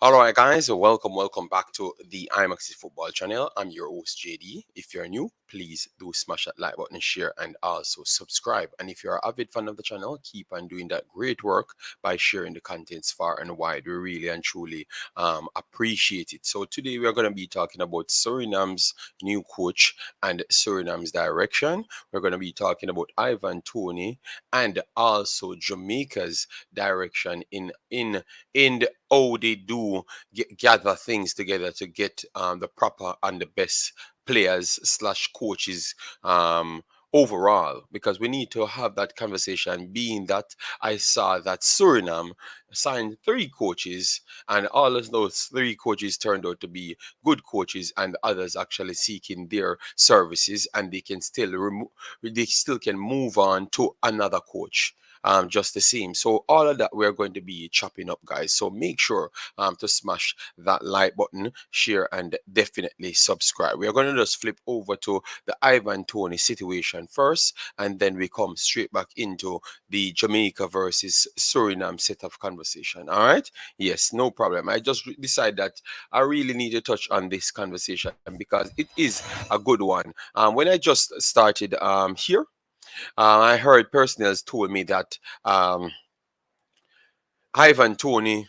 All right, guys, welcome back to the Imaxit Football channel. I'm your host, JD. If you're new, please do smash that like button, share, and also subscribe. And if you're an avid fan of the channel, keep on doing that great work by sharing the contents far and wide. We really and truly appreciate it. So today we are going to be talking about Suriname's new coach and Suriname's direction. We're going to be talking about Ivan Toney and also Jamaica's direction in how they do gather things together to get the proper and the best players slash coaches overall, because we need to have that conversation, being that I saw that Suriname signed three coaches and all of those three coaches turned out to be good coaches, and others actually seeking their services, and they can still they still can move on to another coach just the same. So all of that we're going to be chopping up, guys. So make sure to smash that like button, share, and definitely subscribe. We are going to just flip over to the Ivan Toney situation first, and then we come straight back into the Jamaica versus Suriname set of conversation. All right? Yes, no problem. I just decided that I really need to touch on this conversation because it is a good one. When I just started here, I heard personnel told me that Ivan Toney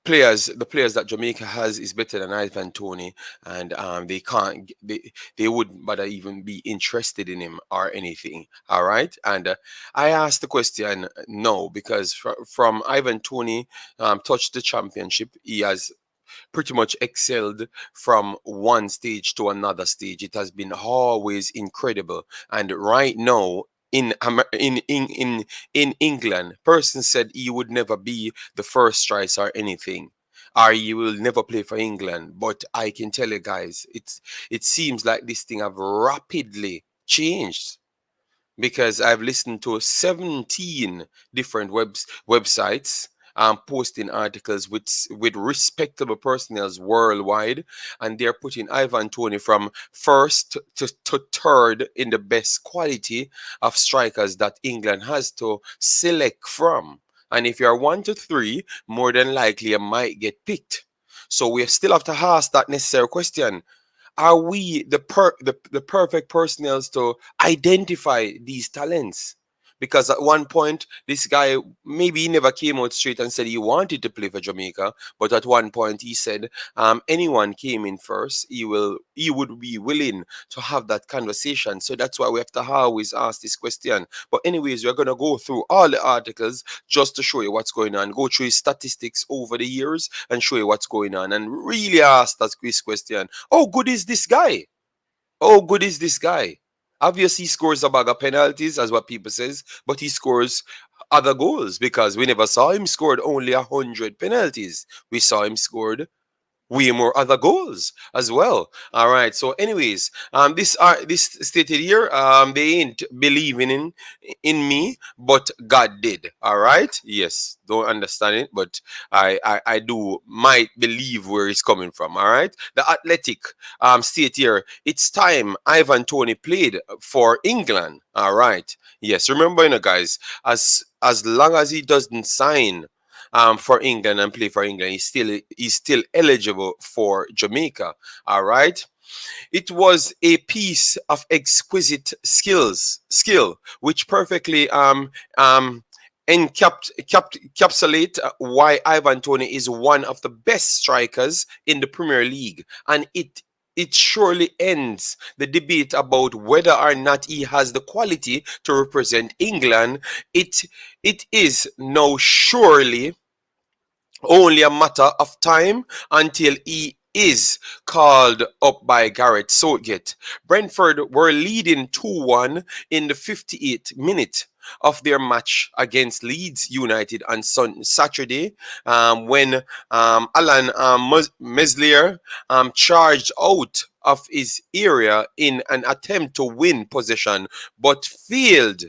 the players that Jamaica has is better than Ivan Toney, and they can't, they wouldn't bother even be interested in him or anything. All right, and I asked the question, no, because from Ivan Toney touched the championship, he has pretty much excelled from one stage to another stage. It has been always incredible, and right now. In England, person said he would never be the first choice or anything, or he will never play for England. But I can tell you guys, it seems like this thing have rapidly changed, because I've listened to 17 different websites posting articles with respectable personnels worldwide, and they're putting Ivan Toney from first to third in the best quality of strikers that England has to select from. And if you're 1 to 3, more than likely you might get picked. So we still have to ask that necessary question: are we the perfect personnel to identify these talents? Because at one point, this guy, maybe he never came out straight and said he wanted to play for Jamaica, but at one point he said, anyone came in first, he would be willing to have that conversation. So that's why we have to always ask this question. But anyways, we're gonna go through all the articles just to show you what's going on, go through his statistics over the years and show you what's going on, and really ask that quiz question: how good is this guy? How good is this guy? Obviously, he scores a bag of penalties, as what people says, but he scores other goals, because we never saw him scored only 100 penalties. We saw him scored way more other goals as well. All right. So, anyways, this stated here, they ain't believing in me, but God did. All right. Yes. Don't understand it, but I do might believe where he's coming from. All right. The Athletic state here. It's time Ivan Toney played for England. All right. Yes. Remember, guys, as long as he doesn't sign for England and play for England, he's still eligible for Jamaica. All right. It was a piece of exquisite skill, which perfectly encapsulate why Ivan Toney is one of the best strikers in the Premier League, and it surely ends the debate about whether or not he has the quality to represent England. It is now surely only a matter of time until he is called up by Gareth Southgate. Brentford were leading 2-1 in the 58th minute of their match against Leeds United on Saturday, when Alan Meslier charged out of his area in an attempt to win possession, but failed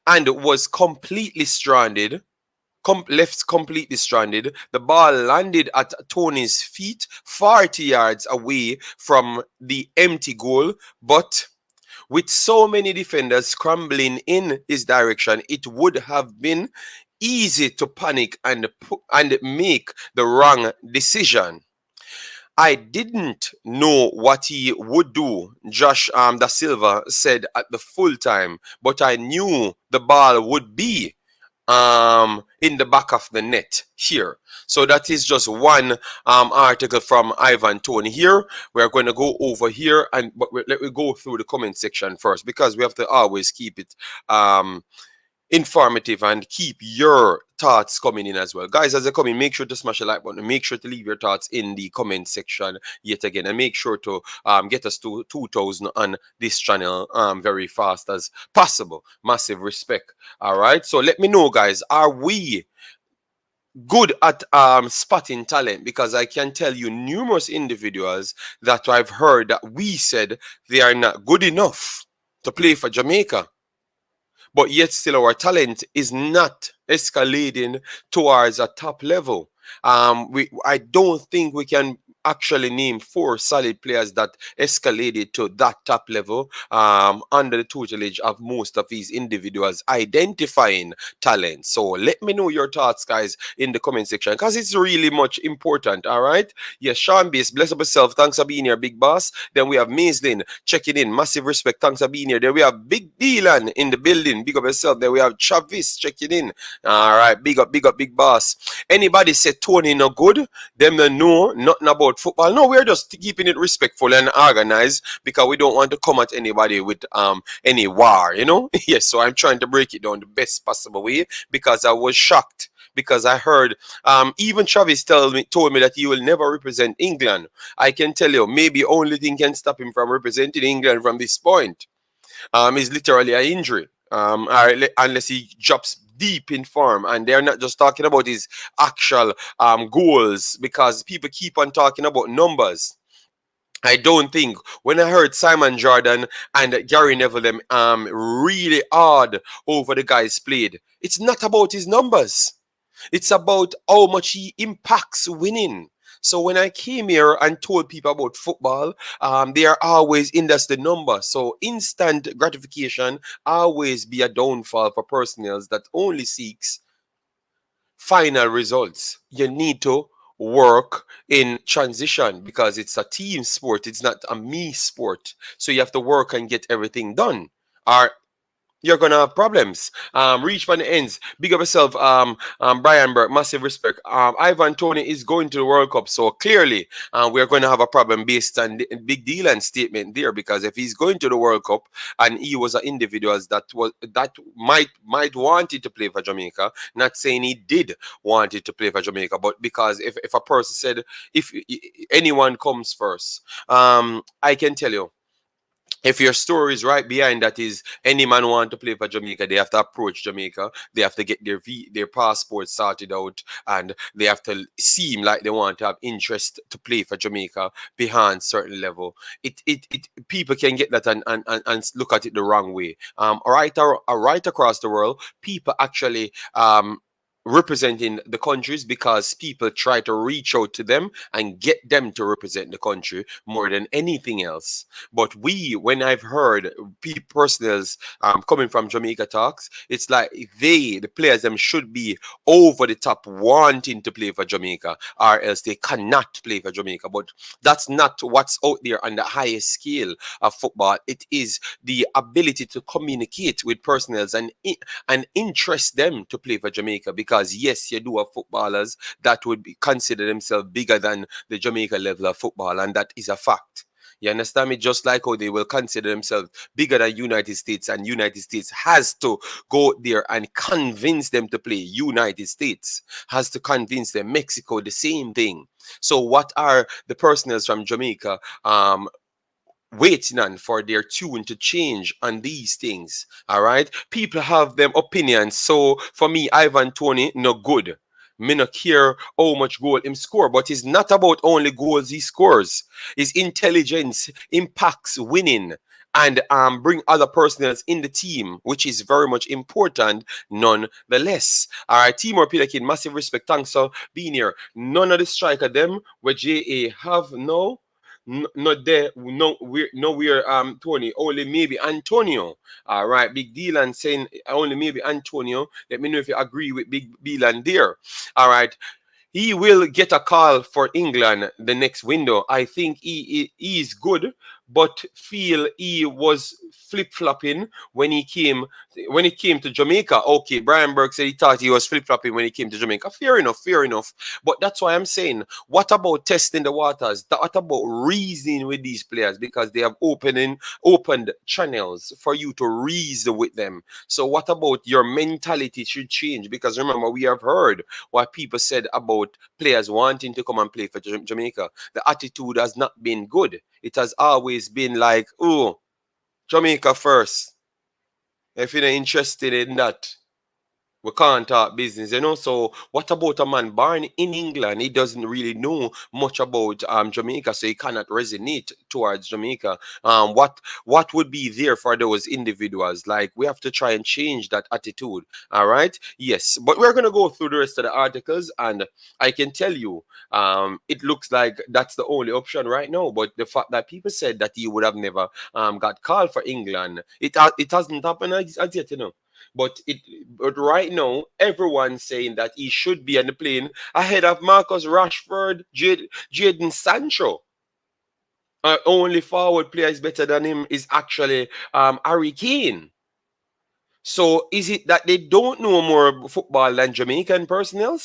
and was completely stranded. Left completely stranded. The ball landed at Toney's feet, 40 yards away from the empty goal, but with so many defenders scrambling in his direction, it would have been easy to panic and make the wrong decision. I didn't know what he would do, Josh Da Silva said at the full time, but I knew the ball would be in the back of the net here. So that is just one article from Ivan Toney here. We're going to go over here, let me go through the comment section first, because we have to always keep it informative and keep your thoughts coming in as well. Guys, as they come in, make sure to smash the like button. Make sure to leave your thoughts in the comment section yet again. And make sure to get us to 2,000 on this channel very fast as possible. Massive respect. All right. So let me know, guys. Are we good at spotting talent? Because I can tell you numerous individuals that I've heard that we said they are not good enough to play for Jamaica, but yet still our talent is not escalating towards a top level. I don't think we can actually name 4 solid players that escalated to that top level under the tutelage of most of these individuals identifying talent. So let me know your thoughts, guys, in the comment section, because it's really much important. All right. Yes, Sean Base, bless up yourself. Thanks for being here, big boss. Then we have Maislin checking in. Massive respect. Thanks for being here. Then we have Big Dylan in the building. Big up yourself. Then we have Travis checking in. All right. Big up, big boss. Anybody say Toney no good? Them no know nothing about football. No, we're just keeping it respectful and organized, because we don't want to come at anybody with any war, you know. Yes, so I'm trying to break it down the best possible way, because I was shocked, because I heard even Travis told me that he will never represent England. I can tell you, maybe only thing can stop him from representing England from this point is literally an injury. Unless he drops deep in form, and they're not just talking about his actual goals, because people keep on talking about numbers. I don't think, when I heard Simon Jordan and Gary Neville them really hard over the guys played, it's not about his numbers. It's about how much he impacts winning. So when I came here and told people about football, they are always in that's the number. So instant gratification always be a downfall for personnel that only seeks final results. You need to work in transition, because it's a team sport. It's not a me sport. So you have to work and get everything done, or you're gonna have problems. Reach for the ends. Big up yourself, Brian Burke. Massive respect. Ivan Toney is going to the World Cup, so clearly we're going to have a problem based on the Big Dylan's statement there. Because if he's going to the World Cup and he was an individual that might wanted to play for Jamaica, not saying he did wanted to play for Jamaica, but because if a person said if anyone comes first, I can tell you, if your story is right behind that, is any man want to play for Jamaica, they have to approach Jamaica, they have to get their passport sorted out, and they have to seem like they want to have interest to play for Jamaica behind certain level. It people can get that and look at it the wrong way. Right across the world, people actually representing the countries because people try to reach out to them and get them to represent the country more than anything else. But when I've heard personals coming from Jamaica talks, it's like the players them should be over the top wanting to play for Jamaica, or else they cannot play for Jamaica. But that's not what's out there on the highest scale of football. It is the ability to communicate with personals and interest them to play for Jamaica, because yes, you do have footballers that would consider themselves bigger than the Jamaica level of football, and that is a fact. You understand me? Just like how they will consider themselves bigger than United States, and United States has to go there and convince them to play. United States has to convince them. Mexico, the same thing. So what are the personals from Jamaica waiting on for their tune to change on these things? All right, people have them opinions. So for me, Ivan Toney no good. Me not care how much goal him score, but it's not about only goals he scores. His intelligence impacts winning and bring other personals in the team, which is very much important nonetheless. All right, Timor Pilakin, massive respect. Thanks for being here. None of the striker them where JA have no Not there. No, we're Tony. Only maybe Antonio. All right, Big Dylan saying only maybe Antonio. Let me know if you agree with Big Dylan there. All right. He will get a call for England the next window. I think he is good, but feel he was flip flopping when he came to Jamaica. Okay, Brian Burke said he thought he was flip flopping when he came to Jamaica. Fair enough, fair enough. But that's why I'm saying, what about testing the waters? What about reasoning with these players because they have opened channels for you to reason with them. So what about your mentality should change? Because remember, we have heard what people said about players wanting to come and play for Jamaica. The attitude has not been good. It has always been like, oh, Jamaica first. If you're not interested in that, we can't talk business, you know. So what about a man born in England? He doesn't really know much about Jamaica, so he cannot resonate towards Jamaica. What would be there for those individuals? Like we have to try and change that attitude. All right. Yes. But we're gonna go through the rest of the articles, and I can tell you, it looks like that's the only option right now. But the fact that people said that he would have never got called for England, it hasn't happened as yet, you know. But right now, everyone's saying that he should be on the plane ahead of Marcus Rashford, Jadon Sancho. Only forward player is better than him is actually Harry Kane. So is it that they don't know more football than Jamaican personnel?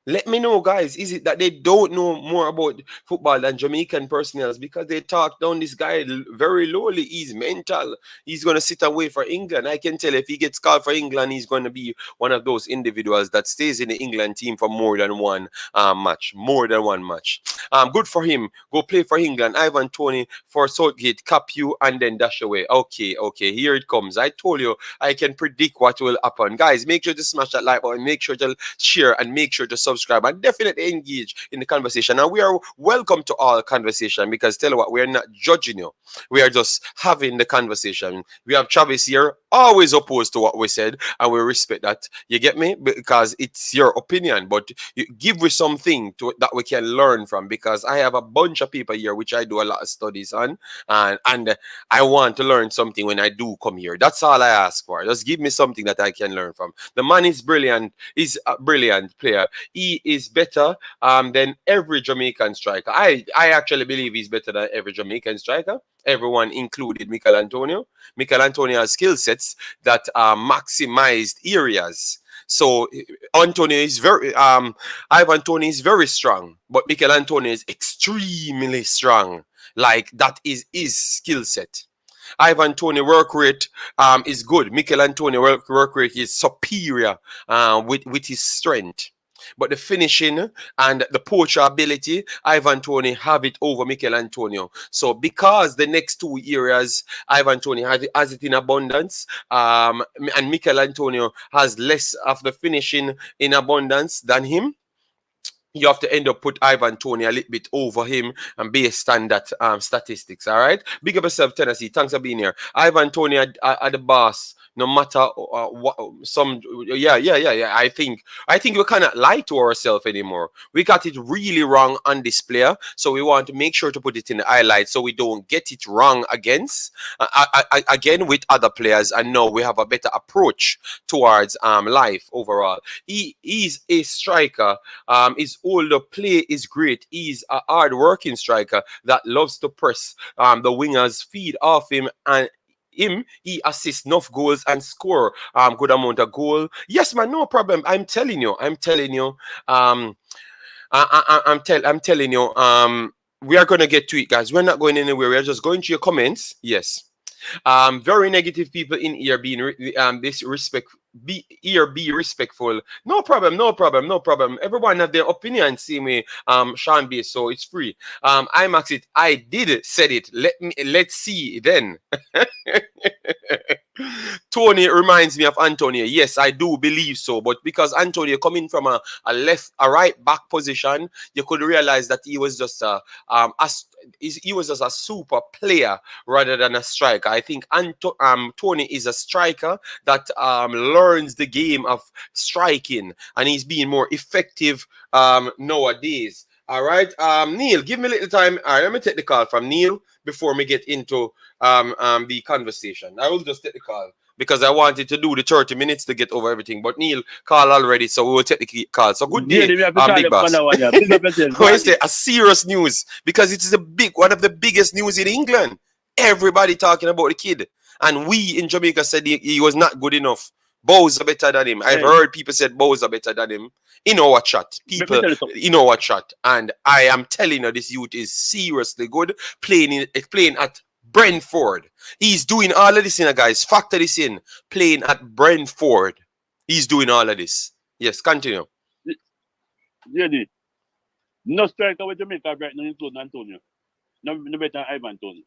Let me know, guys. Is it that they don't know more about football than Jamaican personnel? Because they talk down this guy very lowly. He's mental. He's going to sit and wait for England. I can tell if he gets called for England, he's going to be one of those individuals that stays in the England team for more than one match. More than one match. Good for him. Go play for England. Ivan Toney for Southgate. Cap you and then dash away. Okay, okay. Here it comes. I told you I can predict what will happen. Guys, make sure to smash that like button. Make sure to share and make sure to subscribe and definitely engage in the conversation. And we are welcome to all conversation because tell you what, we're not judging you. We are just having the conversation. We have Travis here, always opposed to what we said, and we respect that. You get me? Because it's your opinion, but you give me something that we can learn from because I have a bunch of people here which I do a lot of studies on, and I want to learn something when I do come here. That's all I ask for. Just give me something that I can learn from. The man is brilliant. He's a brilliant player. He is better than every Jamaican striker. I actually believe he's better than every Jamaican striker. Everyone included Michael Antonio. Michael Antonio has skill sets that are maximized areas. So Antonio is Ivan Toney is very strong, but Michael Antonio is extremely strong. Like that is his skill set. Ivan Toney work rate is good. Michael Antonio work rate is superior with his strength. But the finishing and the poacher ability, Ivan Toney have it over Michael Antonio. So because the next two areas, Ivan Toney has it in abundance, and Michael Antonio has less of the finishing in abundance than him, you have to end up put Ivan Toney a little bit over him and based on that statistics. All right. Big up yourself, Tennessee. Thanks for being here. Ivan Toney are the boss. No matter what, yeah. I think we cannot lie to ourselves anymore. We got it really wrong on this player, so we want to make sure to put it in the highlight so we don't get it wrong again with other players. And now we have a better approach towards life overall. He is a striker. His older play is great. He's a hard-working striker that loves to press the wingers, feed off him, and he assists enough goals and score good amount of goal. Yes, man, no problem. I'm telling you. I'm telling you. We are gonna get to it, guys. We're not going anywhere. We're just going to your comments. Yes. Very negative people in here being be respectful. No problem. Everyone have their opinion, see me, Sean B, so it's free. Imaxit, I did said it. Let's see then. Toney reminds me of Antonio. Yes, I do believe so. But because Antonio coming from a right back position, you could realize that he was just he was just a super player rather than a striker. I think Toney is a striker that learns the game of striking, and he's being more effective nowadays. All right. Neil, give me a little time. All right, let me take the call from Neil before we get into the conversation. I will just take the call because I wanted to do the 30 minutes to get over everything. But Neil called already, so we will take the call. So good Yeah, day, we have to call Big them for Boss. now. Yeah. Big up yourself. Go When I on, say Neil. a serious news because it is one of the biggest news in England. Everybody talking about the kid, and we in Jamaica said he was not good enough. Bows are better than him. I've Hey, heard people said Bows are better than him in our chat. let me People tell you something. in our chat, and I am telling you, this youth is seriously good. Playing at Brentford. He's doing all of this in, guys. Factor this in. Playing at Brentford. He's doing all of this. Yes, continue. Yeah, no striker with Jamaica right now, including Antonio. No better than Ivan Toney.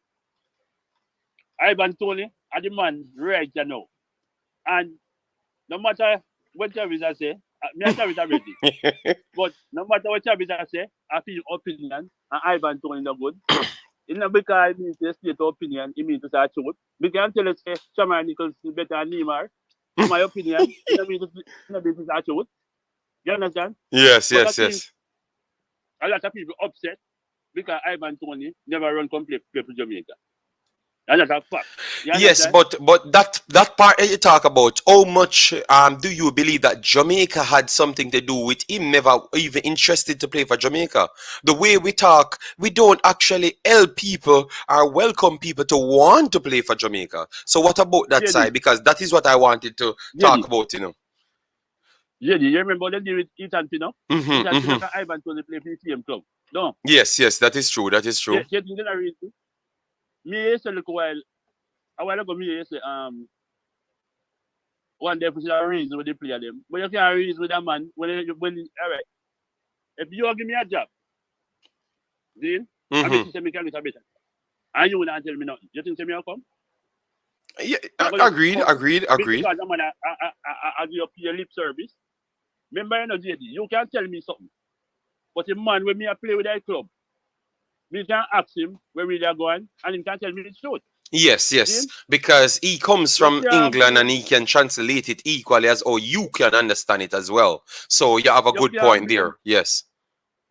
Ivan Toney are the man right now. And no matter what Travis I say, me and Travis are ready. But no matter what Travis I say, I feel opinion and Ivan Toney no good. It's not because I mean to state opinion, it means to say truth. We can tell us say Shaman Nichols is better than Neymar. In my opinion, it not mean to say truth. You understand? Yes, But I yes, think yes. a lot of people upset because Ivan Toney never run complete play for Jamaica. And that's a fact. You Yes, understand? but that part that you talk about, how much do you believe that Jamaica had something to do with him never even interested to play for Jamaica? The way we talk, we don't actually help people or welcome people to want to play for Jamaica. So what about that Yeah, side? Because that is what I wanted to yeah, talk about. yeah, you remember the deal with Ethan Pino? Mm-hmm, Ethan Pino mm-hmm. can Ivan Toney play for the same club. No. Yes, yes, that is true. That is true. You think the reason? Me say look a while ago me say one day for a reason with the player them. But you can't reason with a man when all right. If you give me a job, then I make Mm-hmm. you say me can get a better. And you will not tell me nothing. You think say me will come? Yeah, I'm gonna just agreed, come agreed, agreed. because I'm gonna I give you lip service. Remember you know JD, you can tell me something. But a man when me I play with that club, me can ask him where we are going and he can tell me the truth. Yes, yes, Then because he comes you from can't England and blame he can translate it equally as how you can understand it as well. So you have a you good can't point blame there. Yes.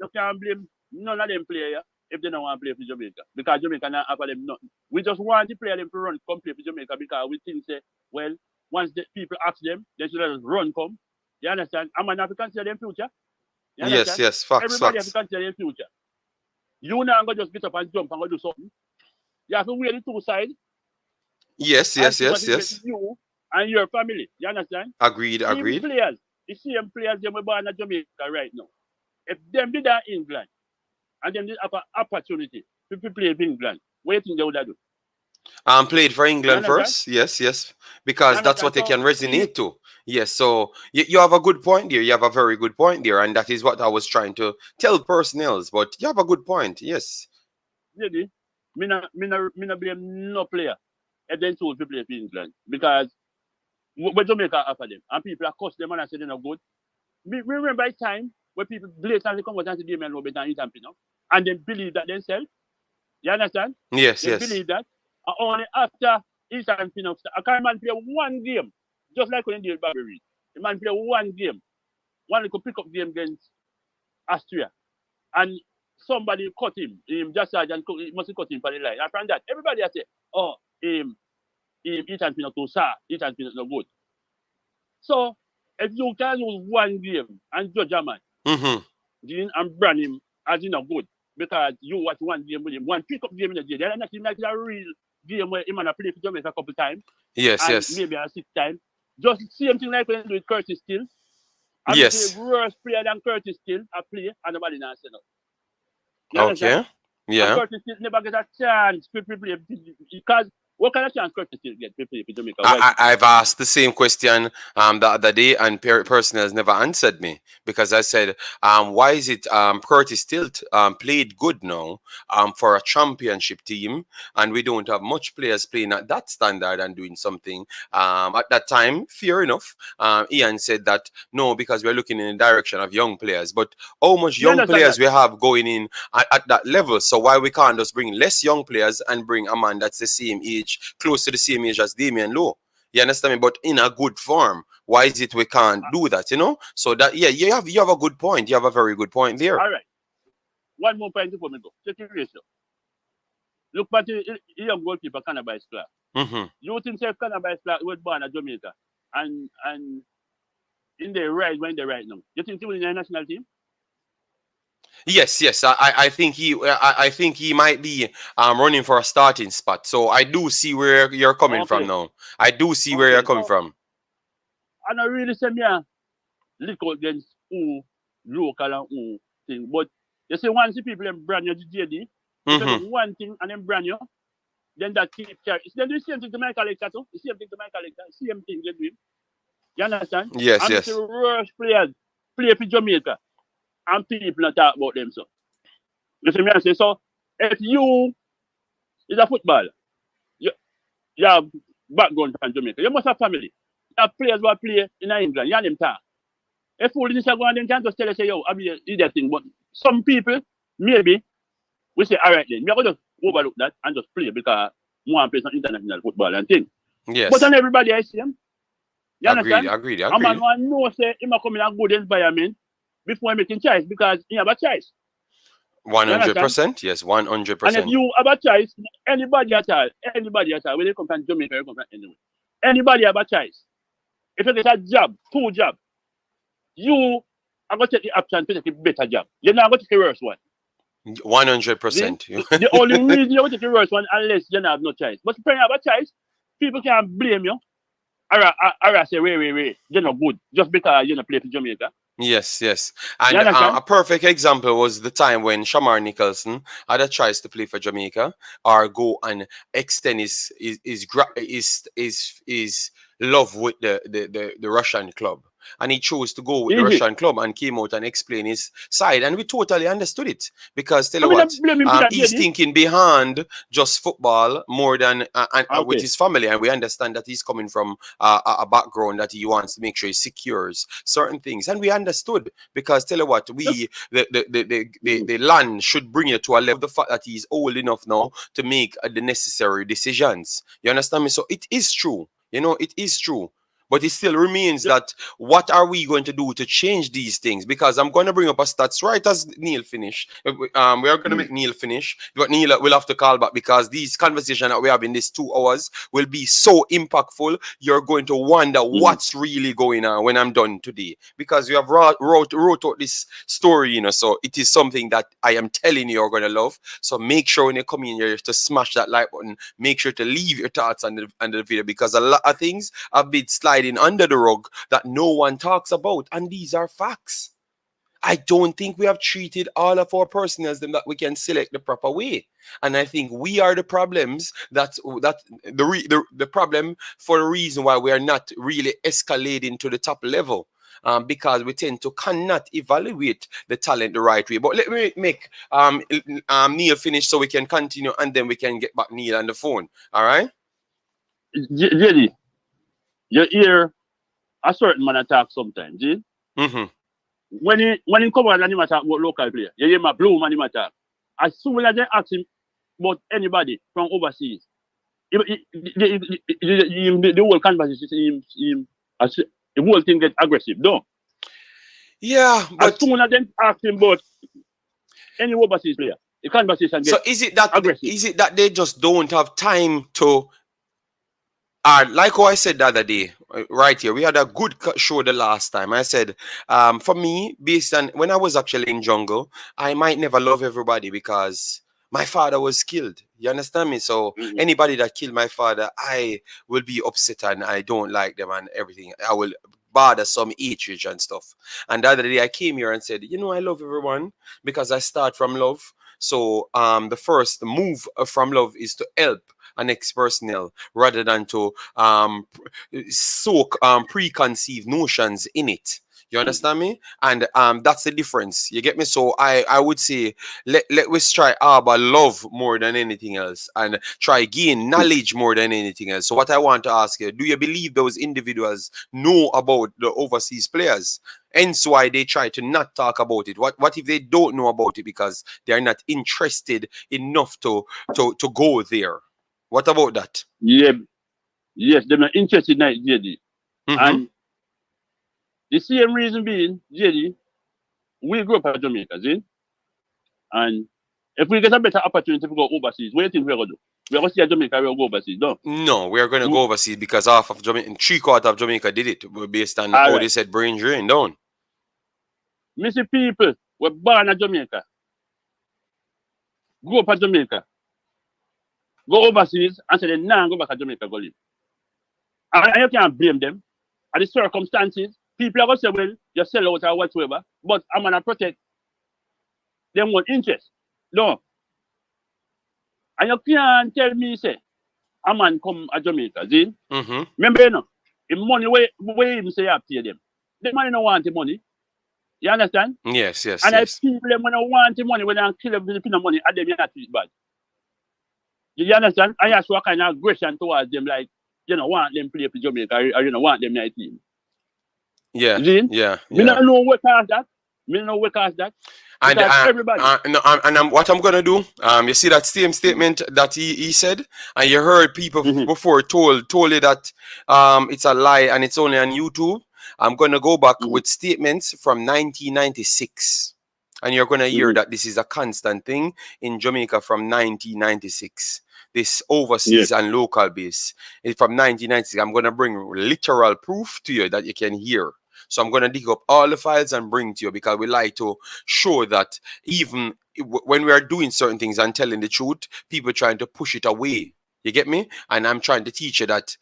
you can't blame none of them players if they don't want to play for Jamaica. Because Jamaica not offer them nothing. We just want the player them to run come play for Jamaica because we think say, well, once the people ask them, they should let us run come. You understand? I'm an African consider them future. You Yes, understand? yes, facts, Everybody have to facts. consider their future. You now go just get up and jump and go do something. You have to weigh the two sides Yes, and yes, see what yes, is best yes. for you and your family. You understand? Agreed, Even agreed. players, the same players they were born in Jamaica right now. If them did that in England and them did have an opportunity to play in England, what do you think they would have do? Played for You England understand? first. Yes, yes, You because that's understand? what they So can see, resonate to. Yes, so you have a good point there. You have a very good point there, and that is what I was trying to tell personnel. But you have a good point. Yes. really, me not blame no player if they choose to play for England because when Jamaica offer them and people are cuss them and I say they're not good. Me remember a time where people blatantly come out and say they men no better than Ethan Pino and they believe that themselves. You understand? Yes, They yes. believe that. And only after Ethan Pino, a kind man play one game, just like when he did with Bobby Reed. The man play one game, one could pick up game against Austria, and somebody cut him just and he must cut him for the line. And from that, everybody has said, oh, Ethan Pino too sad, Ethan Pino no good. So, if you can use one game and judge a man, Mm-hmm. and brand him as in a good because you watch one game with him, one pick up game in a day. They're not like a real game where him and I play for Jamaica a couple times Yes, and yes, maybe a sixth time. Just same thing like when they do with Curtis Still. I mean, the yes. worst player than Curtis Still I play and nobody now say no. You understand? Okay. And Yeah. Curtis Still never get a chance to play because what kind of chance Curtis Still get to play for Jamaica? Well, I've asked the same question the other day, and person has never answered me because I said, why is it Curtis Tilt played good now for a championship team, and we don't have much players playing at that standard and doing something at that time? Fair enough. Ian said that no, because we're looking in the direction of young players, but how much you young understand players that? we have going in at that level? So why we can't just bring less young players and bring a man that's the same age, close to the same age as Damian Lowe? You understand me? But in a good form. Why is it we can't do that? So that, yeah, you have a good point. You have a very good point there. All right. one more point before me go. Check your ratio. Look at the young goalkeeper Cannabis Clark. You think say Cannabis Clark was born at Jamaica and in the right when they right now. You think he will in the national team? Yes. I think he might be running for a starting spot. So I do see where you're coming from now. I do see where you're coming from. And I really say me look against who local and who thing. But you see once the people them brand you to JD, if you do one thing and then brand you, then that keep carry. It's then the same thing to my collector too. The same thing to my collector. Same thing they do. You understand? Yes. And the rush players play for Jamaica and people not talk about them so. You see me I say so if you is a footballer, you have background from Jamaica, you must have family. You have players who play in England, you have them talk. If all this is going on, can't just tell us, say, yo, I mean, is that thing. But some people, maybe, we say, all right, then, we're going to just overlook that and just play because we want to play some international football and thing. Yes. But on everybody I see them. You understand? Agreed. A man want to know, say, he must come in a good environment before making choice because he have a choice. 100%. Yes, 100%. And if you have a choice, anybody at all, when they come from Jamaica, they come from anywhere. Anybody have a choice. If you get a job, 2 jobs, you are going to take the option to take a better job. You're not going to take a worse one. 100%. The only reason you're going to take a worse one unless you don't have no choice. But if you have a choice, people can't blame you. Or say, wait, you're not good just because you're not playing for Jamaica. Yes. And a perfect example was the time when Shamar Nicholson had a choice to play for Jamaica or go and extend his love with the Russian club. And he chose to go with the Russian club and came out and explained his side. And we totally understood it. Because tell you what, he's thinking behind just football more than with his family. And we understand that he's coming from a background that he wants to make sure he secures certain things. And we understood because tell you what, the land should bring you to a level. The fact that he's old enough now to make the necessary decisions. You understand me? So it is true. It is true. But it still remains that what are we going to do to change these things? Because I'm going to bring up a stats right as Neil finish. We are going to make Neil finish. But Neil will have to call back because these conversations that we have in these 2 hours will be so impactful. You're going to wonder what's really going on when I'm done today. Because you have wrote out this story, so it is something that I am telling you you're going to love. So make sure when you come in here to smash that like button. Make sure to leave your thoughts on the video because a lot of things have been sliding under the rug that no one talks about, and these are facts. I don't think we have treated all of our personnel that we can select the proper way, and I think we are the problems. That's the problem for the reason why we are not really escalating to the top level. Because we tend to cannot evaluate the talent the right way. But let me make Neil finish so we can continue, and then we can get back Neil on the phone. All right? JD, you hear a certain man attack sometimes, see? When he come out and he attack about local player, you hear my blue man he attack. As soon as they ask him about anybody from overseas, the whole conversation, the whole thing gets aggressive, no? Yeah, but as soon as they ask him about any overseas player, the conversation gets aggressive. Is it that they just don't have time to? Like how I said the other day, right here, we had a good show the last time. I said, for me, based on when I was actually in jungle, I might never love everybody because my father was killed. You understand me? So anybody that killed my father, I will be upset and I don't like them and everything. I will bother some hatred and stuff. And the other day I came here and said, I love everyone because I start from love. So the first move from love is to help an ex-personnel rather than to soak preconceived notions in it. You understand me? And that's the difference. You get me? So I would say let us try harbor love more than anything else and try gain knowledge more than anything else. So what I want to ask you, do you believe those individuals know about the overseas players? Hence why they try to not talk about it. What if they don't know about it because they're not interested enough to go there? What about that? Yeah, yes, they're not interested in it, JD. And the same reason being, JD, we grew up in Jamaica, see? And if we get a better opportunity to go overseas, what do you think we're going to do? We're going to see Jamaica, we'll go overseas, no? No, we are going to go overseas because half of Jamaica, 3/4 of Jamaica did it based on All how right. they said brain drain down. Missy people were born in Jamaica, go up to Jamaica, go overseas, and say they now go back to Jamaica, go live. And you can't blame them. And the circumstances, people are going to say, well, you sell out or whatsoever, but I'm going to protect them own interest. No. And you can't tell me, say, a man come to Jamaica, see? Mm-hmm. Remember, you know, the money where him say you have to pay them. The money don't want the money. You understand? Yes, yes, And yes. if people them when they want the money, when they kill them Filipino money, and them you not treat bad. You understand? And you show a kind of aggression towards them, like you know, want them play for Jamaica, or you know, want them in the team. Yeah, You see? yeah, Me yeah. don't know what cause that. Me don't know what cause that. And Because everybody. what I'm gonna do, you see that same statement that he said, and you heard people before told you that it's a lie and it's only on YouTube. I'm gonna go back with statements from 1996, and you're gonna hear that this is a constant thing in Jamaica from 1996. This overseas and local base from 1996. I'm gonna bring literal proof to you that you can hear. So I'm going to dig up all the files and bring to you because we like to show that even when we are doing certain things and telling the truth, people trying to push it away. You get me? And I'm trying to teach you that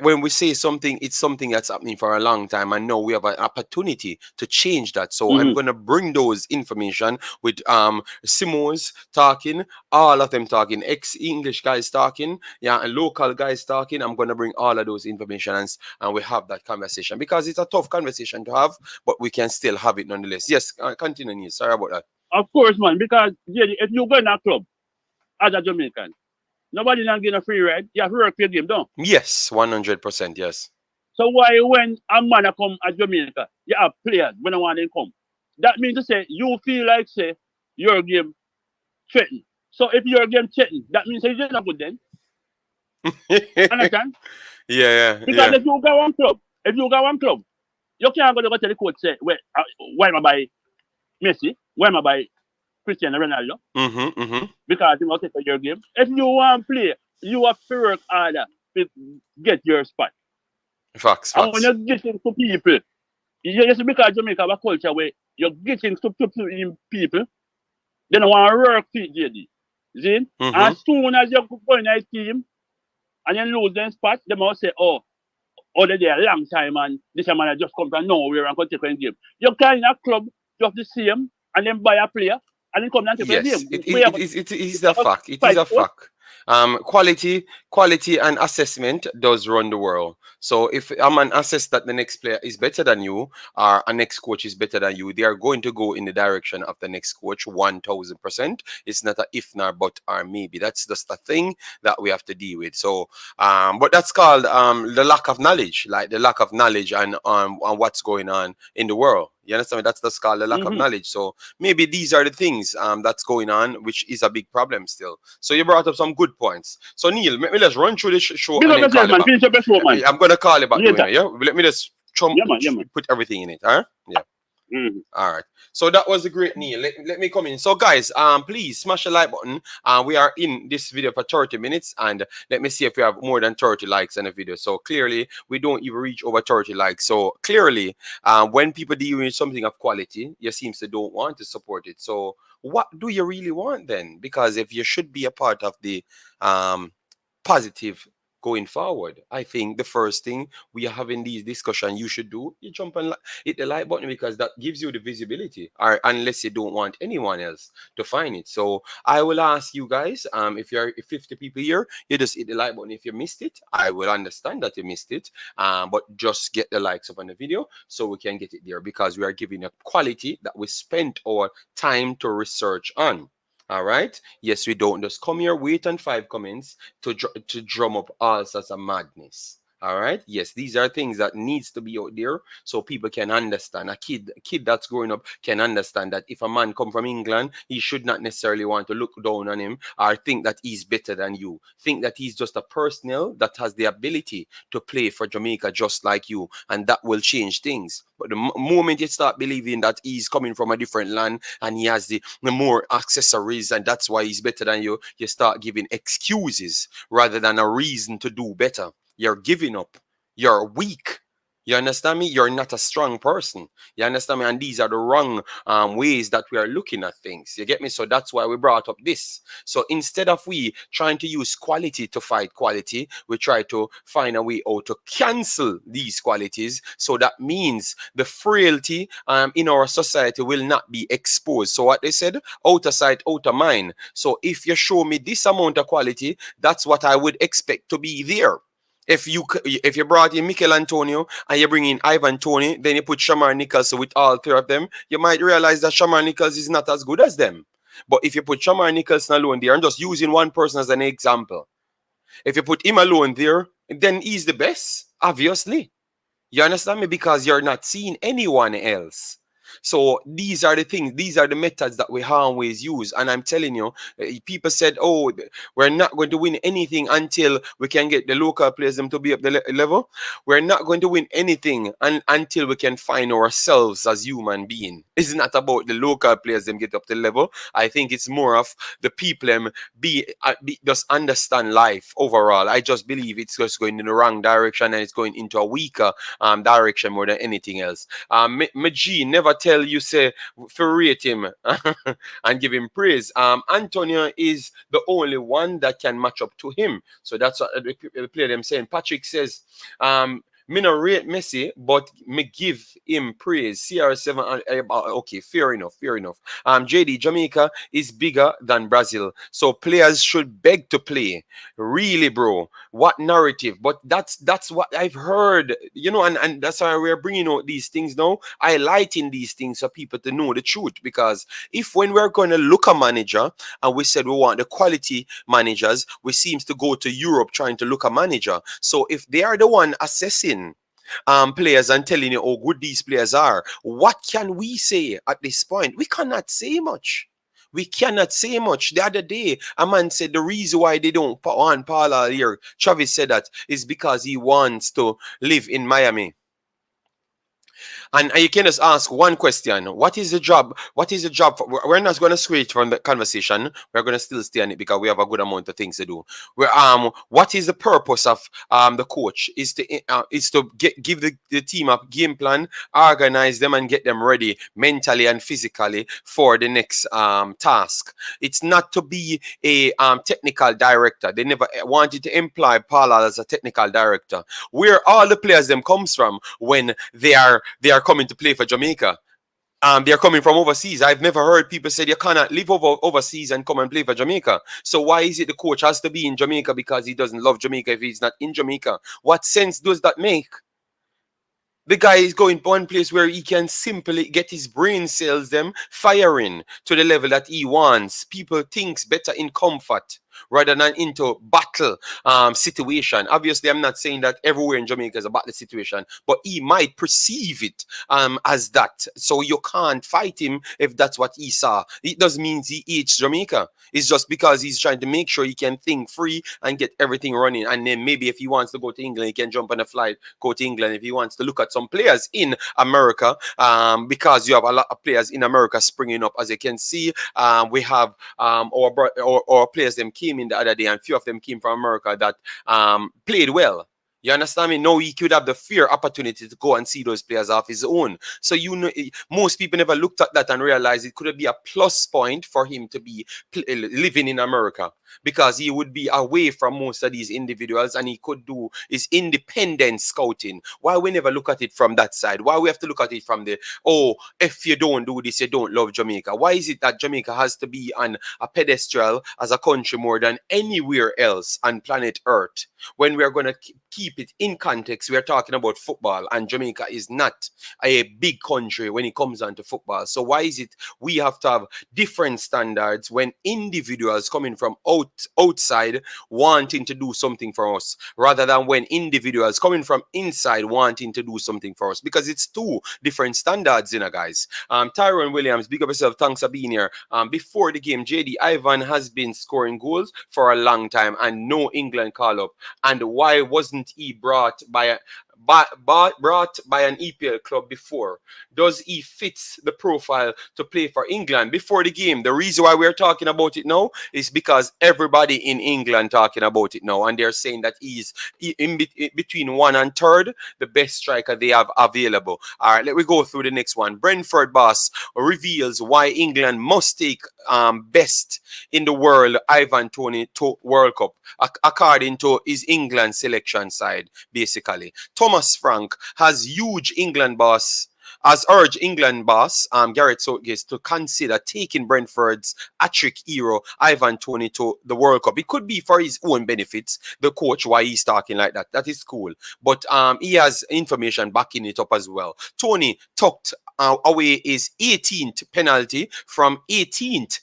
when we say something, it's something that's happening for a long time. And now we have an opportunity to change that. So I'm going to bring those information with Simos talking, all of them talking, ex-English guys talking, yeah, and local guys talking. I'm going to bring all of those information and we have that conversation because it's a tough conversation to have, but we can still have it nonetheless. Yes, continue, Neil. Sorry about that. Of course, man, because if you go in a club as a Jamaican, nobody not getting a free ride. You have to work for your game, don't you? Yes, 100%, yes. So why when a man come to Jamaica, you have players when I want them come? That means to say you feel like say your game threatened. So if your game threatened, that means you're not good then. Understand? Yeah. Because if you go one club, you can't go to the coach say, why am I buy Messi? Why am I buy Cristiano Ronaldo? Because you must take your game. If you want to play, you have to work harder to get your spot. Facts. And when you're getting to people, just because Jamaica have a culture where you're getting to people, they don't want to work for JD. See? As soon as you go in a team and you lose them spot, they must say, oh, they're there a long time and this man just come from nowhere and go take a game. You can in a club just the same and then buy a player and then come and take a game. It is a fact. It is a fact. Quality and assessment does run the world. So if a man assess that the next player is better than you or a next coach is better than you, they are going to go in the direction of the next coach 1000%. It's not a if nor but or maybe. That's just a thing that we have to deal with. So but that's called the lack of knowledge, like the lack of knowledge on what's going on in the world. You understand? That's called the lack of knowledge. So maybe these are the things that's going on, which is a big problem still. So you brought up some good points. So Neil, let's run through this show and then call you back. I'm gonna call you back. Yeah. Let me just put everything in it. Huh? Yeah. All right. So that was a great Neil. Let me come in. So guys, please smash the like button. We are in this video for 30 minutes and let me see if we have more than 30 likes in the video. So clearly we don't even reach over 30 likes. So clearly when people deal with something of quality, you seems to don't want to support it. So what do you really want then? Because if you should be a part of the positive going forward, I think the first thing we are having these discussions you should do, you jump and hit the like button because that gives you the visibility, or unless you don't want anyone else to find it. So I will ask you guys, if you're 50 people here, you just hit the like button. If you missed it, I will understand that you missed it, but just get the likes up on the video so we can get it there because we are giving a quality that we spent our time to research on. All right. Yes, we don't just come here, wait on 5 comments to drum up all sorts of madness. All right. Yes, these are things that needs to be out there so people can understand. A kid that's growing up can understand that if a man come from England, he should not necessarily want to look down on him or think that he's better than you. Think that he's just a personnel that has the ability to play for Jamaica just like you, and that will change things. But the moment you start believing that he's coming from a different land and he has the more accessories and that's why he's better than you start giving excuses rather than a reason to do better. You're giving up. You're weak. You understand me? You're not a strong person. You understand me? And these are the wrong ways that we are looking at things. You get me? So that's why we brought up this. So instead of we trying to use quality to fight quality, we try to find a way out to cancel these qualities. So that means the frailty in our society will not be exposed. So what they said, outer sight, outer mind. So if you show me this amount of quality, that's what I would expect to be there. If you brought in Mikel Antonio and you bring in Ivan Toney, then you put Shamar Nichols with all three of them, you might realize that Shamar Nichols is not as good as them. But if you put Shamar Nichols alone there, I'm just using one person as an example. If you put him alone there, then he's the best, obviously. You understand me? Because you're not seeing anyone else. So these are the things, these are the methods that we always use. And I'm telling you, people said, oh, we're not going to win anything until we can get the local players them to be up the level. We're not going to win anything until we can find ourselves as human beings. It's not about the local players them get up the level. I think it's more of the people them just understand life overall. I just believe it's just going in the wrong direction and it's going into a weaker direction more than anything else. G never tell you say for rate him and give him praise. Antonio is the only one that can match up to him. So that's what the player them saying. Patrick says, me no rate Messi, but me give him praise. CR7, okay, fair enough, fair enough. JD, Jamaica is bigger than Brazil, so players should beg to play. Really, bro, what narrative? But that's what I've heard, and that's why we're bringing out these things now, highlighting these things for people to know the truth. Because if when we're going to look a manager and we said we want the quality managers, we seems to go to Europe trying to look a manager. So if they are the one assessing players and telling you how good these players are, what can we say at this point? We cannot say much. We cannot say much. The other day, a man said the reason why they don't want Paula here, Travis said that, is because he wants to live in Miami. And you can just ask one question. What is the job? What is the job? We're not going to switch from the conversation. We're going to still stay on it because we have a good amount of things to do. What is the purpose of the coach? Is to give the team a game plan, organize them and get them ready mentally and physically for the next task. It's not to be a technical director. They never wanted to employ Paula as a technical director. Where all the players them comes from when they are coming to play for Jamaica. They're coming from overseas. I've never heard people say you cannot live overseas and come and play for Jamaica. So why is it the coach has to be in Jamaica because he doesn't love Jamaica if he's not in Jamaica? What sense does that make? The guy is going to one place where he can simply get his brain cells them firing to the level that he wants. People thinks better in comfort rather than into battle situation. Obviously, I'm not saying that everywhere in Jamaica is a battle situation, but he might perceive it as that. So you can't fight him if that's what he saw. It doesn't mean he hates Jamaica. It's just because he's trying to make sure he can think free and get everything running. And then maybe if he wants to go to England, he can jump on a flight, go to England. If he wants to look at some players in America, because you have a lot of players in America springing up, as you can see. We have our players them came in the other day, and few of them came from America that played well. You understand me? No, he could have the fair opportunity to go and see those players off his own. So most people never looked at that and realized it could be a plus point for him to be living in America, because he would be away from most of these individuals and he could do his independent scouting. Why we never look at it from that side? Why we have to look at it from if you don't do this, you don't love Jamaica? Why is it that Jamaica has to be on a pedestal as a country more than anywhere else on planet Earth when we're going to keep keep it in context, we are talking about football, and Jamaica is not a big country when it comes on to football. So why is it we have to have different standards when individuals coming from outside wanting to do something for us, rather than when individuals coming from inside wanting to do something for us? Because it's two different standards, you know, guys. Tyrone Williams, big up yourself. Thanks for being here. Before the game, JD Ivan has been scoring goals for a long time and no England call up. And why wasn't he brought by an EPL club before? Does he fits the profile to play for England? Before the game, the reason why we're talking about it now is because everybody in England talking about it now, and they're saying that he's between one and third, the best striker they have available. All right, let me go through the next one. Brentford boss reveals why England must take best in the world Ivan Toney to World Cup, according to his England selection side, basically. Thomas Frank has urged England boss Gareth Southgate to consider taking Brentford's hat-trick hero Ivan Toney to the World Cup. It could be for his own benefits, the coach, why he's talking like that. That is cool. But he has information backing it up as well. Toney tucked away his 18th penalty from 18th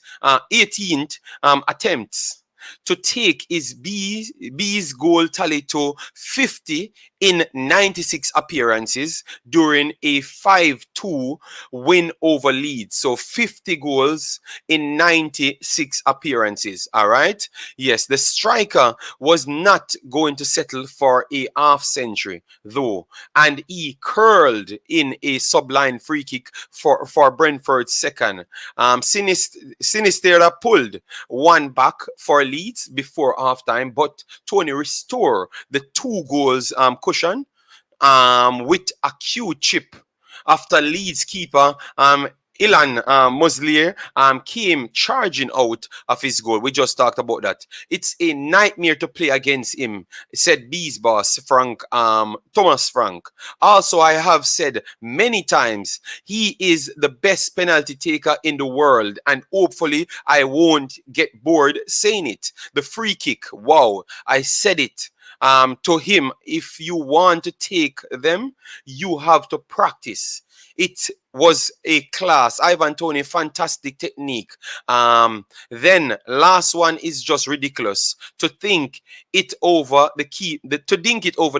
attempts to take his B's goal tally to 50 in 96 appearances during a 5-2 win over Leeds. So 50 goals in 96 appearances. All right. Yes, the striker was not going to settle for a half century though, and he curled in a subline free kick for Brentford's second. Sinisterra pulled one back for Leeds before halftime, but Toney restored the 2 goals cushion with a cute chip after Leeds keeper Ilan Muslier came charging out of his goal. We just talked about that. It's a nightmare to play against him, said B's boss Thomas Frank. Also, I have said many times he is the best penalty taker in the world, and hopefully I won't get bored saying it. The free kick, wow, I said it to him. If you want to take them, you have to practice. It was a class. Ivan Toney, fantastic technique. Then last one is just ridiculous. To think it over the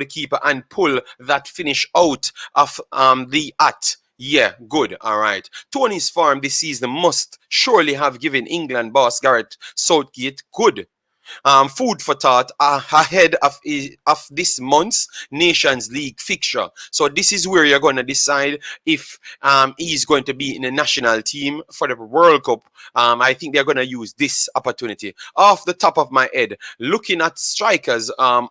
keeper and pull that finish out of the at. Yeah, good. All right. Toney's form this season must surely have given England boss Gareth Southgate good food for thought ahead of this month's Nations League fixture. So this is where you're going to decide if he's going to be in the national team for the World Cup. I think they're going to use this opportunity. Off the top of my head, looking at strikers are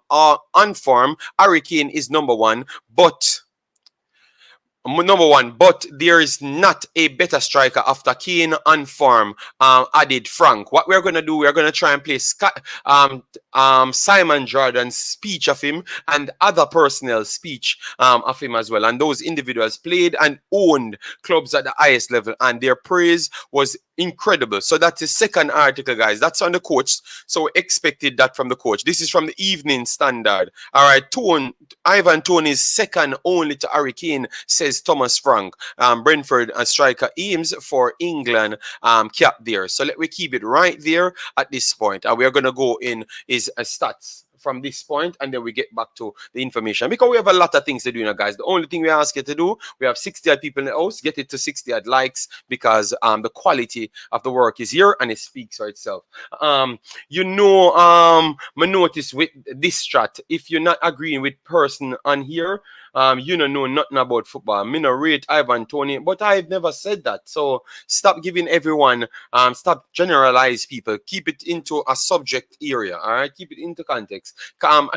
on form, Hurricane is number one, but there is not a better striker after Kane on form added Frank. What we're going to do, we're going to try and play Simon Jordan's speech of him and other personnel speech of him as well. And those individuals played and owned clubs at the highest level, and their praise was incredible. So that's the second article, guys. That's on the coach. So we expected that from the coach. This is from the Evening Standard. All right, Ivan Toney is second only to Hurricane, says Thomas Frank. Brentford striker aims for England cap there. So let me keep it right there at this point. We are going to go in his stats from this point, and then we get back to the information, because we have a lot of things to do now, guys. The only thing we ask you to do, we have 60 odd people in the house, get it to 60 odd likes, because the quality of the work is here and it speaks for itself. I notice with this strat, if you're not agreeing with person on here, you don't know nothing about football. Me no rate Ivan Toney, but I've never said that. So stop giving everyone, stop generalize people. Keep it into a subject area, all right? Keep it into context.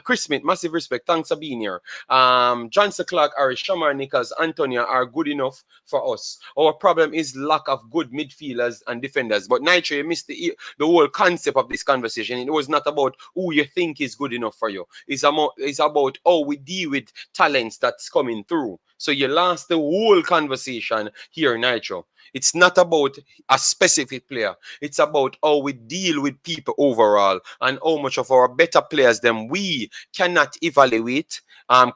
Chris Smith, massive respect. Thanks for being here. Johnson Clark, Irish, Shamar Nichols, Antonia are good enough for us. Our problem is lack of good midfielders and defenders. But Nitro, you missed the whole concept of this conversation. It was not about who you think is good enough for you. It's about how we deal with talents that's coming through. So you lost the whole conversation here, Nitro. It's not about a specific player. It's about how we deal with people overall and how much of our better players than we cannot evaluate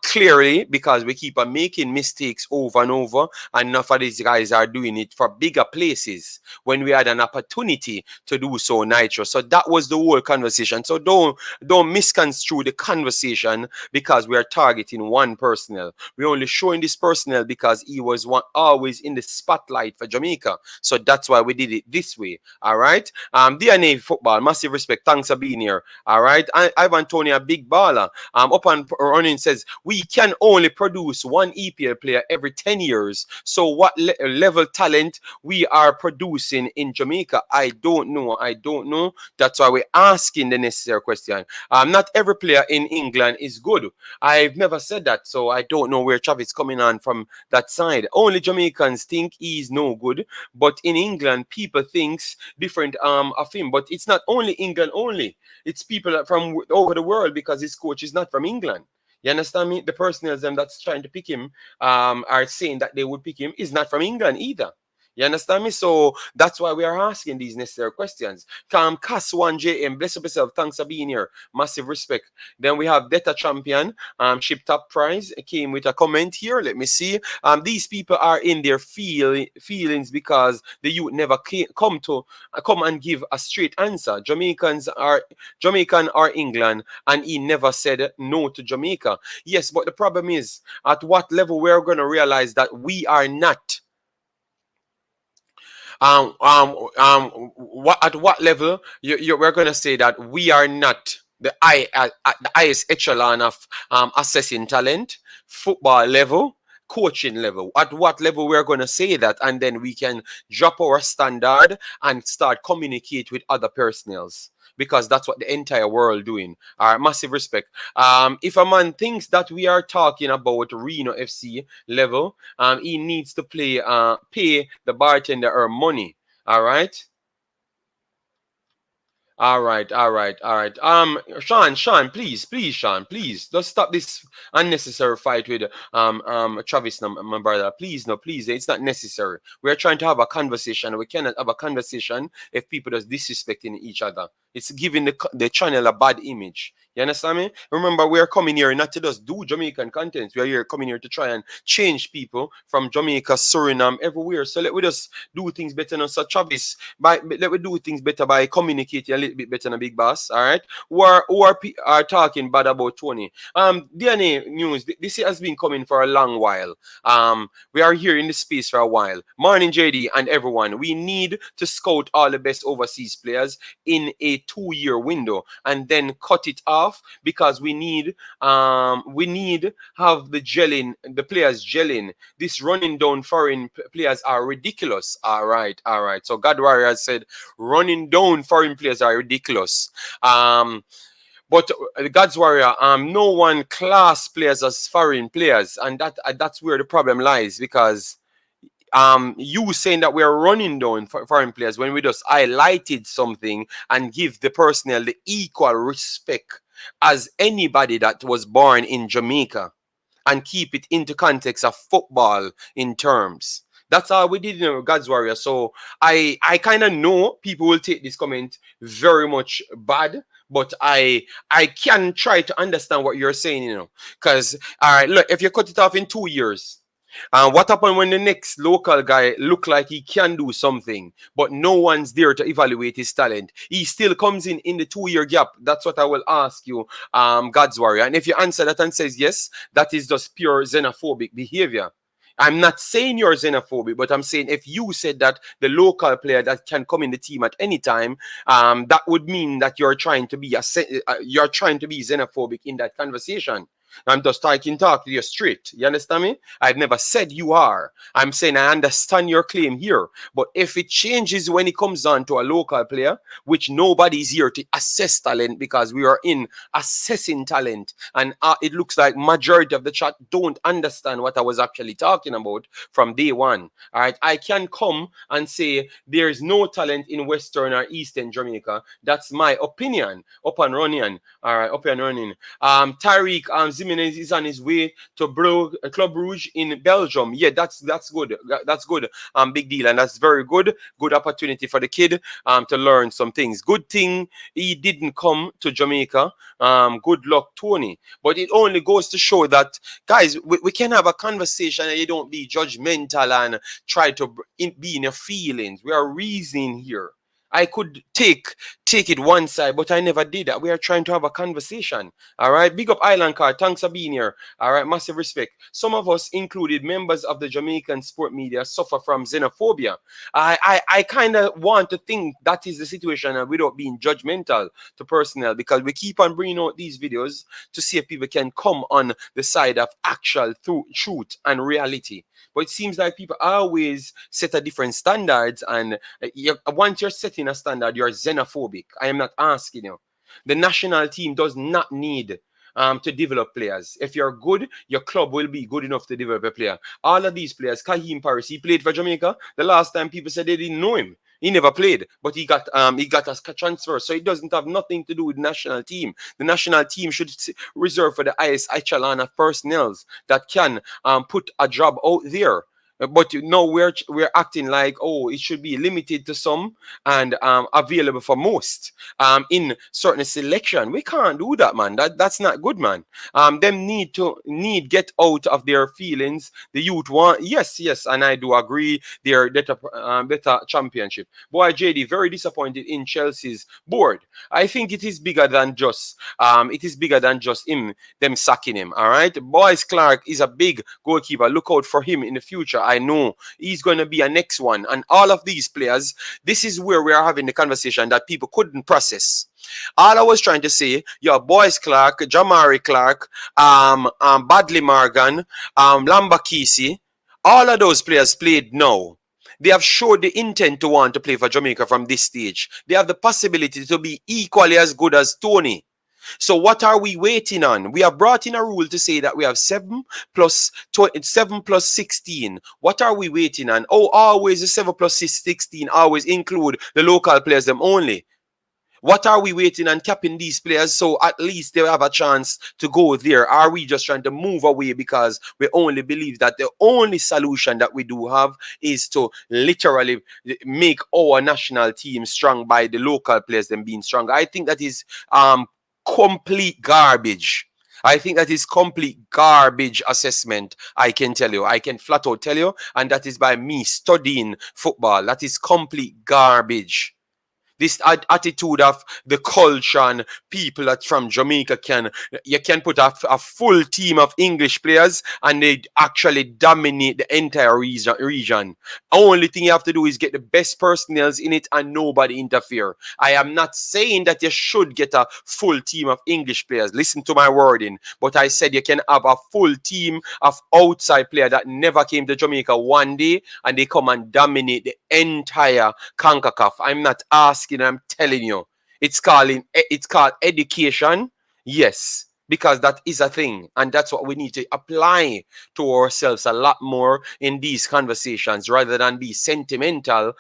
clearly because we keep on making mistakes over and over. And enough of these guys are doing it for bigger places when we had an opportunity to do so, Nitro. So that was the whole conversation. So don't misconstrue the conversation because we are targeting one personnel. We're only showing this personnel because he was always in the spotlight for Jamaica. So that's why we did it this way. All right. DNA football, massive respect. Thanks for being here. All right. Ivan Toney, a big baller. Up on running says we can only produce one EPL player every 10 years. So what level talent we are producing in Jamaica? I don't know. That's why we're asking the necessary question. Not every player in England is good. I've never said that, so I don't know where Travis coming on from that side. Only Jamaicans think he's no good, but in England, people thinks different of him. But it's not only England only. It's people from over the world because his coach is not from England. You understand me? The personnel that's trying to pick him are saying that they would pick him is not from England either. You understand me? So that's why we are asking these necessary questions. Cas1JM, bless up yourself. Thanks for being here. Massive respect. Then we have Data Champion, ship top prize. Came with a comment here. Let me see. These people are in their feelings because the youth never come and give a straight answer. Jamaican or England, and he never said no to Jamaica. Yes, but the problem is at what level we're going to realize that we are not. At what level we're going to say that we are not at the highest echelon of assessing talent, football level, coaching level? At what level we're going to say that, and then we can drop our standard and start communicate with other personnels, because that's what the entire world doing. All right, massive respect. If a man thinks that we are talking about Reno FC level, he needs to pay the bartender her money. All right. All right. Sean, please, Sean, please, let's stop this unnecessary fight with Travis, my brother. Please, no, please, it's not necessary. We are trying to have a conversation. We cannot have a conversation if people just disrespecting each other. It's giving the channel a bad image. You understand me? Remember, we are coming here not to just do Jamaican content. We are here coming here to try and change people from Jamaica, Suriname, everywhere. So let we just do things better now. So Travis, let we do things better by communicating a little bit better than a big boss. All right? Who are talking bad about Toney. DNA news. This has been coming for a long while. We are here in the space for a while. Morning, JD and everyone. We need to scout all the best overseas players in a 2-year window and then cut it off, because we need have the players gelling. This running down foreign players are ridiculous. All right. So God Warrior said running down foreign players are ridiculous. But God's Warrior, no one class players as foreign players, and that's where the problem lies, because you saying that we are running down foreign players when we just highlighted something and give the personnel the equal respect as anybody that was born in Jamaica, and keep it into context of football in terms. That's all we did in God's Warrior. So I kind of know people will take this comment very much bad, but I can try to understand what you're saying, because all right, look, if you cut it off in 2 years, what happened when the next local guy look like he can do something, but no one's there to evaluate his talent? He still comes in the 2-year gap. That's what I will ask you, God's Warrior. And if you answer that and says yes, that is just pure xenophobic behavior. I'm not saying you're xenophobic, but I'm saying if you said that the local player that can come in the team at any time, that would mean that you're trying to be xenophobic in that conversation. I'm just talking to you straight. You understand me? I've never said you are. I'm saying I understand your claim here. But if it changes when it comes on to a local player, which nobody's here to assess talent, because we are in assessing talent, and it looks like majority of the chat don't understand what I was actually talking about from day one. All right, I can come and say there is no talent in Western or Eastern Jamaica. That's my opinion. Up and running. All right, up and running. Tariq Jimenez is on his way to Club Rouge in Belgium. Yeah, that's good. That's good. Big deal, and that's very good. Good opportunity for the kid to learn some things. Good thing he didn't come to Jamaica. Good luck, Toney. But it only goes to show that, guys, we can have a conversation and you don't be judgmental and try to be in your feelings. We are reasoning here. I could take it one side, but I never did that. We are trying to have a conversation. All right. Big up Island Car. Thanks for being here. All right. Massive respect. Some of us, included members of the Jamaican sport media, suffer from xenophobia. I kind of want to think that is the situation, and without being judgmental to personnel, because we keep on bringing out these videos to see if people can come on the side of actual truth and reality. But it seems like people always set a different standards, and once you're setting a standard, you're xenophobic. I am not asking you. The national team does not need to develop players. If you're good, your club will be good enough to develop a player. All of these players, Kahim Paris, he played for Jamaica. The last time people said they didn't know him. He never played, but he got a transfer. So it doesn't have nothing to do with the national team. The national team should reserve for the highest echelon of personnel that can put a job out there. But we're acting like, oh, it should be limited to some and available for most in certain selection. We can't do that, man. That's not good, man. Them get out of their feelings. The youth want, yes, and I do agree. They're better championship. Boy, JD, very disappointed in Chelsea's board. I think it is bigger than just them sacking him. All right, Boyce Clark is a big goalkeeper. Look out for him in the future. I know he's going to be a next one. And all of these players, this is where we are having the conversation that people couldn't process. All I was trying to say, Boyce Clark, Jamari Clark, Badley Morgan, Lambakisi, all of those players played now. They have showed the intent to want to play for Jamaica from this stage. They have the possibility to be equally as good as Toney. So what are we waiting on? We have brought in a rule to say that we have 7 plus 16. What are we waiting on? Oh, always the 7 plus 16 always include the local players them only. What are we waiting on capping these players so at least they have a chance to go there? Are we just trying to move away because we only believe that the only solution that we do have is to literally make our national team strong by the local players them being strong? I think that is complete garbage. I think that is complete garbage assessment. I can tell you. I can flat out tell you. And that is by me studying football. That is complete garbage. This attitude of the culture and people that from Jamaica you can put a full team of English players and they actually dominate the entire region. Only thing you have to do is get the best personnel in it and nobody interfere. I am not saying that you should get a full team of English players. Listen to my wording. But I said you can have a full team of outside players that never came to Jamaica one day and they come and dominate the entire Concacaf. I'm not asking, I'm telling you. It's called education. Yes, because that is a thing. And that's what we need to apply to ourselves a lot more in these conversations rather than be sentimental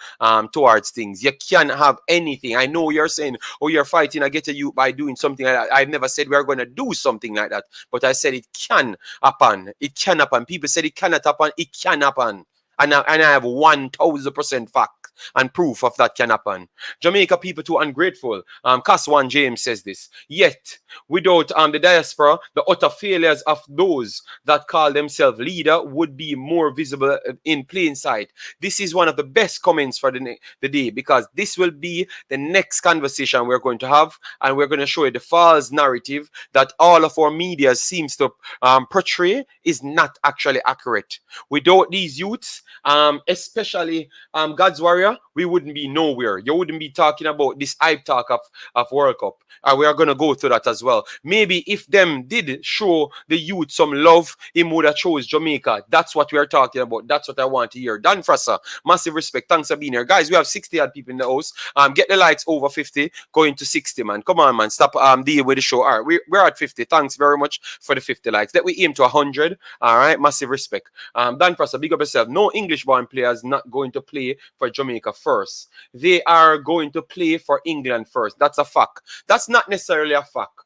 towards things. You can't have anything. I know you're saying, oh, you're fighting against you by doing something like that. I never said we're going to do something like that. But I said it can happen. It can happen. People said it cannot happen. It can happen. And I have 1,000% fact and proof of that can happen. Jamaica people too ungrateful. Caswan James says this. Yet, without the diaspora, the utter failures of those that call themselves leader would be more visible in plain sight. This is one of the best comments for the day because this will be the next conversation we're going to have, and we're going to show you the false narrative that all of our media seems to portray is not actually accurate. Without these youths, especially God's Warrior, we wouldn't be nowhere. You wouldn't be talking about this hype talk of World Cup. We are going to go through that as well. Maybe if them did show the youth some love, he would have chose Jamaica. That's what we are talking about. That's what I want to hear. Dan Frasser, massive respect. Thanks for being here. Guys, we have 60 odd people in the house. Get the likes over 50, going to 60, man. Come on, man. Stop dealing with the show. All right, we're at 50. Thanks very much for the 50 likes. That we aim to 100. All right, massive respect. Dan Frasser, big up yourself. No English-born players not going to play for Jamaica first. They are going to play for England first. That's a fact. That's not necessarily a fact,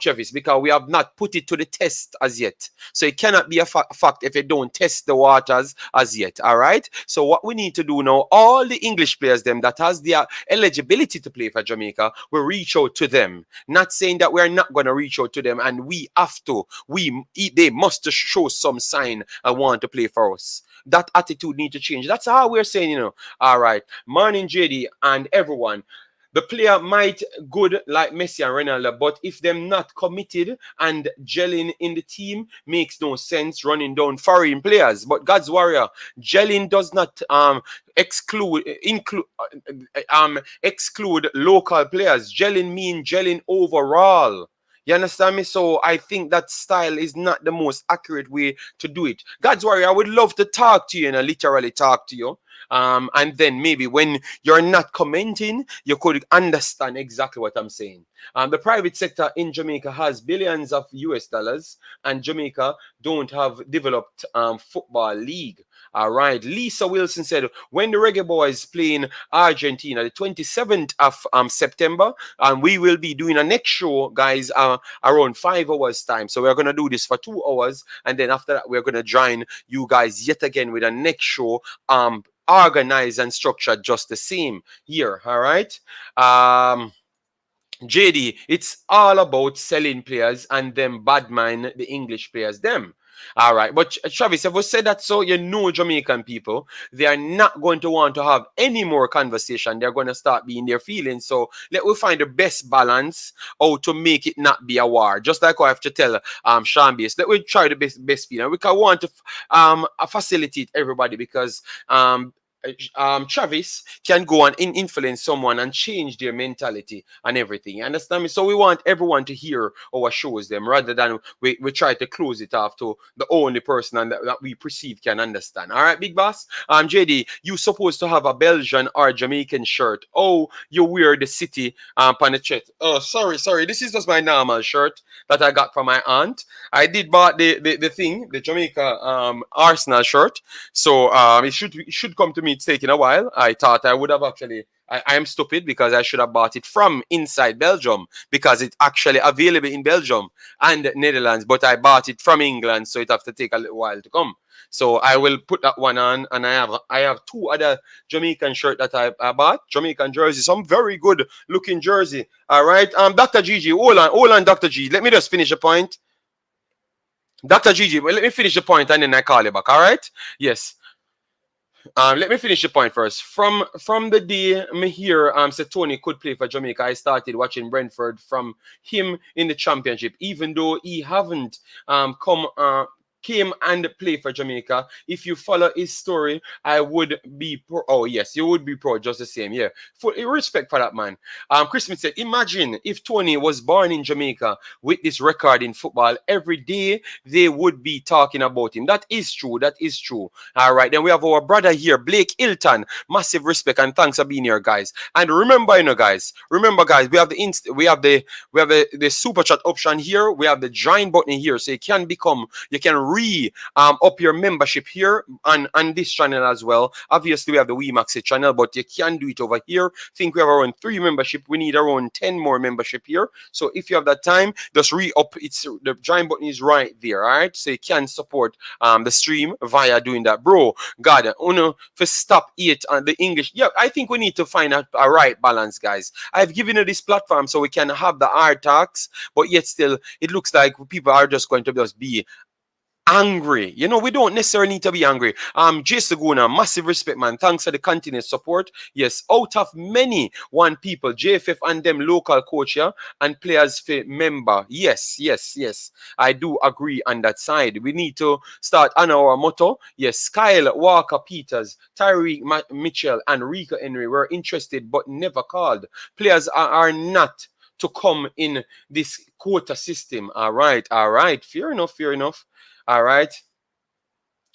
Travis, because we have not put it to the test as yet. So it cannot be a fact if you don't test the waters as yet. All right. So what we need to do now, all the English players, them that has their eligibility to play for Jamaica, we reach out to them. Not saying that we're not going to reach out to them, and we have to. They must show some sign and want to play for us. That attitude need to change. That's how we're saying, All right, morning, JD, and everyone. The player might good like Messi and Ronaldo, but if them not committed and gelling in the team, makes no sense running down foreign players. But God's warrior, gelling does not exclude local players. Gelling mean gelling overall. You understand me? So I think that style is not the most accurate way to do it. God's warrior, I would love to talk to you, literally talk to you. And then maybe when you're not commenting, you could understand exactly what I'm saying. The private sector in Jamaica has billions of US dollars, and Jamaica don't have developed football league. All right. Lisa Wilson said, when the Reggae Boyz playing Argentina, the 27th of September, and we will be doing a next show, guys, around 5 hours time. So we're going to do this for 2 hours. And then after that, we're going to join you guys yet again with a next show, organized and structured just the same here. All right. JD, it's all about selling players and them bad mind the English players them. All right, but Travis, if we say that, so Jamaican people, they are not going to want to have any more conversation. They're going to start being their feelings. So let we find the best balance how to make it not be a war. Just like I have to tell Sean Bass, let we try the best feeling. We can want to facilitate everybody because Travis can go and influence someone and change their mentality and everything. You understand me? So we want everyone to hear our shows them rather than we try to close it off to the only person and that we perceive can understand. All right, big boss. JD, you supposed to have a Belgian or Jamaican shirt. Oh, you wear the city on the chest. Oh, sorry. This is just my normal shirt that I got from my aunt. I did bought the thing, the Jamaica Arsenal shirt. So it should come to me. It's taking a while. I thought I would have actually. I am stupid because I should have bought it from inside Belgium because it's actually available in Belgium and Netherlands, but I bought it from England, so it have to take a little while to come. So I will put that one on, and I have 2 other Jamaican shirt that I bought, Jamaican jersey, some very good looking jersey. All right, Dr. Gigi, hold on, Dr. G. Let me just finish the point. Dr. Gigi, let me finish the point and then I call you back. All right? Yes. Let me finish the point first. From the day me hear said Toney could play for Jamaica, I started watching Brentford from him in the championship, even though he haven't came and play for Jamaica. If you follow his story, I would be pro. Oh yes, you would be pro just the same. Yeah, for respect for that man. Chris Smith said, imagine if Toney was born in Jamaica with this record in football. Every day they would be talking about him. That is true. All right, then we have our brother here, Blake Hilton. Massive respect and thanks for being here, guys. And remember, guys, we have the super chat option here. We have the join button here, so you can up your membership here on this channel as well. Obviously, we have the WeMaxit channel, but you can do it over here. I think we have around 3 membership. We need around 10 more membership here. So if you have that time, just re-up. It's the join button is right there. All right, so you can support the stream via doing that, bro. God, for stop it on the English. Yeah, I think we need to find a right balance, guys. I've given you this platform so we can have the hard talks, but yet still, it looks like people are just going to just be angry. We don't necessarily need to be angry. Jay Saguna, massive respect, man. Thanks for the continuous support. Yes, out of many one people, JFF and them local coach here and players for member. Yes. I do agree on that side. We need to start on our motto. Yes, Kyle, Walker, Peters, Tyree Mitchell, and Rico Henry were interested but never called. Players are not to come in this quota system. All right. Fair enough. All right.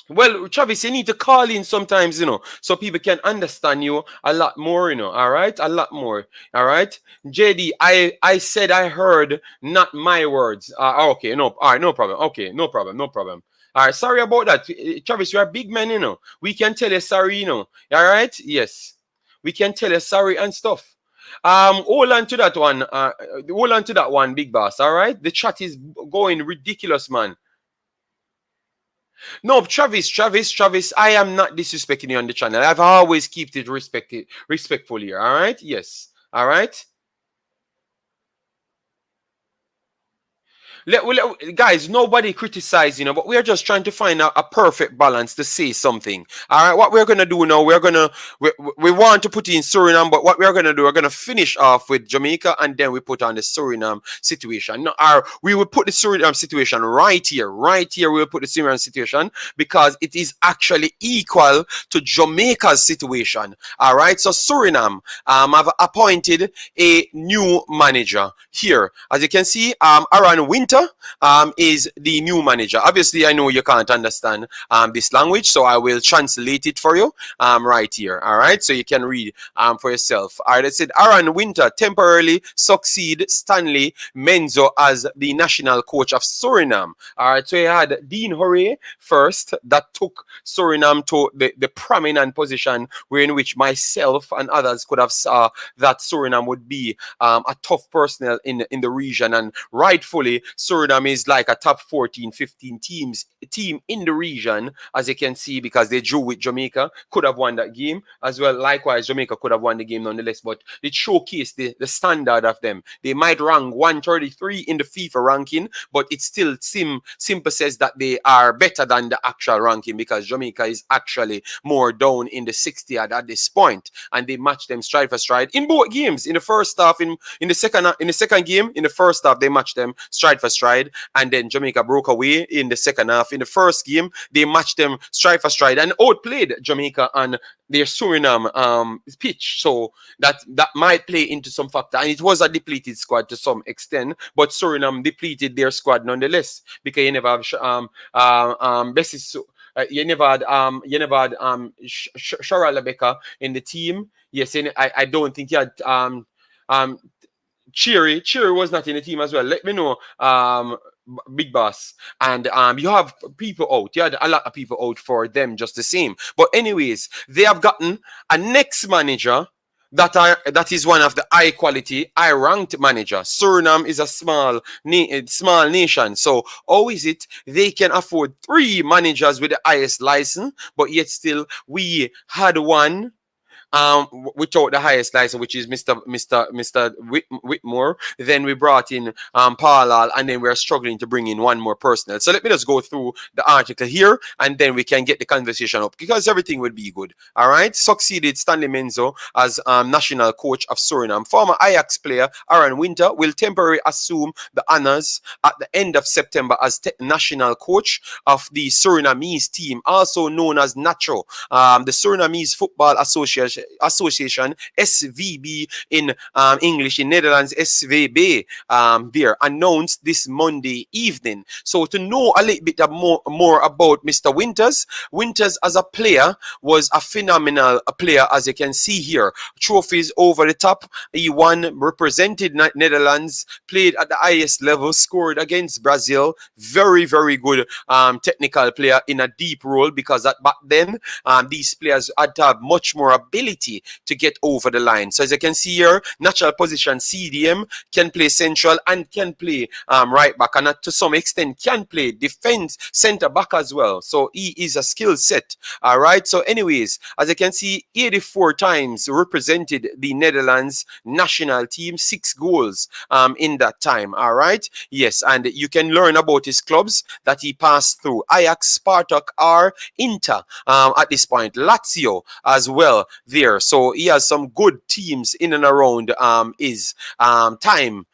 Well, Travis, you need to call in sometimes, so people can understand you a lot more, all right? A lot more, all right? JD, I said I heard, not my words. Okay, no, all right, no problem. Okay, no problem. All right, sorry about that. Travis, you're a big man, We can tell you sorry, all right? Yes. We can tell you sorry and stuff. Hold on to that one. Hold on to that one, big boss. All right, the chat is going ridiculous, man. No, Travis. I am not disrespecting you on the channel. I've always kept it respectful here. All right. Yes. All right. Guys, nobody criticizing, but we are just trying to find a perfect balance to say something. All right, what we're gonna do now, we want to put in Suriname, but what we're gonna do, we're gonna finish off with Jamaica, and then we put on the Suriname situation. No, we will put the Suriname situation right here, We'll put the Suriname situation because it is actually equal to Jamaica's situation. All right, so Suriname have appointed a new manager here. As you can see, Aron is the new manager. Obviously, I know you can't understand this language, so I will translate it for you right here. All right, so you can read for yourself. All right, I said Aron Winter temporarily succeed Stanley Menzo as the national coach of Suriname. All right, so you had Dean Hurray first that took Suriname to the prominent position in which myself and others could have saw that Suriname would be a tough personnel in the region, and rightfully Suriname is like a top 14 15 team in the region, as you can see, because they drew with Jamaica, could have won that game as well. Likewise, Jamaica could have won the game nonetheless, but it showcased the standard of them. They might rank 133 in the FIFA ranking, but it still simple says that they are better than the actual ranking, because Jamaica is actually more down in the 60th at this point, and they match them stride for stride in both games. In the first half, in the second game, in the first half they matched them stride for stride, and then Jamaica broke away in the second half. In the first game, they matched them stride for stride and outplayed Jamaica on their Suriname pitch. So that might play into some factor. And it was a depleted squad to some extent, but Suriname depleted their squad nonetheless, because you never have you never had Shara Lebeka in the team. Yes, and I don't think you had um Cheery was not in the team as well. Let me know, Big Boss. And you have people out. You had a lot of people out for them just the same. But anyways, they have gotten a next manager that is one of the high quality, high ranked manager. Suriname is a small nation. So how is it they can afford 3 managers with the highest license, but yet still we had one without the highest license, which is Mr. Whitmore. Then we brought in Parlal, and then we're struggling to bring in one more personnel. So let me just go through the article here, and then we can get the conversation up, because everything will be good. All right. Succeeded Stanley Menzo as national coach of Suriname. Former Ajax player Aron Winter will temporarily assume the honors at the end of September as national coach of the Surinamese team, also known as Nacho. The Surinamese Football Association, SVB in English, in Netherlands, SVB, there announced this Monday evening. So to know a little bit more about Mr. Winters as a player was a phenomenal player, as you can see here. Trophies over the top. He won, represented Netherlands, played at the highest level, scored against Brazil. Very, very good technical player in a deep role, because back then these players had to have much more ability to get over the line. So as you can see here, natural position CDM, can play central and can play right back, and to some extent can play defense center back as well. So he is a skill set. All right. So anyways, as you can see, 84 times represented the Netherlands national team, 6 goals in that time. All right. Yes, and you can learn about his clubs that he passed through: Ajax, Spartak, Inter at this point, Lazio as well there. So he has some good teams in and around his time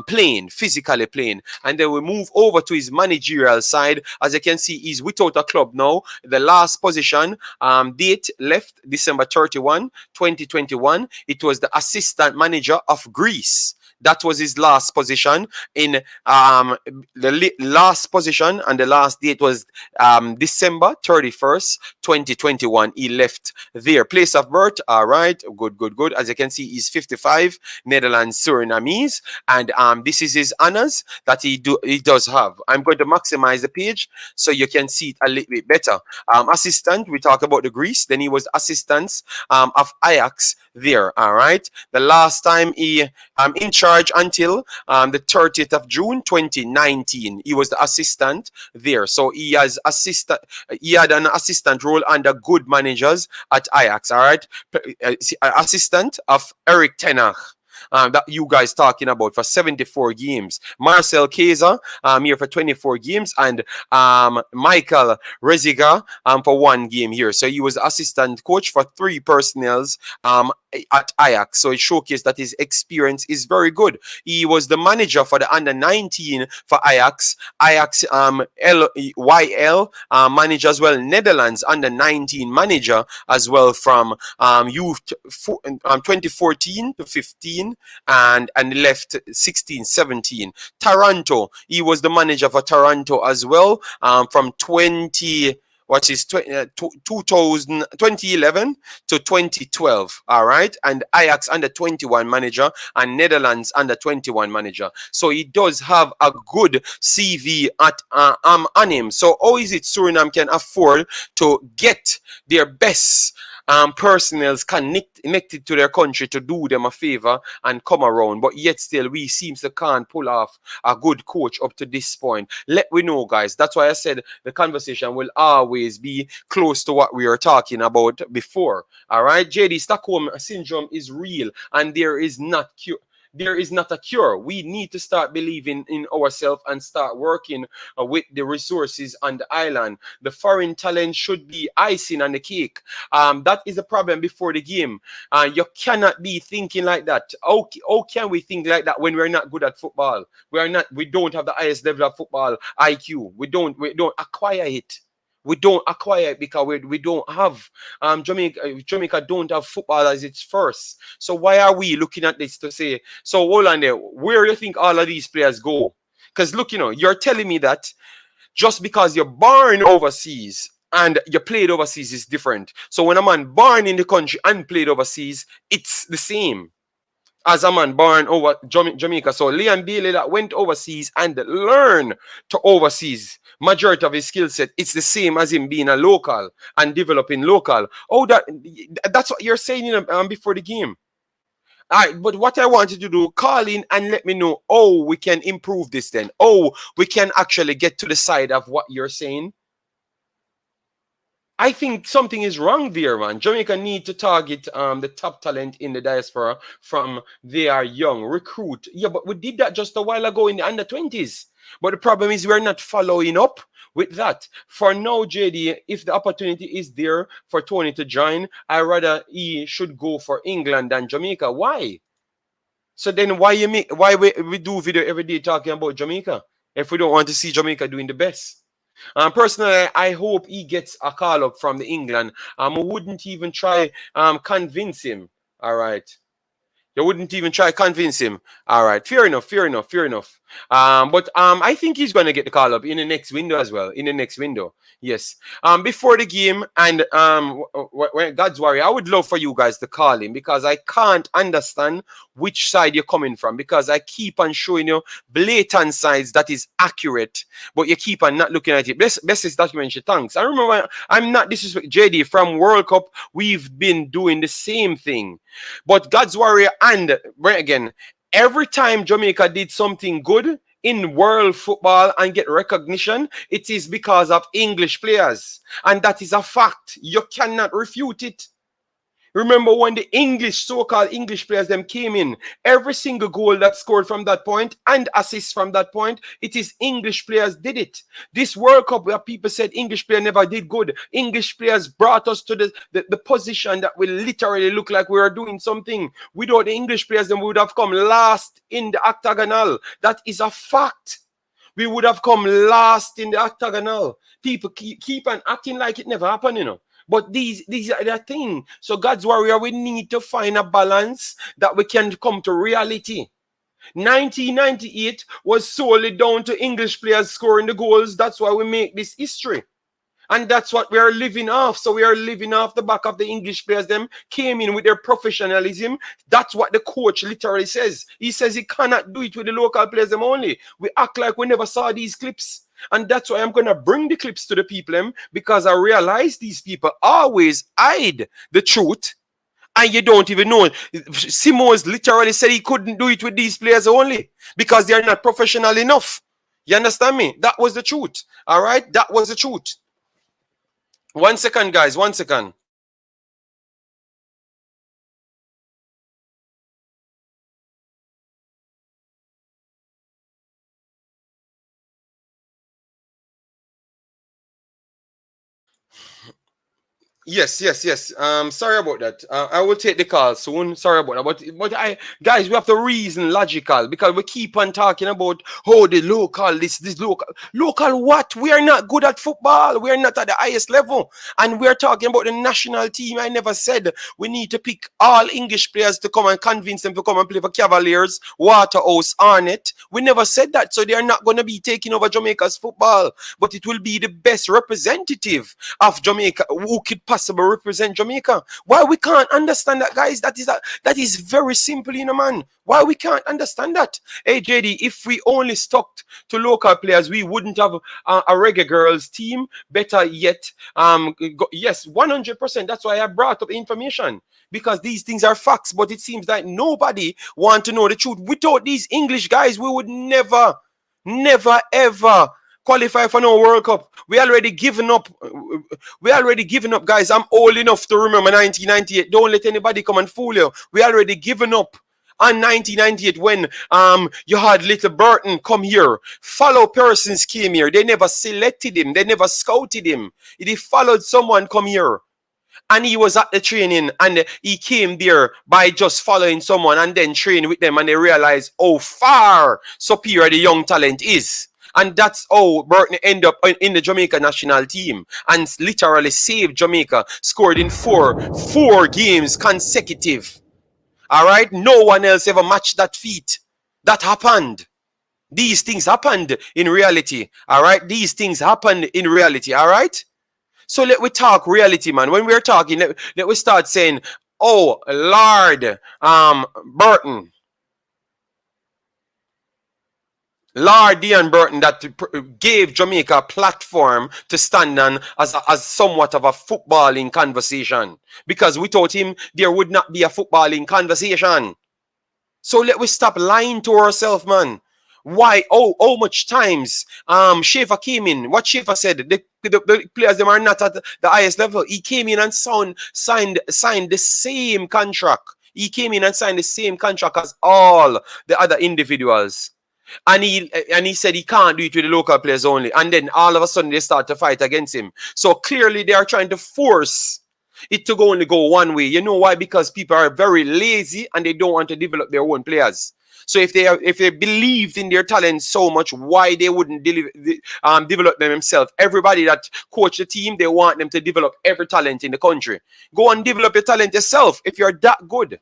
playing, physically playing. And then we move over to his managerial side. As you can see, he's without a club now. The last position date left December 31, 2021. It was the assistant manager of Greece. That was his last position. In the last position, and the last date was December 31st, 2021. He left there. Place of birth, all right, good. As you can see, he's 55, Netherlands, Surinamese, and this is his honors that he does have. I'm going to maximize the page so you can see it a little bit better. Assistant, we talk about the Greece. Then he was assistant of Ajax, there. All right. The last time he in charge until the 30th of June 2019. He was the assistant there. So he has he had an assistant role under good managers at Ajax. All right. Assistant of Eric Ten Hag. That you guys talking about for 74 games. Marcel Kaiser here for 24 games, and Michael Reziga for 1 game here. So he was assistant coach for 3 personnels at Ajax. So it showcased that his experience is very good. He was the manager for the under 19 for Ajax. Ajax YL manager as well. Netherlands under 19 manager as well from youth 2014 to 15 and left 16 17. Toronto, he was the manager for Toronto as well from 2011 to 2012. All right. And Ajax under 21 manager and Netherlands under 21 manager. So he does have a good CV on him. So how is it Suriname can afford to get their best personnels connected to their country to do them a favor and come around, but yet still we seems to can't pull off a good coach up to this point? Let we know, guys. That's why I said the conversation will always be close to what we were talking about before. All right, JD, Stockholm syndrome is real, and there is not a cure. We need to start believing in ourselves and start working with the resources on the island. The foreign talent should be icing on the cake. That is a problem before the game. You cannot be thinking like that. How can we think like that when we're not good at football? We don't have the highest level of football IQ. We don't acquire it. We don't acquire it because we don't have Jamaica don't have football as its first. So why are we looking at this to say, so hold on there, where do you think all of these players go? Because look, you're telling me that just because you're born overseas and you played overseas is different. So when a man born in the country and played overseas, it's the same as a man born over Jamaica. So Leon Bailey that went overseas and learned to overseas, majority of his skill set, it's the same as him being a local and developing local. That's what you're saying before the game. All right, but what I want you to do, call in and let me know, we can improve this then. We can actually get to the side of what you're saying. I think something is wrong there, man. Jamaica need to target the top talent in the diaspora from they are young. Recruit. Yeah, but we did that just a while ago in the under-20s. But the problem is we're not following up with that. For now, JD, if the opportunity is there for Toney to join, I rather he should go for England than Jamaica. Why? So then why we do video every day talking about Jamaica if we don't want to see Jamaica doing the best? Personally, I hope he gets a call up from the England. I wouldn't even try convince him. All right. You wouldn't even try convince him. All right. Fair enough. But I think he's going to get the call up in the next window as well. In the next window. Yes. Before the game and God's Warrior, I would love for you guys to call him because I can't understand which side you're coming from because I keep on showing you blatant sides that is accurate, but you keep on not looking at it. Best is documentary. Thanks. I remember I'm not disrespect JD from World Cup. We've been doing the same thing, but God's Warrior and again, every time Jamaica did something good in world football and get recognition, it is because of English players. And that is a fact. You cannot refute it. Remember when the so-called English players them came in, every single goal that scored from that point and assist from that point, it is English players did it. This World Cup where people said English player never did good, English players brought us to the position that we literally look like we were doing something. Without the English players, then we would have come last in the octagonal. That is a fact. We would have come last in the octagonal. People keep on acting like it never happened, But these are the thing. So God's Warrior, we need to find a balance that we can come to reality. 1998 was solely down to English players scoring the goals. That's why we make this history. And that's what we are living off. So we are living off the back of the English players. Them came in with their professionalism. That's what the coach literally says. He says he cannot do it with the local players them only. We act like we never saw these clips. And that's why I'm going to bring the clips to the people because I realize these people always hide the truth And you don't even know. Simons literally said he couldn't do it with these players only because they are not professional enough. You understand me? That was the truth. All right? That was the truth. 1 second, guys. 1 second. Yes, yes, yes. Sorry about that. I will take the call soon. Sorry about that. But I guys, we have to reason logical because we keep on talking about the local, this local what? We are not good at football. We are not at the highest level. And we're talking about the national team. I never said we need to pick all English players to come and convince them to come and play for Cavaliers, Waterhouse, Arnett. We never said that. So they are not going to be taking over Jamaica's football. But it will be the best representative of Jamaica who could possibly represent Jamaica. Why we can't understand that, guys? That is very simple, man. Why we can't understand that? Hey, JD, if we only stuck to local players, we wouldn't have a reggae girls team. Better yet, yes, 100%. That's why I brought up information because these things are facts. But it seems like nobody want to know the truth. Without these English guys, we would never, ever qualify for no World Cup. We already given up. We already given up, guys. I'm old enough to remember 1998. Don't let anybody come and fool you. We already given up on 1998 when you had Little Burton come here. Follow persons came here. They never selected him. They never scouted him. He followed someone come here. And he was at the training and he came there by just following someone and then train with them and they realized how far superior the young talent is. And that's how Burton ended up in the Jamaica national team and literally saved Jamaica, scored in four games consecutive. All right? No one else ever matched that feat. That happened. These things happened in reality. All right? These things happened in reality. All right? So let we talk reality, man. When we're talking, let we start saying, oh, Lord, Burton. Lord Dion Burton that gave Jamaica a platform to stand on as somewhat of a footballing conversation. Because without him, there would not be a footballing conversation. So let we stop lying to ourselves, man. Why? Oh, how much times Schaefer came in? What Schaefer said, the players them are not at the highest level. He came in and signed the same contract. He came in and signed the same contract as all the other individuals. And he said he can't do it with the local players only. And then all of a sudden they start to fight against him. So clearly they are trying to force it to only go one way. You know why? Because people are very lazy and they don't want to develop their own players. So if they believed in their talent so much, why they wouldn't develop them themselves? Everybody that coach the team, they want them to develop every talent in the country. Go and develop your talent yourself if you're that good.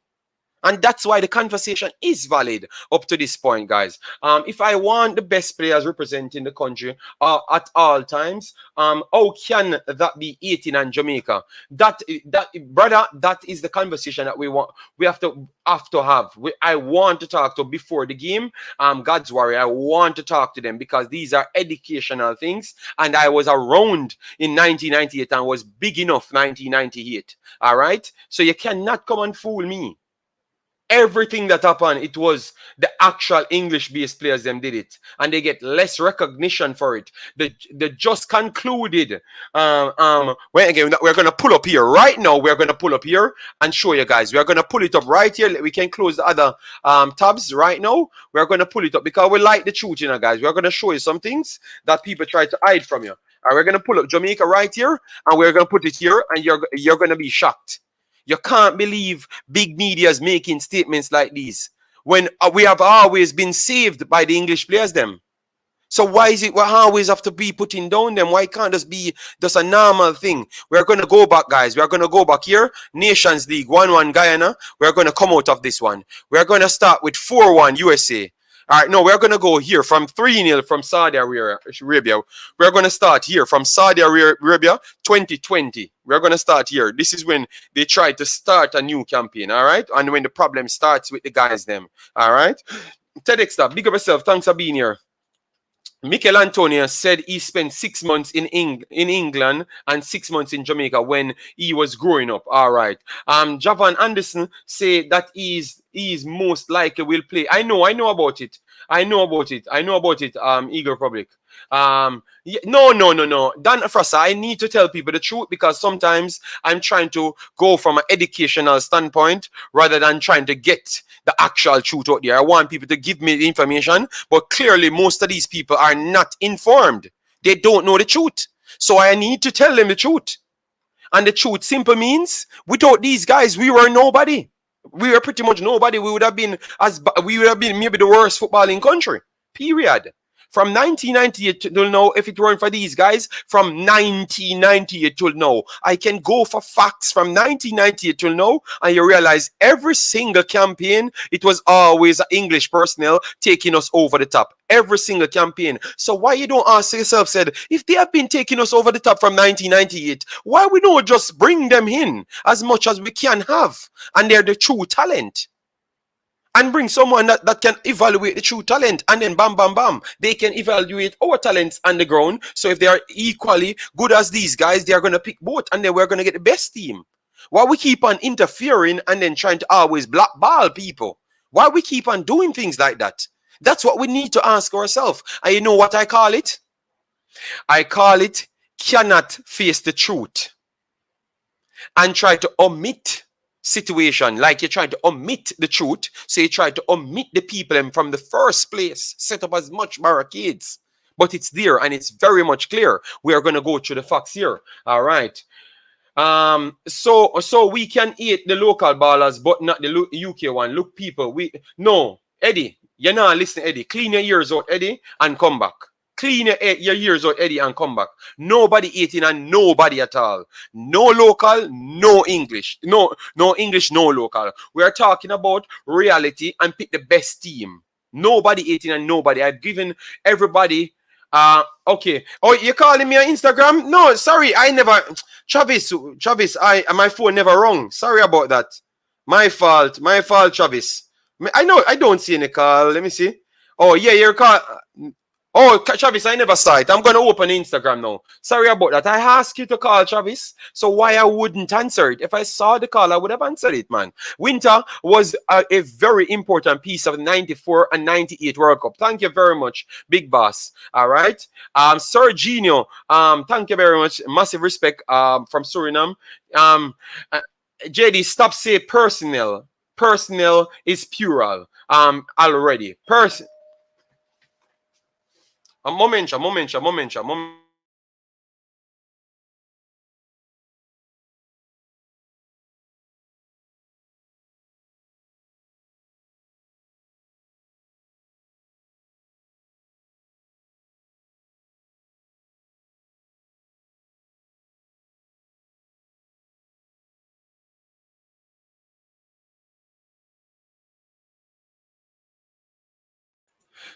And that's why the conversation is valid up to this point, guys. If I want the best players representing the country at all times, how can that be 18 and Jamaica? That brother, that is the conversation that we want. We have to have. I want to talk to before the game. God's warrior. I want to talk to them because these are educational things. And I was around in 1998 and was big enough 1998. All right. So you cannot come and fool me. Everything that happened, it was the actual English-based players them did it, and they get less recognition for it. They just concluded. When again, we're gonna pull up here right now. We're gonna pull up here and show you guys. We're gonna pull it up right here. We can close the other tabs right now. We're gonna pull it up because we like the truth, guys. We're gonna show you some things that people try to hide from you. And we're gonna pull up Jamaica right here, and we're gonna put it here, and you're gonna be shocked. You can't believe big media's making statements like these when we have always been saved by the English players them. So why is it we always have to be putting down them? Why can't this be just a normal thing? We're going to go back, guys. We're going to go back here. Nations League 1-1 Guyana. We're going to come out of this one. We're going to start with 4-1 USA. All right, no, we're going to go here from 3-0 from Saudi Arabia. We're going to start here from Saudi Arabia 2020. We're going to start here. This is when they try to start a new campaign, all right? And when the problem starts with the guys them, all right? TEDxStar, big up yourself. Thanks for being here. Mikel Antonio said he spent 6 months in England and 6 months in Jamaica when he was growing up. All right. Javan Anderson say that he is most likely will play. I know about it. I know about it. Eagle Republic. No. Dan Frasa, I need to tell people the truth because sometimes I'm trying to go from an educational standpoint rather than trying to get the actual truth out there. I want people to give me the information, but clearly most of these people are not informed. They don't know the truth. So I need to tell them the truth. And the truth simple means without these guys, we were nobody. We were pretty much nobody. We would have been maybe the worst footballing country. Period. From 1998 till now, if it weren't for these guys, from 1998 till now, I can go for facts from 1998 till now, and you realize every single campaign, it was always English personnel taking us over the top. Every single campaign. So why you don't ask yourself, said, if they have been taking us over the top from 1998, why we don't just bring them in as much as we can have, and they're the true talent? And bring someone that can evaluate the true talent, and then bam, bam, bam, they can evaluate our talents on the ground. So if they are equally good as these guys, they are going to pick both, and then we're going to get the best team. Why we keep on interfering and then trying to always blackball people? Why we keep on doing things like that? That's what we need to ask ourselves. And you know what I call it? I call it cannot face the truth and try to omit situation, like you're trying to omit the truth. So you try to omit the people and from the first place set up as much barricades, but it's there and it's very much clear. We are going to go through the facts here. All right. So we can eat the local ballers but not the UK one. Look, people, no, Eddie, you're not listening. Eddie, clean your ears out, Eddie, and come back. Clean your ears out, Eddie, and come back. Nobody eating and nobody at all. No local, no English. No English, no local. We are talking about reality and pick the best team. Nobody eating and nobody. I've given everybody. Okay. Oh, you calling me on Instagram? No, sorry, I never. Travis, my phone never rung. Sorry about that. My fault, Travis. I know I don't see any call. Let me see. Oh yeah, your call. Oh, Travis, I never saw it. I'm going to open Instagram now. Sorry about that. I asked you to call, Travis. So why I wouldn't answer it? If I saw the call, I would have answered it, man. Winter was a very important piece of the 94 and 98 World Cup. Thank you very much, Big Boss. All right. Serginho, thank you very much. Massive respect from Suriname. JD, stop say personnel. Personnel is plural already. A moment.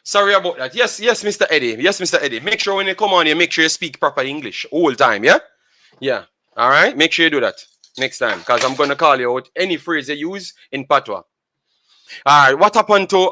Sorry about that. Yes, Mr. Eddie. Yes, Mr. Eddie. Make sure when you come on here, make sure you speak proper English all time, yeah? Yeah. All right? Make sure you do that next time because I'm going to call you out any phrase you use in Patois. All right. What happened to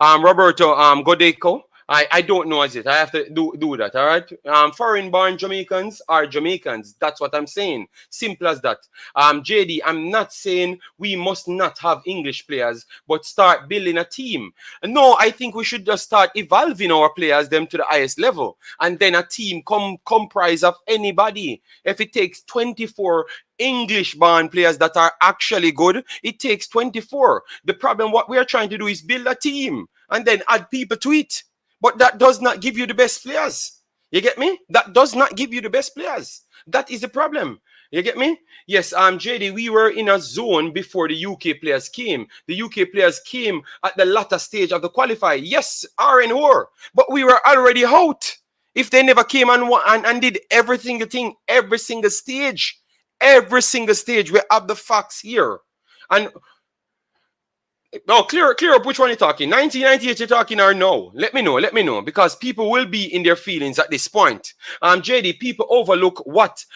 Roberto Godeco? I don't know as it. I have to do that. All right. Foreign-born Jamaicans are Jamaicans. That's what I'm saying. Simple as that. JD, I'm not saying we must not have English players, but start building a team. No, I think we should just start evolving our players them to the highest level, and then a team comprise of anybody. If it takes 24 English-born players that are actually good, it takes 24. The problem, what we are trying to do is build a team and then add people to it. But that does not give you the best players. You get me? That does not give you the best players. That is the problem. You get me? Yes, JD, we were in a zone before the UK players came. The UK players came at the latter stage of the qualifier. Yes, Aron were, but we were already out. If they never came and did every single thing, every single stage, we have the facts here. And no, clear up which one you're talking. 1998 you're talking or no? Let me know. Because people will be in their feelings at this point. JD, people overlook what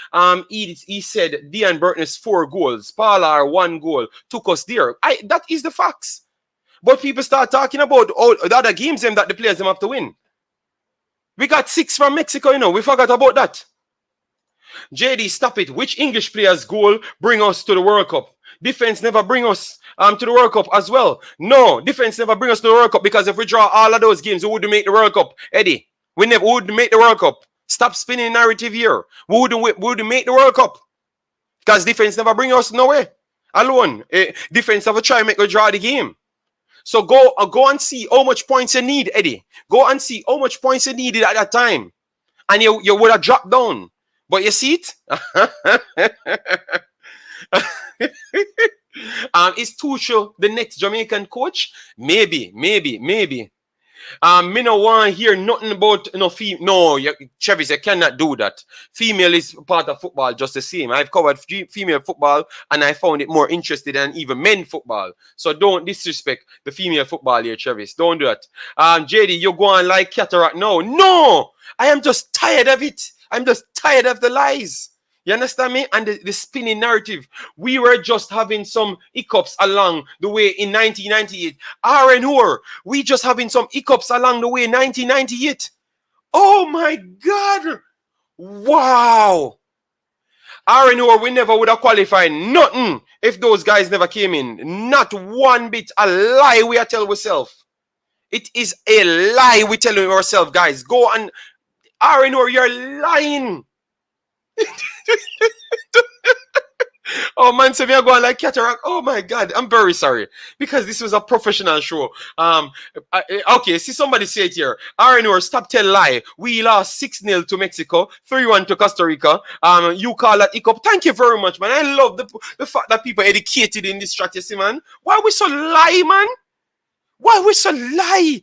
he said Dean Burton's 4 goals, Paula 1 goal, took us there. That is the facts. But people start talking about all the other games that the players them have to win. We got 6 from Mexico, you know. We forgot about that. JD, stop it. Which English players' goal bring us to the World Cup? Defense never bring us to the World Cup as well. No, defense never bring us to the World Cup because if we draw all of those games, we wouldn't make the World Cup. Eddie, we wouldn't make the World Cup. Stop spinning narrative here. We wouldn't make the World Cup because defense never bring us nowhere. Alone, defense never try to make us draw the game. So go and see how much points you need, Eddie. Go and see how much points you needed at that time, and you would have dropped down. But you see it? Is Tuchel the next Jamaican coach? Maybe. Me no want to hear nothing about no, Travis, you cannot do that. Female is part of football just the same. I've covered female football and I found it more interesting than even men football. So don't disrespect the female football here, Travis. Don't do that. JD, you go on like cataract. No, I am just tired of it. I'm just tired of the lies. You understand me? And the spinning narrative. We were just having some hiccups along the way in 1998. Rumour, we just having some hiccups along the way in 1998. Oh my God. Wow. Rumour, we never would have qualified nothing if those guys never came in. Not one bit. A lie we are telling ourselves. It is a lie we telling ourselves, guys. Go and Rumour, you're lying. Oh man, so we are going like cataract. Oh my God, I'm very sorry because this was a professional show. Okay, see somebody say it here. Rumour, stop tell lie. We lost 6-0 to Mexico, 3-1 to Costa Rica. You call that hiccup. Thank you very much, man. I love the fact that people are educated in this track, you see, man. Why we so lie, man? Why we so lie?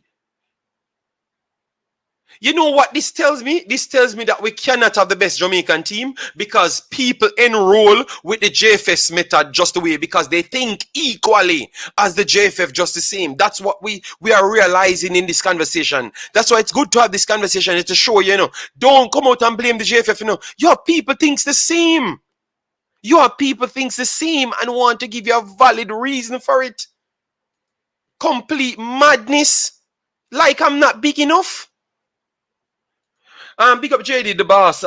You know what this tells me? This tells me that we cannot have the best Jamaican team because people enroll with the JFS method just the way because they think equally as the JFF just the same. That's what we are realizing in this conversation. That's why it's good to have this conversation to show you, don't come out and blame the JFF, Your people thinks the same. Your people thinks the same and want to give you a valid reason for it. Complete madness. Like I'm not big enough. Big up JD, the boss.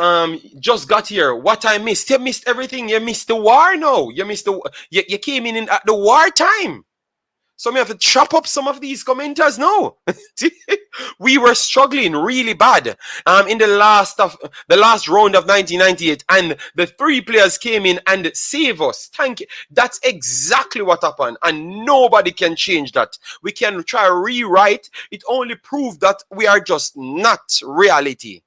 Just got here. What I missed? You missed everything. You missed the war now. You missed you came in at the war time. So we have to chop up some of these commenters now. We were struggling really bad in the last round of 1998, and the 3 players came in and saved us. Thank you. That's exactly what happened, and nobody can change that. We can try to rewrite. It only proves that we are just not reality.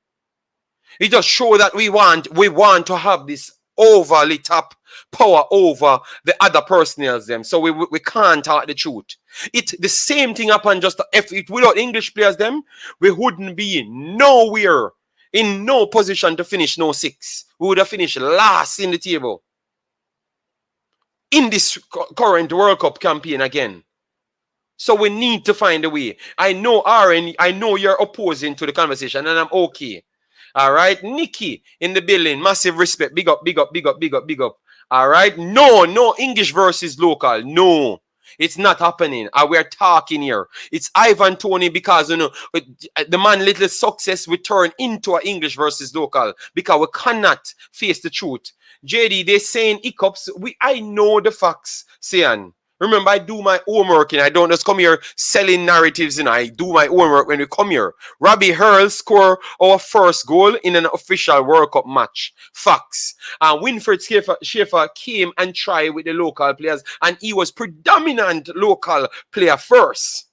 It just shows that we want to have this overly top power over the other personnels them. So we can't talk the truth. The same thing happened just if without English players them, we wouldn't be nowhere in no position to finish no 6. We would have finished last in the table. In this current World Cup campaign again. So we need to find a way. I know Aron, I know you're opposing to the conversation and I'm okay. All right, Nikki in the building, massive respect. Big up. All right, no English versus local. No, it's not happening. We're talking here. It's Ivan Toney because the man little success we turn into an English versus local because we cannot face the truth. JD, they saying hiccups. I know the facts, Sian. Remember, I do my homework and I don't just come here selling narratives and I do my homework when we come here. Robbie Hurl scored our first goal in an official World Cup match. Facts. Winfred Schaefer came and tried with the local players and he was predominant local player first.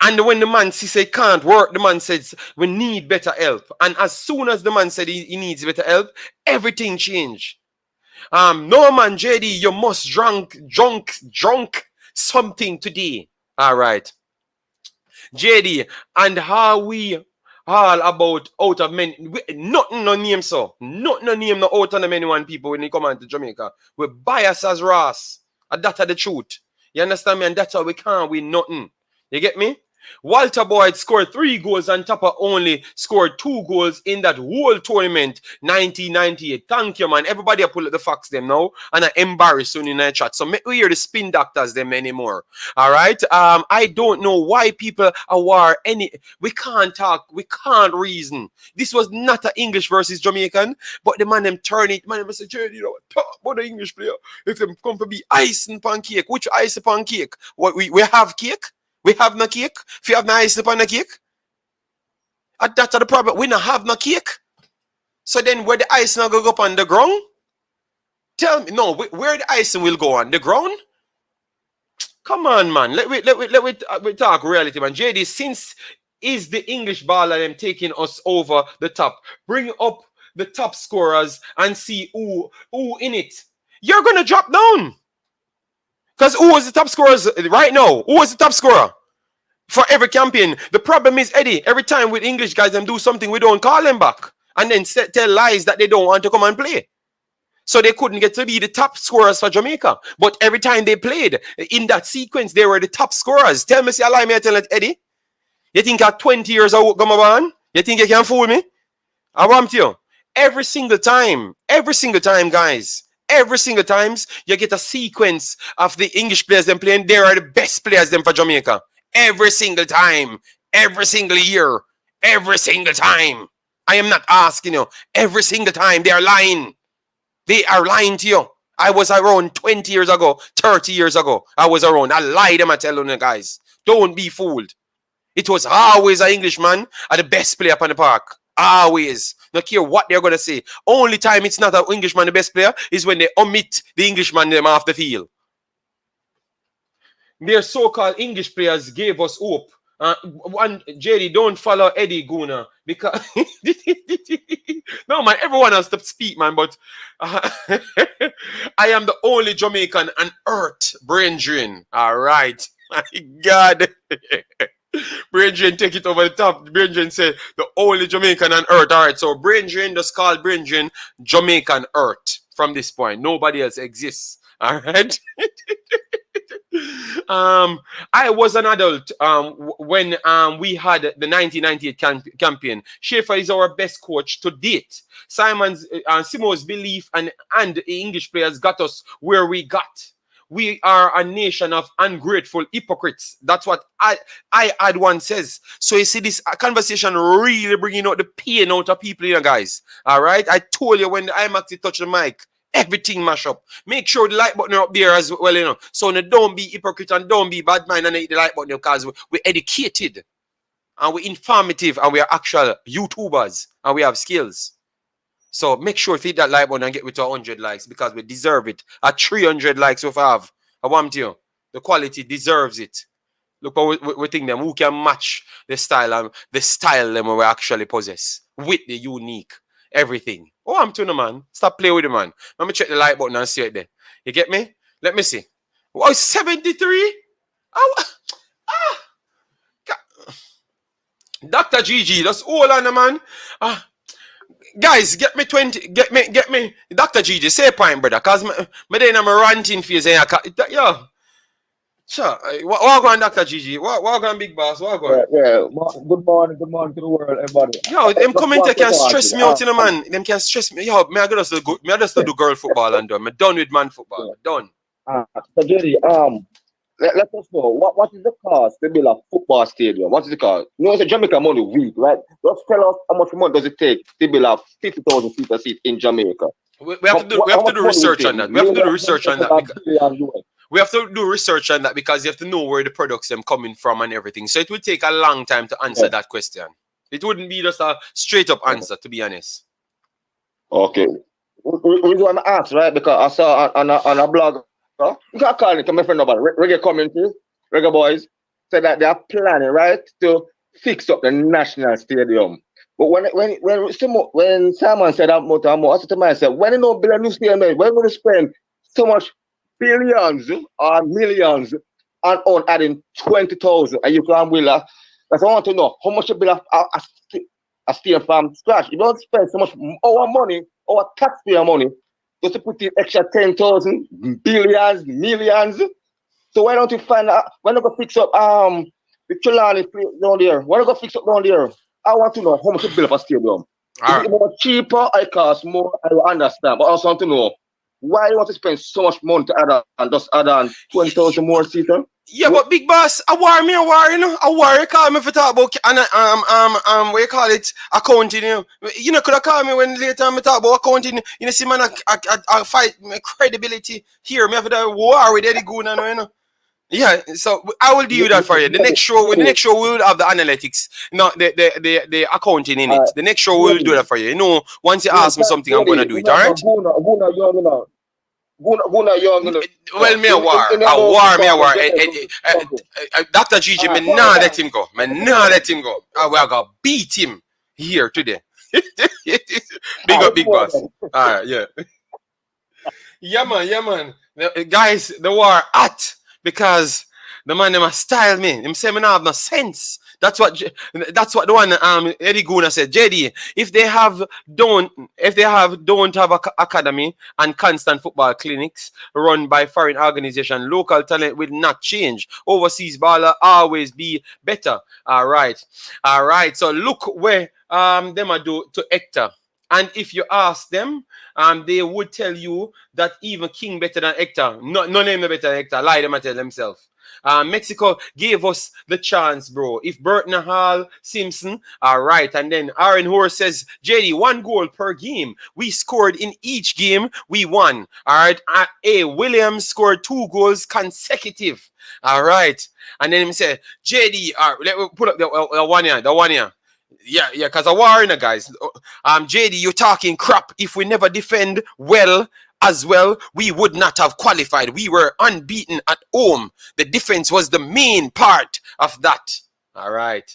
And when the man said can't work, the man says we need better help. And as soon as the man said he needs better help, everything changed. No man, JD, you must drunk something today. All right. JD, and how we all about out of men, nothing no name so. Nothing no name no out of the many one people when they come on to Jamaica. We bias as Ross. And that's the truth. You understand me? And that's how we can't win nothing. You get me? Walter Boyd scored 3 goals and Tapa only scored 2 goals in that whole tournament, 1998. Thank you, man. Everybody pull up the facts them now, and I embarrass you in the chat. So make we hear the spin doctors them anymore. All right. I don't know why people are we can't talk, we can't reason. This was not an English versus Jamaican, but the man them turn it. Man them say, you know, talk about the English player. If them come to be ice and pancake, which ice and pancake? What we have cake? We have no cake. If you have no ice upon the cake, that's the problem. We don't have no cake. So then where the ice now go up on the ground? Tell me, no, where the ice will go on the ground? Come on, man. Let we talk reality, man. JD, since is the English baller them taking us over the top? Bring up the top scorers and see who in it. You're gonna drop down. Because who was the top scorers right now? Who was the top scorer for every campaign? The problem is, Eddie, every time with English guys them do something, we don't call them back. And then tell lies that they don't want to come and play. So they couldn't get to be the top scorers for Jamaica. But every time they played, in that sequence, they were the top scorers. Tell me, see, I lie me, I tell it, Eddie. You think at 20 years old, come on? You think you can fool me? I want you. Every single time, guys. Every single times you get a sequence of the English players them playing, they are the best players them for Jamaica. Every single time, every single year, every single time. I am not asking you. Every single time they are lying. They are lying to you. I was around 20 years ago, 30 years ago. I was around. I lied them, I tell you guys. Don't be fooled. It was always an Englishman are the best player up on the park. Always. Not care what they're going to say. Only time it's not an Englishman the best player is when they omit the Englishman them off the field. Their so-called English players gave us hope. One JD, don't follow Eddie Guna because no man, everyone has to speak, man. But I am the only Jamaican on earth brain drain. All right, my God. Brain drain, take it over the top. Brain drain said the only Jamaican on earth. All right, so brain drain just called brain drain Jamaican earth from this point. Nobody else exists. All right. I was an adult when we had the 1998 campaign. Schaefer is our best coach to date. Simo's belief and the English players got us where we got. We are a nation of ungrateful hypocrites. That's what I had one says. So you see this conversation really bringing out the pain out of people, you know, guys. All right. I told you when the Imaxit touch the mic, everything mash up. Make sure the like button up there as well, you know. So don't be hypocrite and don't be bad mind and hit the like button because we're educated and we're informative and we are actual YouTubers and we have skills. So make sure to hit that like button and get with 100 likes because we deserve it. At 300 likes we have. I want you. The quality deserves it. Look what we think them who can match the style them we actually possess with the unique everything. Oh, I'm tuning, man. Stop playing with it, man. Let me check the like button and see it there. You get me? Let me see. Wow, 73? Dr. Gigi, that's all on the man. Guys, get me 20. Get me. Dr. Gigi, say a point, brother. Because me then I'm a ranting phase. Yo. Sure. What going, Dr. Gigi? What going, big boss? What going? Yeah. Good morning to the world, everybody. Yo, them commentators can stress me out, you know, man. Them can stress me. Yo, I just do girl football and done. I'm done with man football. Done. So Jerry, let us know what is the cost to build a football stadium? What is the cost? You know, it's a Jamaica money week, right? Just tell us how much money does it take to build a 50,000 seat in Jamaica. We have to do research on that. We have to do research on that. We have to do research on that because you have to know where the products are coming from and everything. So it will take a long time to answer that question. It wouldn't be just a straight up answer, to be honest. Okay. We want to ask, right? Because I saw on a blog, you can call it to my friend about Reggae Community, Reggae Boyz, said that they are planning, right, to fix up the national stadium. But when Simon said that, I said to myself, when you know build a new stadium, when are going to spend so much billions or millions on adding 20,000 and you can build that's I want to know how much you build a stadium from scratch. You don't spend so much our money, our taxpayer money, just to put in extra 10,000 billions, millions. So why don't you find out why not go fix up the The Trelawney play down there. Wanna go fix up down there? I want to know how much to build up a stadium. Is All it more cheaper? I cost more. I will understand, but I also want to know why you want to spend so much money to add on right. 20,000 more seater. Yeah, but big boss, a war me a war, you know. A war you call me for talk about what you call it, accounting. You know, could have called me when later me talk about accounting. You know, see man, I fight my credibility here. Me have to war with Eddie Goon, you know. Yeah, so I will do that for you. The next show, we will have the analytics, no, the accounting in it. The next show we will do that for you. You know, once you ask me something, I'm gonna do it. All right. Guna young, you know. Guna young, you know. Well, me a war, me a war. Dr. Gigi, me nah let him go. Me nah let him go. We are gonna beat him here today. Big up, big boss. All right, yeah. Yeah, man. Guys, the war hot because the man them a style me. Him say me not have no sense. That's what the one Eddie Guna said. JD, if they don't have academy and constant football clinics run by foreign organization, local talent will not change. Overseas baller always be better. All right. So look where them a do to Hector. And if you ask them, they would tell you that even King better than Hector. No name no better than Hector. Lie them and tell themselves. Mexico gave us the chance, bro. If Burton Hall, Simpson, all right. And then Aaron Hoare says, JD, 1 goal per game. We scored in each game. We won. All right. Williams scored 2 goals consecutive. All right. And then he said, JD, let me put up the one here. Yeah, because I warn guys. JD, you're talking crap. If we never defend well as well, we would not have qualified. We were unbeaten at home. The defense was the main part of that. All right.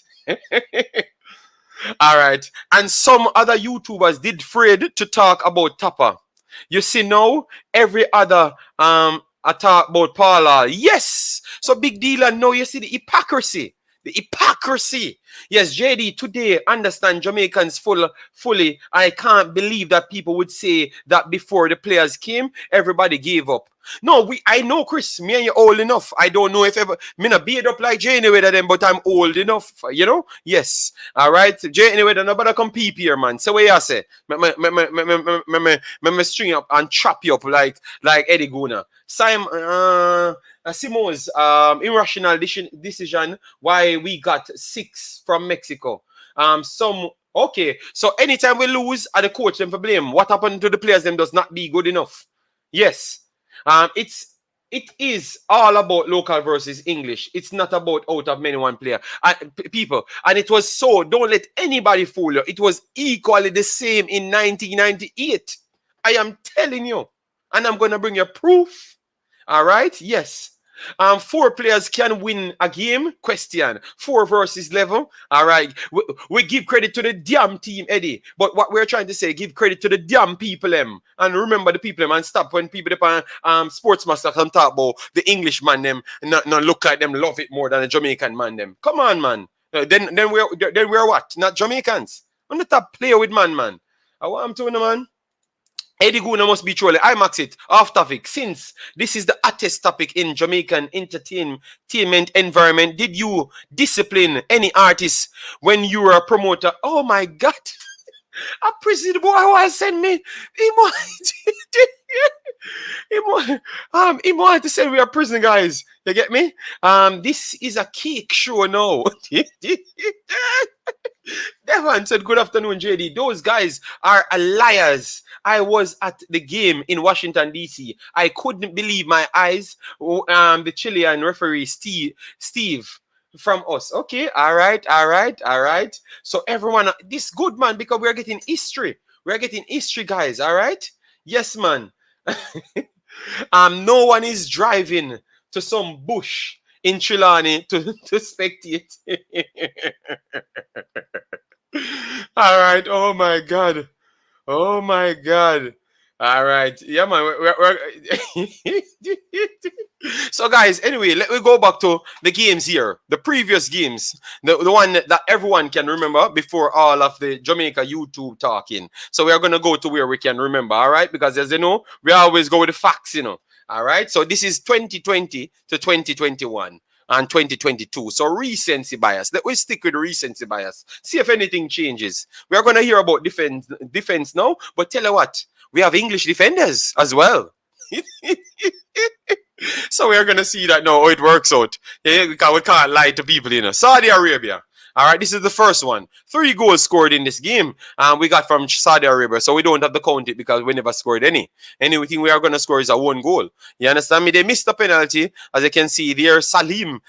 All right. And some other YouTubers did afraid to talk about Tapper. You see now, every other I talk about Paula. Yes. So big deal. And now you see the hypocrisy. The hypocrisy. Yes, JD, today, understand Jamaicans fully. I can't believe that people would say that before the players came, everybody gave up. No, I know, Chris, me and you old enough. I don't know if ever, me not beard up like Jay anyway them, but I'm old enough, you know? Yes. All right. Jay anyway, nobody come peep here, man. So what you say? Me string up and chop you up like Eddie Guna. Simo's irrational decision why we got 6 from Mexico. Okay. So anytime we lose, the coach them for blame. What happened to the players them does not be good enough. Yes. It is all about local versus English. It's not about out of many one player. People. And it was so, don't let anybody fool you. It was equally the same in 1998. I am telling you. And I'm going to bring you proof. All right? Yes. 4 players can win a game. Question. 4 versus 11. All right. We give credit to the damn team, Eddie. But what we're trying to say, give credit to the damn people, them. And remember the people, them. And stop when people on Sportsmaster and talk about the English man, them. Not look like them love it more than the Jamaican man, them. Come on, man. Then we're what? Not Jamaicans. I'm not a player with man. I want to know, man. Eddie Guna must be trolling. Imaxit off topic. Since this is the hottest topic in Jamaican entertainment environment, did you discipline any artist when you were a promoter? Oh my God. A prison boy was send me. He wanted to send me a prison, guys. You get me? This is a cake show now. Devon said, good afternoon, JD. Those guys are liars. I was at the game in Washington, D.C. I couldn't believe my eyes. The Chilean referee, Steve from us. Okay, all right. So everyone, this good, man, because we're getting history. We're getting history, guys, all right? Yes, man. No one is driving to some bush in Trelawney to spectate. All right. Oh my God. All right. Yeah, man. So, guys, anyway, let me go back to the games here. The previous games. The one that everyone can remember before all of the Jamaica YouTube talking. So, we are going to go to where we can remember, all right? Because, as you know, we always go with the facts, you know. All right? So, this is 2020 to 2021. and 2022. So recency bias. Let we stick with recency bias. See if anything changes. We are going to hear about defense now, but tell you what, we have English defenders as well. So we are going to see that now how it works out. Yeah, we can't lie to people, you know. Saudi Arabia. All right, this is the first one. 3 goals scored in this game. We got from Saudi Arabia, so we don't have to count it because we never scored any. Anything we are going to score is a 1 goal. You understand me? They missed a penalty, as you can see there. Salim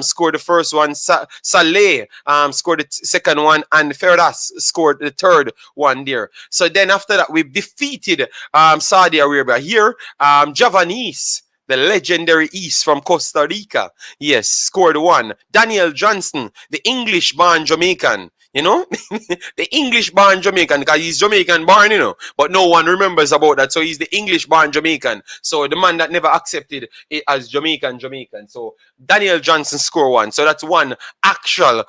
scored the first one. Saleh scored the second one, and Ferdas scored the third one there. So then after that, we defeated Saudi Arabia here. Javanese, the legendary East from Costa Rica, yes, scored 1. Daniel Johnson, the English-born Jamaican, you know, the English-born Jamaican, because he's Jamaican-born, you know, but no one remembers about that. So he's the English-born Jamaican. So the man that never accepted it as Jamaican. So Daniel Johnson scored 1. So that's 1 actual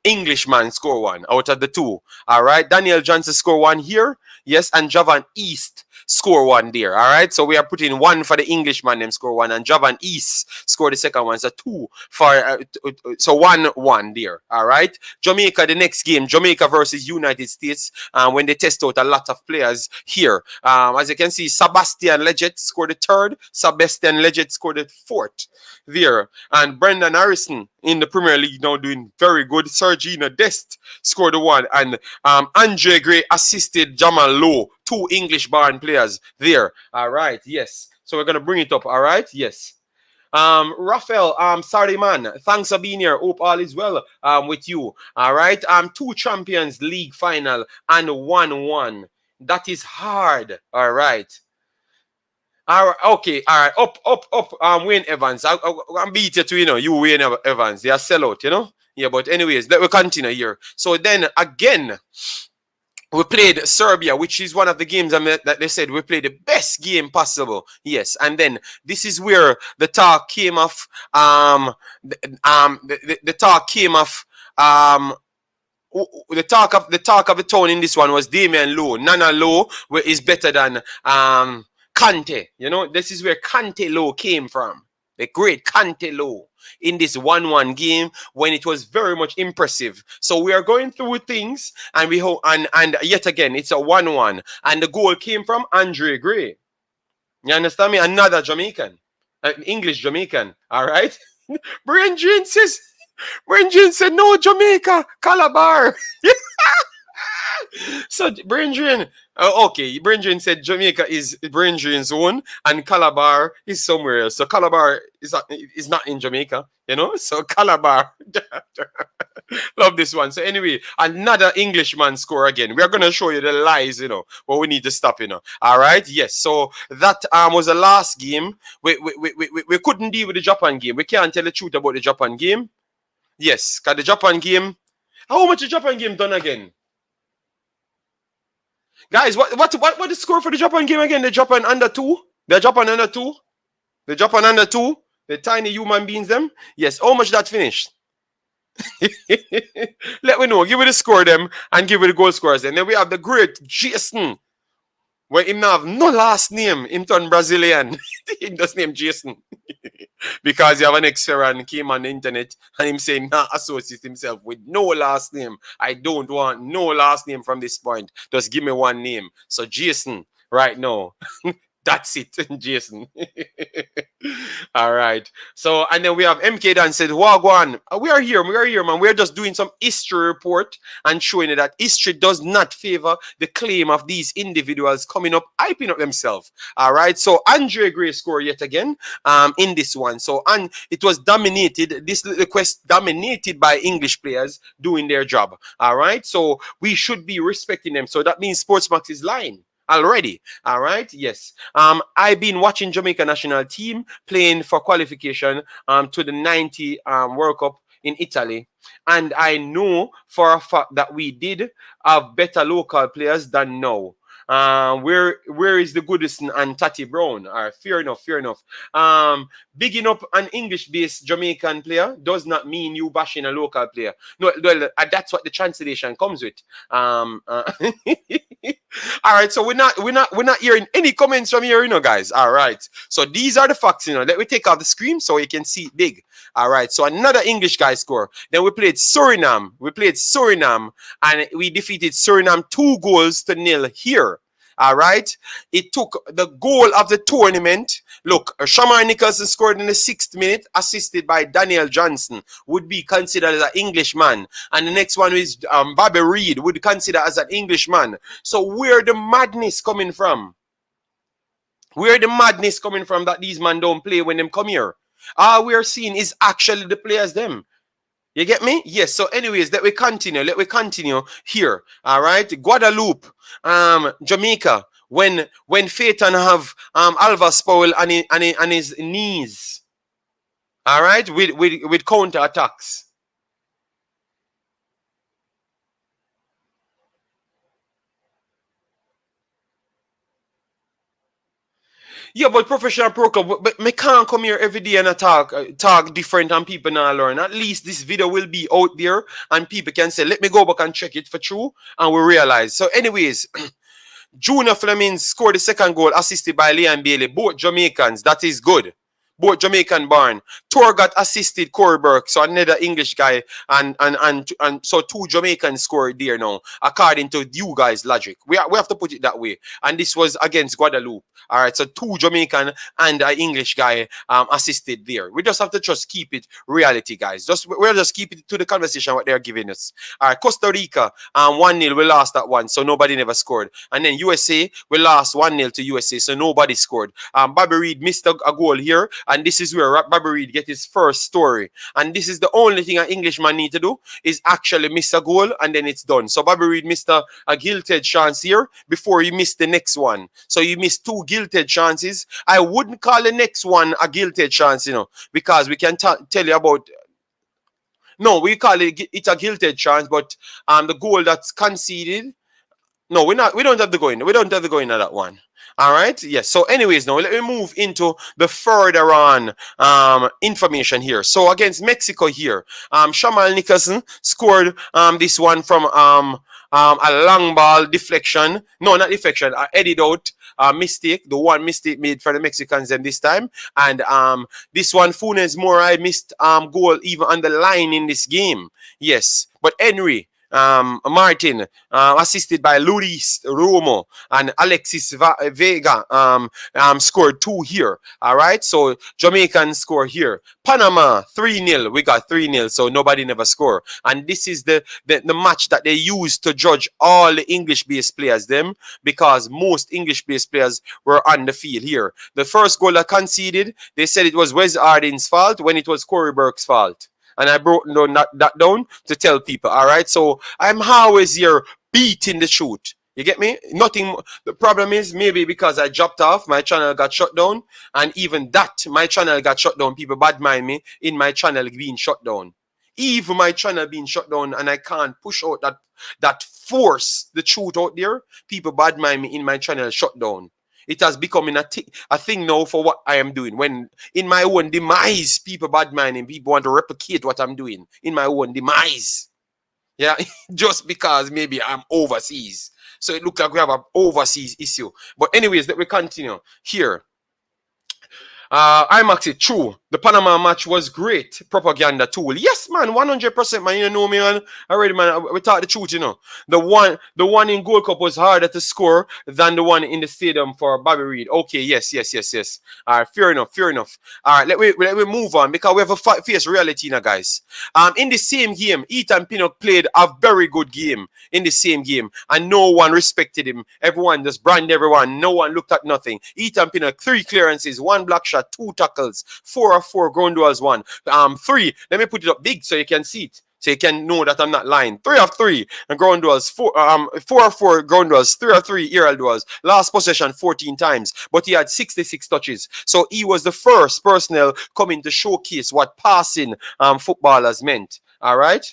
Englishman score 1 out of the 2. All right, Daniel Johnson scored 1 here, yes, and Javan East score 1 there. All right, so we are putting 1 for the Englishman, them score 1, and Javan East score the second one. So 2 for so 1-1 there. All right, Jamaica, the next game, Jamaica versus United States, when they test out a lot of players here. As you can see, Sebastian Leggett scored the 3rd, Sebastian Leggett scored the 4th there, and Brendan Harrison in the Premier League now doing very good. Sergina Dest scored the 1, and Andre Gray assisted Jamal Lowe, 2 English-born players there. All right, yes. So we're gonna bring it up. All right, yes. Raphael, sorry man, thanks for being here. Hope all is well with you. All right, 2 Champions League final and 1-1. That is hard. All right. All right, okay, all right, up, Wayne Evans. I'm beat you to, you know, you Wayne Evans. They are sellout, you know. Yeah, but anyways, let me continue here. So then again, we played Serbia, which is one of the games that they said we played the best game possible. Yes, and then this is where the talk came off. The talk came off. The talk of the town in this one was Damian Lowe. Nana Lowe is better than Kante. You know, this is where Kante Lowe came from. The great Kante Lowe in this 1-1 game when it was very much impressive. So we are going through things, and we hope, and yet again it's a 1-1, and the goal came from Andre Gray. You understand me? Another Jamaican, English Jamaican. All right. Brendan said no, Jamaica, Calabar. So Brendan, okay, Brendan said Jamaica is Brendan's own and Calabar is somewhere else. So Calabar is not in Jamaica, you know. So Calabar, love this one. So anyway, another Englishman score again. We are gonna show you the lies, you know, but we need to stop, you know. All right, yes. So that was the last game. We couldn't deal with the Japan game. We can't tell the truth about the Japan game. Yes, cause the Japan game. How much the Japan game done again? Guys, what the score for the Japan game again? The Japan under 2? The Japan under 2? The Japan under 2? The tiny human beings them? Yes, how much that finished? Let me know. Give me the score them and give me the goal scorers. And then we have the great Jason. Where him now have no last name. Him turn Brazilian. He just name Jason. Because you have an ex-Ferran came on the internet and him saying not associate himself with no last name. I don't want no last name from this point. Just give me one name. So Jason, right now. That's it, Jason. All right. So, and then we have MK Dan said, Wagwan, we are here, man. We're just doing some history report and showing you that history does not favor the claim of these individuals coming up, hyping up themselves. All right. So, Andre Gray scored yet again in this one. So, and it was dominated, this request dominated by English players doing their job. All right. So, we should be respecting them. So, that means Sportsmax is lying already. All right. Yes. I've been watching Jamaica national team playing for qualification to the 90 World Cup in Italy, and I know for a fact that we did have better local players than now. Where is the Goodison and Tati Brown? Fair enough. Bigging up an English-based Jamaican player does not mean you bashing a local player. No, well, that's what the translation comes with. All right, so we're not hearing any comments from here, guys. All right, so these are the facts, Let me take off the screen so you can see it big. All right, so another English guy score. Then we played Suriname. And we defeated Suriname 2-0 here. All right, it took the goal of the tournament. Look, Shamar Nicholson scored in the 6th minute, assisted by Daniel Johnson, would be considered as an Englishman. And the next one is Bobby Reid, would consider as an Englishman. So where the madness coming from? Where the madness coming from that these men don't play when them come here? All we are seeing is actually the players them. You get me? Yes. So anyways, let me continue here. All right. Guadeloupe, Jamaica, when Phaeton have Alva Powell on his knees. All right, with counter attacks. Yeah, but professional pro club, but me can't come here every day and talk different and people not learn. At least this video will be out there and people can say, let me go back and check it for true, and we realize. So anyways, Junior Fleming scored the 2nd goal, assisted by Liam Bailey. Both Jamaicans, that is good. Both Jamaican born. Torgat assisted Corey Burke, so another English guy, and so 2 Jamaicans scored there now, according to you guys' logic. We have to put it that way. And this was against Guadeloupe. All right, so 2 Jamaican and an English guy assisted there. We just have to just keep it reality, guys. We'll just keep it to the conversation what they're giving us. All right, Costa Rica 1-0. We lost that one, so nobody never scored. And then USA, we lost 1-0 to USA, so nobody scored. Bobby Reid missed a goal here. And this is where Bobby Reid get his first story. And this is the only thing an Englishman need to do is actually miss a goal and then it's done. So Bobby Reid missed a guilted chance here before he missed the next one. So you missed 2 guilted chances. I wouldn't call the next one a guilted chance, because we can tell you about. No, we call it a guilted chance, but the goal that's conceded. No, we don't have to go in. We don't have to go in at that one. All right. Yes. So anyways, now let me move into the further on information here. So against Mexico here, Shamal Nicholson scored this one from a long ball deflection. No, not deflection. Headed out mistake. The one mistake made for the Mexicans them this time. And this one, Funes Mori missed goal even on the line in this game. Yes. But Henry Martin, assisted by Luis Rumour and Alexis Vega, scored 2 here. All right, so Jamaican score here. Panama 3-0. We got 3-0, so nobody never score. And this is the match that they use to judge all the English-based players them, because most English-based players were on the field here. The first goal that conceded, they said it was Wes Harding's fault when it was Corey Burke's fault. And I brought that down to tell people, all right? So I'm always here beating the truth. You get me? Nothing. The problem is maybe because I dropped off, my channel got shut down. And even that, my channel got shut down. People bad mind me in my channel being shut down. Even my channel being shut down and I can't push out that force, the truth out there, people bad mind me in my channel shut down. It has become a thing now for what I am doing. When in my own demise, people bad minding, people want to replicate what I'm doing in my own demise. Yeah, just because maybe I'm overseas. So it looks like we have an overseas issue. But anyways, let me continue here. Imaxit, true. The Panama match was great propaganda tool. Yes, man, 100%, man. You know me, man. Already, man. We talk the truth, The one in Gold Cup was harder to score than the one in the stadium for Bobby Reid. Okay, yes. All right, fair enough. All right, let me move on because we have a face reality now, guys. In the same game, Ethan Pinnock played a very good game in the same game, and no one respected him. Everyone just brand everyone. No one looked at nothing. Ethan Pinnock, 3 clearances, 1 block shot, 2 tackles, 4 of 4 ground duels, 1. 3. Let me put it up big so you can see it. So you can know that I'm not lying. 3 of 3 ground duels, 4 of 4 ground duels, 3 of 3 aerial duels. Last possession 14 times, but he had 66 touches. So he was the first personnel coming to showcase what passing footballers meant. All right?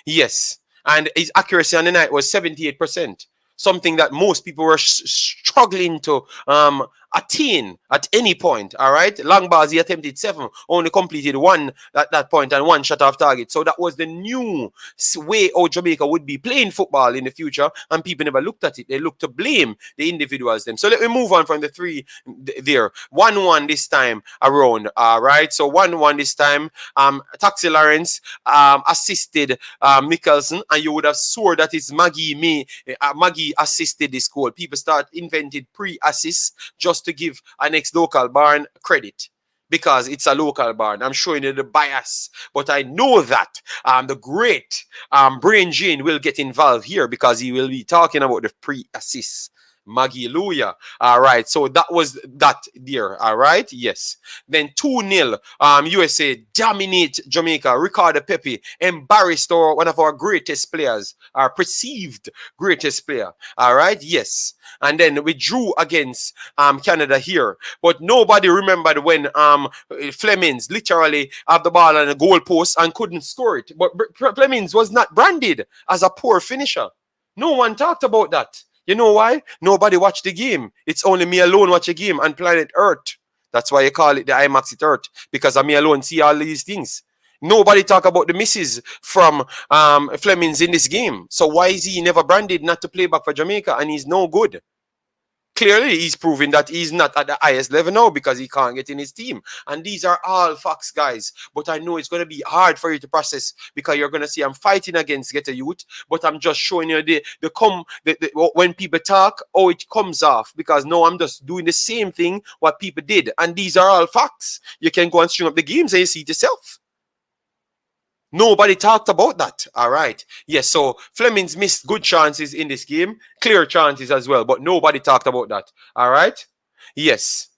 Yes. And his accuracy on the night was 78%. Something that most people were struggling to attain at any point. All right, long balls he attempted 7, only completed 1 at that point and 1 shot off target. So that was the new way how Jamaica would be playing football in the future, and people never looked at it. They looked to blame the individuals them. So let me move on from the 3 there. 1-1 this time around. All right, so 1-1 this time. Taxi Lawrence assisted Mickelson, and you would have swore that it's Maggie assisted this goal. People start invented pre-assists just to give an ex-local barn credit because it's a local barn. I'm showing you the bias, but I know that the great Brain Jane will get involved here because he will be talking about the pre-assists. Maggie Luya. All right, so that was that there. All right, yes. Then 2-0. USA dominate Jamaica. Ricardo Pepe embarrassed one of our greatest players, our perceived greatest player. All right, yes. And then we drew against Canada here, but nobody remembered when Flemings literally had the ball on the goal post and couldn't score it. But Flemings was not branded as a poor finisher. No one talked about that. You know why? Nobody watched the game. It's only me alone watch a game on planet Earth. That's why you call it the Imaxit Earth, because of me alone see all these things. Nobody talk about the misses from Flemings in this game. So why is he never branded not to play back for Jamaica and he's no good? Clearly, he's proving that he's not at the highest level now because he can't get in his team. And these are all facts, guys. But I know it's going to be hard for you to process because you're going to see I'm fighting against Get a Youth. But I'm just showing you when people talk, oh, it comes off. Because no, I'm just doing the same thing what people did. And these are all facts. You can go and string up the games and you see it yourself. Nobody talked about that. All right. Yes, so Flemings missed good chances in this game. Clear chances as well. But nobody talked about that. All right. Yes.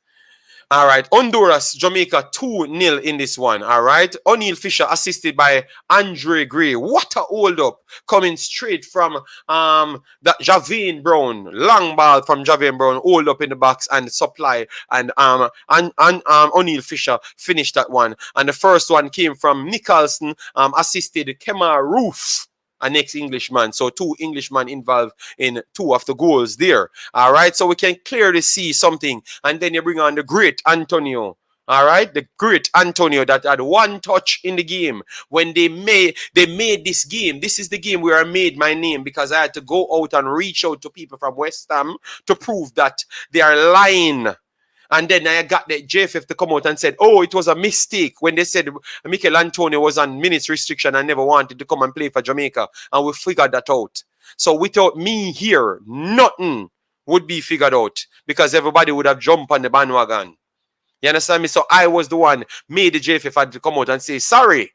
All right. Honduras, Jamaica 2-0 in this one. All right. O'Neal Fisher assisted by Andre Gray. What a hold up coming straight from that Javane Brown. Long ball from Javane Brown. Hold up in the box and supply. And O'Neal Fisher finished that one. And the first one came from Nicholson, assisted Kemar Roof, an ex-Englishman. So 2 Englishmen involved in 2 of the goals there. All right. So we can clearly see something. And then you bring on the great Antonio. All right. The great Antonio that had 1 touch in the game when they made this game. This is the game where I made my name because I had to go out and reach out to people from West Ham to prove that they are lying. And then I got the JFF to come out and said, oh, it was a mistake when they said Mikel Antonio was on minutes restriction and never wanted to come and play for Jamaica. And we figured that out. So without me here, nothing would be figured out because everybody would have jumped on the bandwagon. You understand me? So I was the one made the JFF had to come out and say, sorry.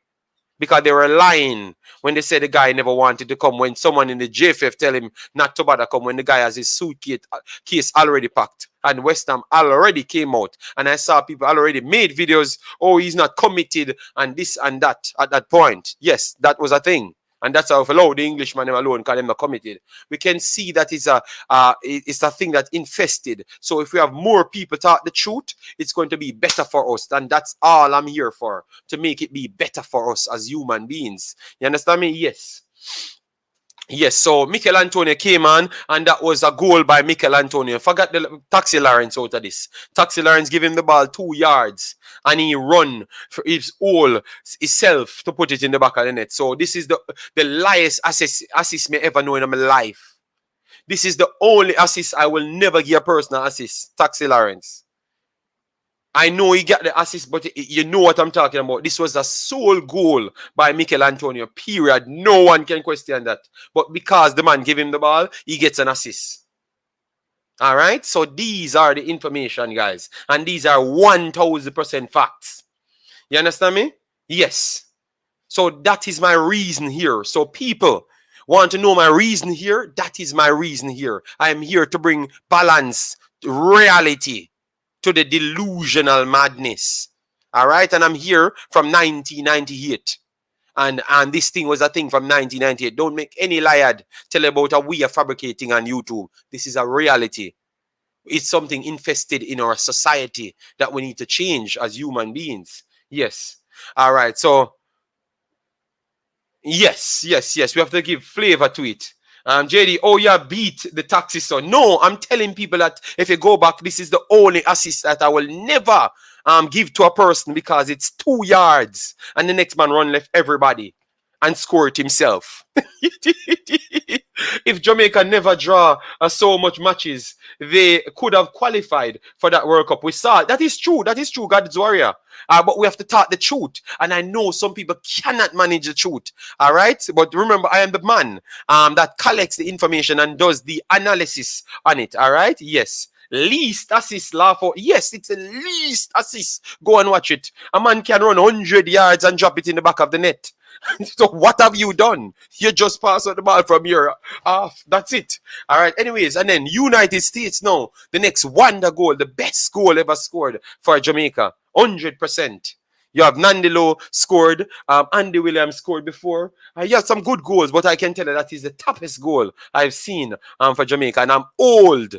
Because they were lying when they said the guy never wanted to come. When someone in the JFF tell him not to bother come when the guy has his suitcase already packed. And West Ham already came out. And I saw people already made videos. Oh, he's not committed and this and that at that point. Yes, that was a thing. And that's how allow the Englishman alone because they're not committed. We can see that it's a thing that infested. So if we have more people talk the truth, it's going to be better for us. And that's all I'm here for, to make it be better for us as human beings. You understand me? Yes. Yes, so Mikel Antonio came on, and that was a goal by Mikel Antonio. Forgot the Taxi Lawrence out of this. Taxi Lawrence gave him the ball 2 yards, and he run for his whole himself to put it in the back of the net. So this is the highest assist me ever know in my life. This is the only assist I will never give a personal assist. Taxi Lawrence. I know he got the assist, but you know what I'm talking about. This was a sole goal by Mikel Antonio, period. No one can question that. But because the man gave him the ball, he gets an assist. All right? So these are the information, guys. And these are 1000% facts. You understand me? Yes. So that is my reason here. So people want to know my reason here? That is my reason here. I am here to bring balance, reality to the delusional madness. All right? And I'm here from 1998. And this thing was a thing from 1998. Don't make any liar tell about how we are fabricating on YouTube. This is a reality. It's something infested in our society that we need to change as human beings. Yes. All right. So, yes. We have to give flavor to it. JD, oh yeah, beat the taxi son. No, I'm telling people that if you go back, this is the only assist that I will never give to a person because it's 2 yards and the next man run left everybody and score it himself. If Jamaica never draw so much matches, they could have qualified for that World Cup. We saw it. That is true. That is true. God's warrior. But we have to talk the truth. And I know some people cannot manage the truth. All right. But remember, I am the man that collects the information and does the analysis on it. All right. Yes. Least assist, laugh out. Yes, it's a least assist. Go and watch it. A man can run 100 yards and drop it in the back of the net. So what have you done? You just pass out the ball from your half. That's it. All right. Anyways, and then United States now, the next wonder goal, the best goal ever scored for Jamaica. 100%. You have Nandilo scored. Andy Williams scored before. You have some good goals, but I can tell you that is the toughest goal I've seen for Jamaica. And I'm old.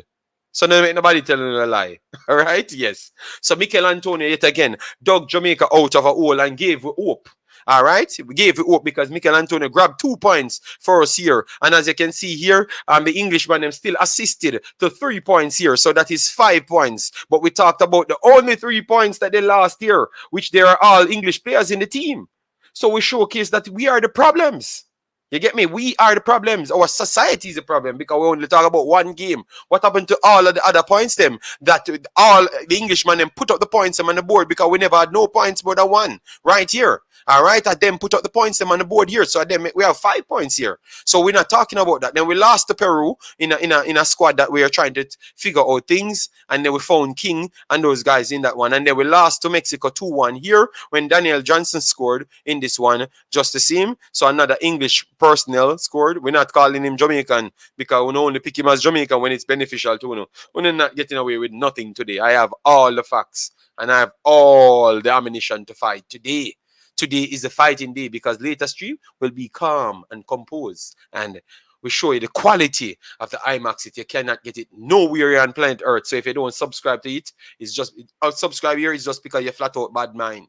So don't make nobody tell you a lie. All right? Yes. So Mikel Antonio yet again dug Jamaica out of a hole and gave hope. All right, we gave it up because Mikel Antonio grabbed 2 points for us here. And as you can see here, the Englishman them still assisted to 3 points here. So that is 5 points. But we talked about the only 3 points that they lost here, which they are all English players in the team. So we showcase that we are the problems. You get me? We are the problems. Our society is the problem because we only talk about one game. What happened to all of the other points them? That all the Englishmen them put up the points them on the board because we never had no points more than one. Right here. All right. And then put up the points them on the board here. So then we have 5 points here. So we're not talking about that. Then we lost to Peru in a squad that we are trying to figure out things. And then we found King and those guys in that one. And then we lost to Mexico 2-1 here when Daniel Johnson scored in this one just the same. So another English personnel scored. We're not calling him Jamaican because we only pick him as Jamaican when it's beneficial to you. We're not getting away with nothing today. I have all the facts and I have all the ammunition to fight today. Today is the fighting day because later stream will be calm and composed and we show you the quality of the Imaxit. You cannot get it nowhere on planet Earth. So if you don't subscribe to it, it's just subscribe here is just because you're flat out bad mind.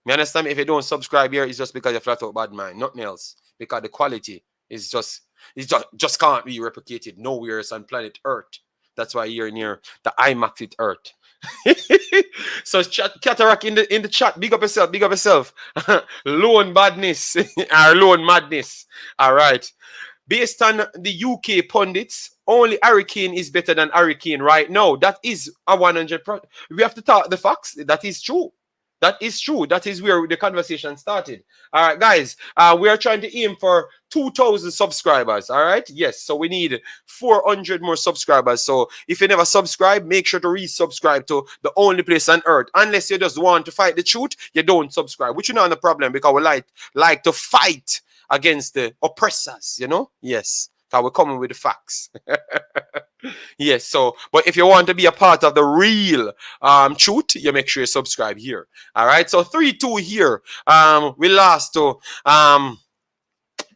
You understand me? If you don't subscribe here, it's just because you're flat out bad mind. Nothing else. Because the quality is just can't be replicated nowhere else on planet Earth. That's why you're near the Imaxit Earth. So Cataract in the chat, big up yourself. Lone badness or lone madness. All right. Based on the UK pundits, only Hurricane is better than Hurricane right now. That is a 100%. We have to talk the facts. That is true. That is true. That is where the conversation started. All right, guys. We are trying to aim for 2,000 subscribers. All right. Yes. So we need 400 more subscribers. So if you never subscribe, make sure to resubscribe to the only place on earth. Unless you just want to fight the truth, you don't subscribe, which is not a problem because we like to fight against the oppressors. You know. Yes. Because we're coming with the facts. Yes, so, but if you want to be a part of the real truth, you make sure you subscribe here. All right, so 3-2 here. We lost to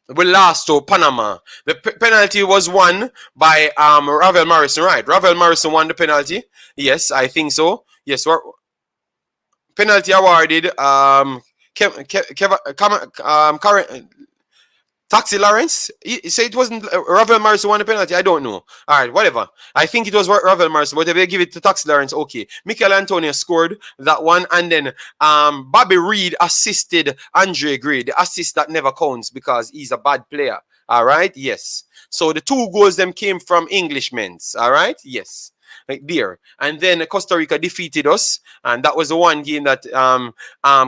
Panama. The penalty was won by Ravel Morrison, right? Ravel Morrison won the penalty. Yes, I think so. Yes, penalty awarded. Taxi Lawrence? He said it wasn't Ravel Morrison won the penalty. I don't know. All right, whatever. I think it was Ravel Morrison, but if they give it to Taxi Lawrence, okay. Mikel Antonio scored that one, and then Bobby Reed assisted Andre Gray. The assist that never counts because he's a bad player. All right, yes. So the 2 goals them came from Englishmen. All right, yes. Right there. And then Costa Rica defeated us, and that was the one game that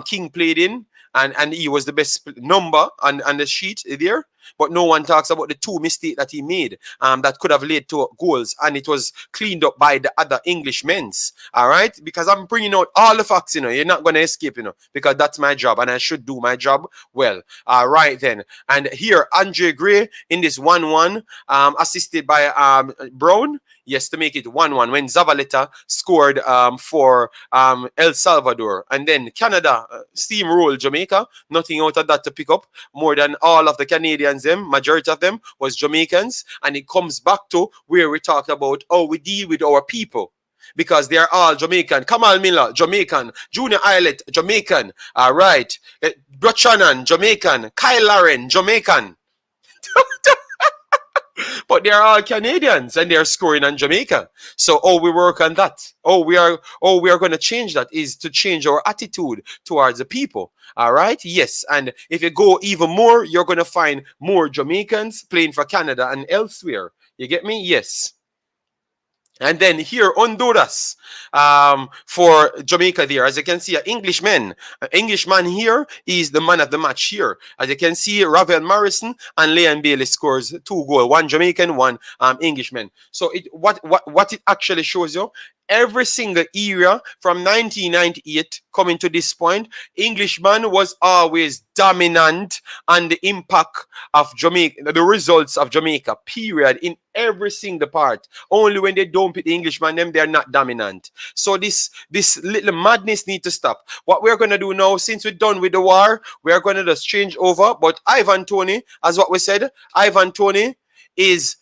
King played in. And he was the best number on the sheet there. But no one talks about the 2 mistakes that he made that could have led to goals. And it was cleaned up by the other Englishmen. All right? Because I'm bringing out all the facts, you know. You're not going to escape, you know. Because that's my job. And I should do my job well. All right, then. And here, Andre Gray in this 1-1, assisted by Brown. Yes, to make it 1-1 when Zavaleta scored for El Salvador. And then Canada steamrolled Jamaica. Nothing out of that to pick up. More than all of the Canadians, majority of them was Jamaicans. And it comes back to where we talked about how we deal with our people. Because they are all Jamaican. Kamal Miller, Jamaican. Junior Eyelet, Jamaican. All right. Buchanan, Jamaican. Kyle Lauren, Jamaican. But they are all Canadians and they are scoring on Jamaica. So we work on that. We are going to change that is to change our attitude towards the people. All right. Yes. And if you go even more, you're going to find more Jamaicans playing for Canada and elsewhere. You get me? Yes. And then here, Honduras, for Jamaica there. As you can see, an Englishman here is the man of the match here. As you can see, Ravel Morrison and Leon Bailey scores 2 goals. 1 Jamaican, 1 Englishman. So what it actually shows you, every single era from 1998 coming to this point, Englishman was always dominant on the impact of Jamaica, the results of Jamaica, period, in every single part. Only when they don't pick the Englishman, they are not dominant. So this little madness need to stop. What we're going to do now, since we're done with the war, we're going to just change over. But Ivan Toney, as what we said, Ivan Toney is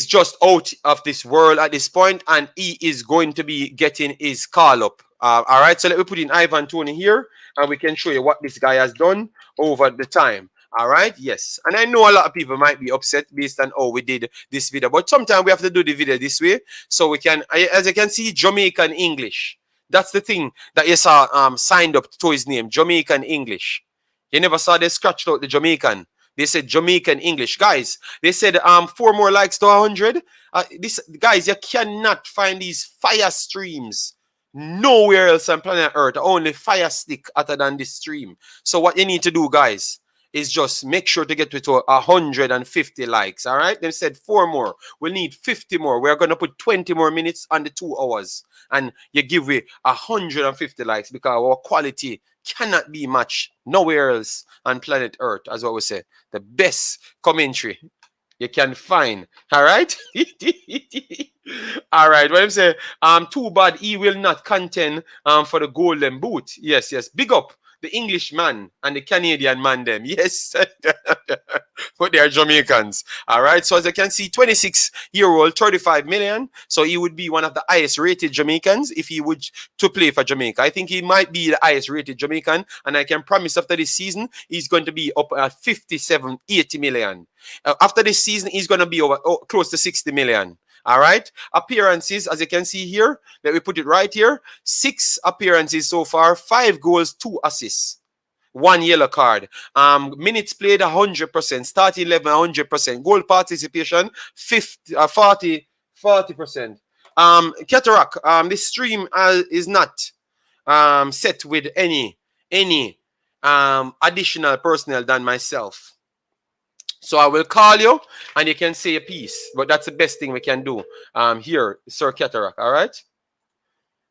just out of this world at this point, and he is going to be getting his call up. All right, so let me put in Ivan Toney here, and we can show you what this guy has done over the time. All right, yes. And I know a lot of people might be upset based on how we did this video, but sometimes we have to do the video this way so we can, as you can see, Jamaican English. That's the thing that you saw signed up to his name, Jamaican English. You never saw they scratched out the Jamaican. They said Jamaican English. Guys, they said 4 more likes to 100. Guys, you cannot find these fire streams nowhere else on planet Earth. Only Fire Stick other than this stream. So what you need to do, guys, is just make sure to get to 150 likes. All right? They said 4 more. We'll need 50 more. We're going to put 20 more minutes on the 2 hours. And you give me 150 likes because our quality cannot be matched nowhere else on planet Earth, as what we say. The best commentary you can find. All right? All right. What I'm saying, too bad he will not contend for the golden boot. Yes, yes. Big up the Englishman and the Canadian man them. Yes. But they are Jamaicans. All right. So as you can see, 26-year-old, 35 million. So he would be one of the highest rated Jamaicans if he would to play for Jamaica. I think he might be the highest rated Jamaican. And I can promise after this season, he's going to be up at 57, 80 million. After this season, he's going to be over close to 60 million. All right. Appearances, as you can see here, let me put it right here. 6 appearances so far, 5 goals, 2 assists, 1 yellow card. Minutes played 100%, starting 11 100%, goal participation 40%. Cataract, this stream is not set with any additional personnel than myself. So I will call you and you can say a piece. But that's the best thing we can do here, Sir Cataract. All right?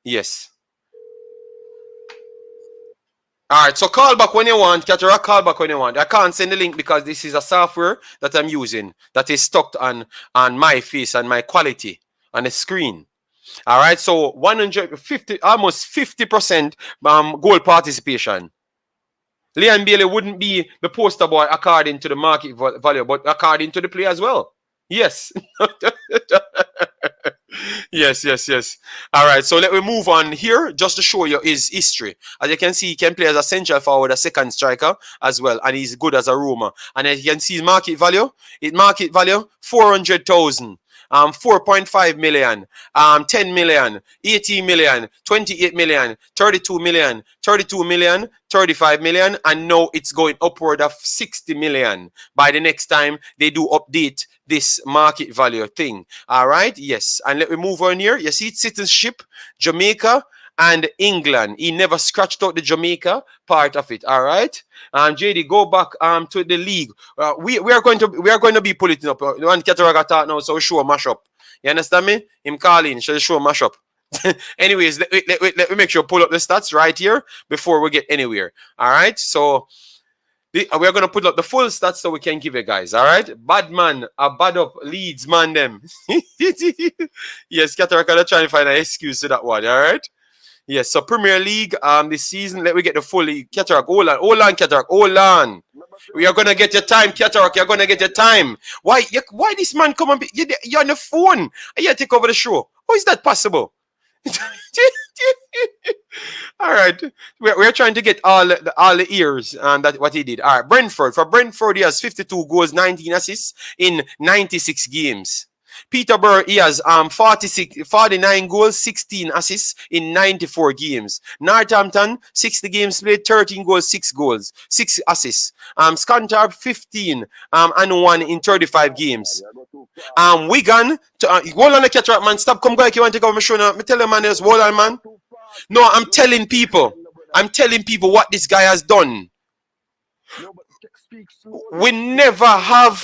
Yes. All right. So call back when you want. Cataract, call back when you want. I can't send the link because this is a software that I'm using that is stuck on my face and my quality on the screen. All right. So 150, almost 50% goal participation. Leon Bailey wouldn't be the poster boy according to the market value, but according to the play as well. Yes. Yes. All right, so let me move on here just to show you his history. As you can see, he can play as a central forward, a second striker as well, and he's good as a Rumour. And as you can see his market value, 400,000. 4.5 million, 10 million, 18 million, 28 million, 32 million, 32 million, 35 million, and now it's going upward of 60 million by the next time they do update this market value thing. All right, yes, and let me move on here. You see citizenship, Jamaica and England. He never scratched out the Jamaica part of it. All right. JD, go back to the league. We are going to be pulling it up. One Cataract talk now, so show mash up. You understand me? Him calling, show mash up. Anyways, let me make sure pull up the stats right here before we get anywhere. All right. So we're gonna put up the full stats so we can give it, guys. All right. Bad man, a bad up Leeds man them. Yes, Cataract are trying to find an excuse to that one. All right. Yes, so Premier League this season, let me get the full league. Cataract, hold on, Cataract, hold on. We are gonna get your time, Cataract. You're gonna get your time. Why this man come and you're on the phone? You take over the show. How is that possible? All right, we're trying to get all the ears and that what he did. All right, Brentford, he has 52 goals, 19 assists in 96 games. Peterborough, he has 49 goals, 16 assists in 94 games. Northampton, 60 games played, 13 goals, 6 assists. Scunthorpe, 15 and 1 in 35 games. Wigan, hold on the catch up, man. Stop, come back. You want to go on my show now? Me tell you, man, there's hold on, man. No, I'm telling people what this guy has done. We never had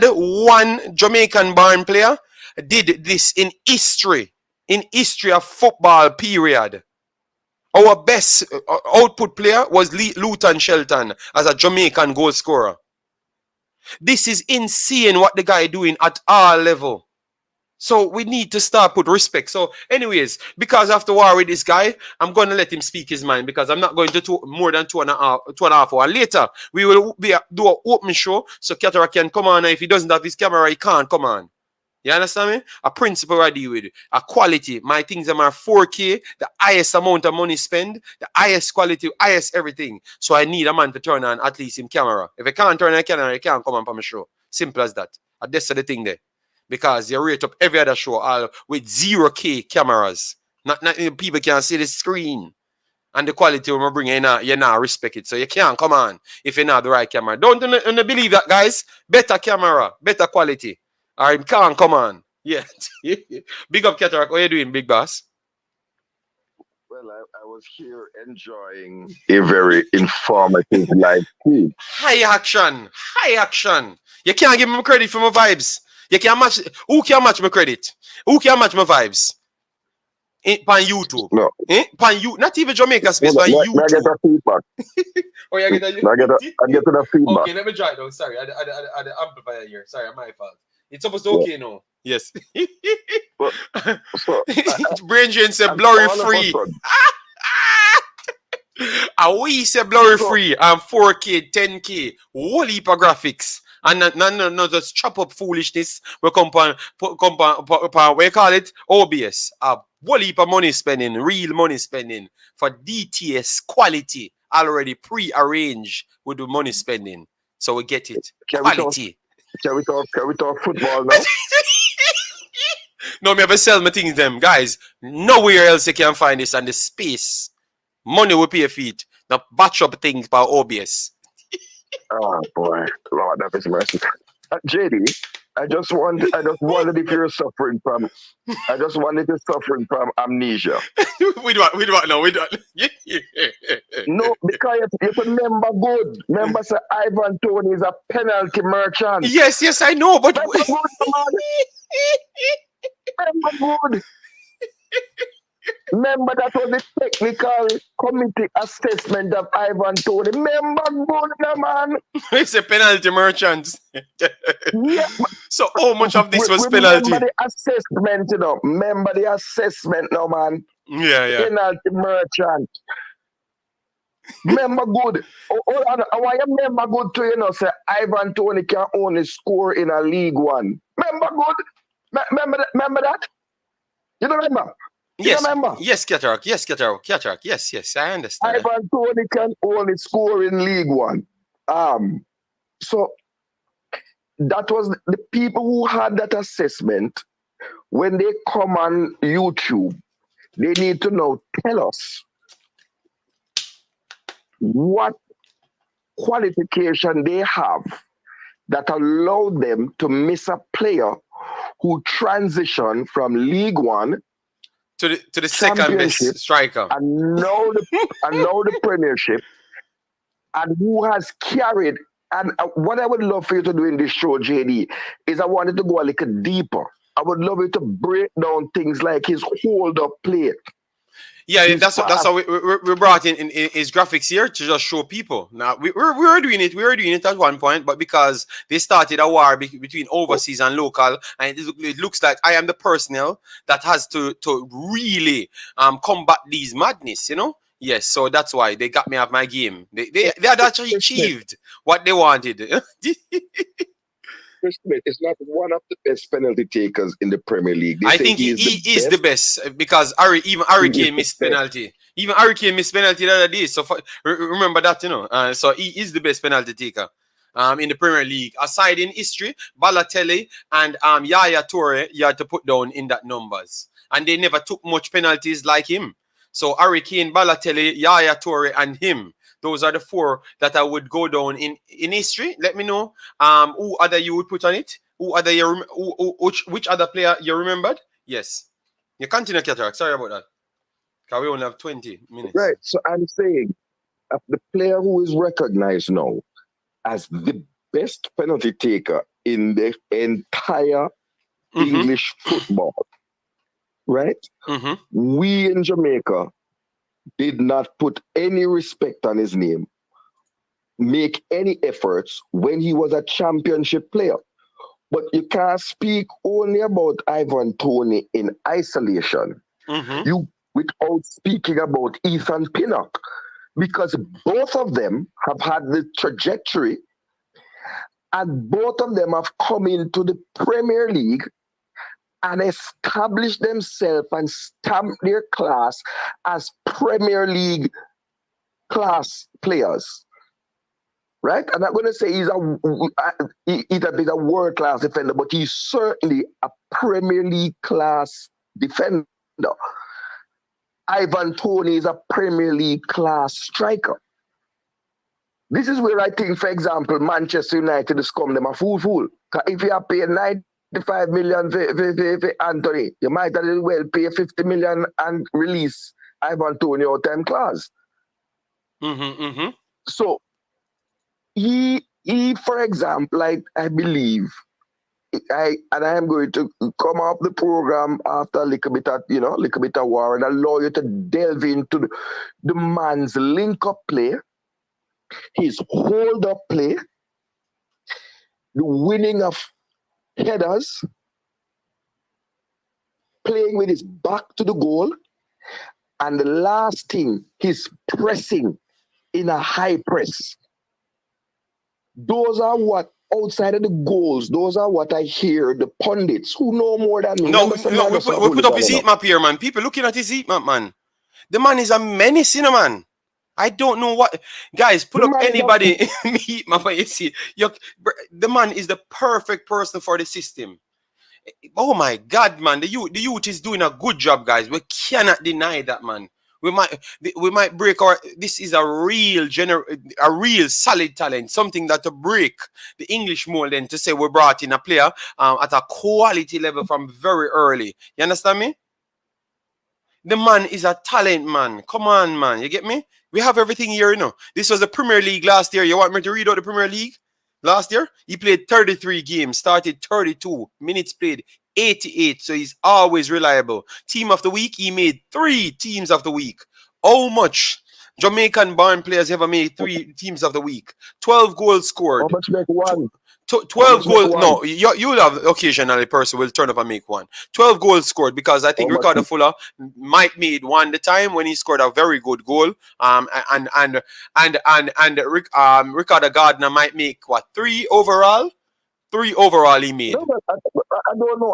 one Jamaican born player did this in history of football, period. Our best output player was Luton Shelton as a Jamaican goal scorer. This is insane what the guy doing at all level. So we need to start put respect. So anyways, because after war with this guy, I'm going to let him speak his mind because I'm not going to talk more than 2.5 hours. Later, we will do an open show so Catara can come on. And if he doesn't have his camera, he can't come on. You understand me? A principle I deal with. A quality. My things are 4K, the highest amount of money spent, the highest quality, highest everything. So I need a man to turn on at least him camera. If I can't turn on a camera, he can't come on for my show. Simple as that. That's the thing there. Because you rate up every other show all with 0K cameras. Not people can see the screen. And the quality when we bring you not respect it. So you can't come on if you're not the right camera. Don't believe that, guys. Better camera, better quality. Or you can't come on. Yeah. Big up, Cataract. What are you doing, big boss? Well, I was here enjoying a very informative live feed. High action. You can't give me credit for my vibes. You can't match. Who can match my credit? Who can match my vibes? On YouTube. No. Pan you, not even Jamaica space, but YouTube. I get a feedback. Oh, you get a I get a feedback. Okay, let me try it though. Sorry, I the amplifier here. Sorry, my fault. It's supposed to okay now. Yes. Brain Drain said blurry free. We say blurry free and 4K, 10K, whole heap of graphics. And no, just chop up foolishness. We come on, we call it OBS. A whole heap of money spending, real money spending for DTS quality already pre-arranged with the money spending. So we get it. Quality. Can we talk football now? No, me ever sell my things them. Guys, nowhere else you can find this and the space. Money will pay for it. Now batch up things by OBS. Oh boy, Lord have his mercy. JD, I just wondered if you're suffering from amnesia. we do no, we don't. No, because you remember good. Remember, sir, Ivan Toney is a penalty merchant. Yes, I know, but remember good. Remember that was the technical committee assessment of Ivan Toney. Remember good, man. It's a penalty merchant. Yeah. So how much of this was penalty? Remember the assessment, Remember the assessment, no, man. Yeah. Penalty merchant. Remember good. I want you remember good to say Ivan Toney can only score in a League One. Remember good. Remember that. You don't remember? Yes, Cataract. Yes, I understand. Ivan Toney can only score in League One. So that was the people who had that assessment. When they come on YouTube, they need to now tell us what qualification they have that allow them to miss a player who transitioned from League One to the second best striker and now the Premiership, and who has carried. And what I would love for you to do in this show, JD, is I wanted to go a little deeper. I would love you to break down things like his hold-up play. Yeah, that's how we brought in his graphics here to just show people. Now we were doing it at one point, but because they started a war between overseas and local, and it looks like I am the personnel that has to really combat these madness, Yes, so that's why they got me off my game. They had actually achieved what they wanted. disrespect, is not one of the best penalty takers in the Premier League. They I say think he is the best because even Harry He is Kane the missed best. penalty. Even Harry Kane missed penalty the other day. So remember that, you know. So he is the best penalty taker in the Premier League. Aside in history, Balotelli and Yaya Toure, you had to put down in that numbers. And they never took much penalties like him. So Harry Kane, Balotelli, Yaya Toure, and him. Those are the four that I would go down in history. Let me know who other you would put on it. Who other which other player you remembered? Yes. You continue, Cataract. Sorry about that. Because we only have 20 minutes. Right. So I'm saying the player who is recognized now as the best penalty taker in the entire English football, right? We in Jamaica did not put any respect on his name, make any efforts when he was a championship player. But you can't speak only about Ivan Toney in isolation. You without speaking about Ethan Pinnock, because both of them have had the trajectory and both of them have come into the Premier League and established themselves and stamped their class as Premier League class players. Right? I'm not going to say he's a world-class defender, but he's certainly a Premier League class defender. Ivan Toney is a Premier League class striker. This is where I think, for example, Manchester United is come them a fool. If you are paying 95 million for Anthony, you might as well pay 50 million and release Ivan Toney out time clause. So he, for example, I believe, I am going to come off the program after a little bit of war and allow you to delve into the man's link-up play, his hold-up play, the winning of headers, playing with his back to the goal, and the last thing, his pressing in a high press. Those are what, outside of the goals, those are what I hear the pundits who know more than me. No, we put up his heat map here, man. People looking at his heat map, man. The man is a menace, you know, man. I don't know what... Guys, put up anybody in the heat map and you see. The man is the perfect person for the system. Oh, my God, man. The youth is doing a good job, guys. We cannot deny that, man. We might break our... This is a real solid talent, something that to break the English mold and to say we brought in a player at a quality level from very early. You understand me? The man is a talent, man. Come on, man. You get me? We have everything here, you know. This was the Premier League last year. You want me to read out the Premier League? Last year, he played 33 games, started 32, minutes played 88, so he's always reliable. Team of the week, he made 3 teams of the week. How much Jamaican-born players ever made 3 teams of the week? 12 goals scored. How much make one? 12 goals. No, you'll have occasionally person will turn up and make one. 12 goals scored because I think Ricardo Fuller might made one the time when he scored a very good goal. And Ricardo Gardner might make what 3 overall. 3 overall he made. No,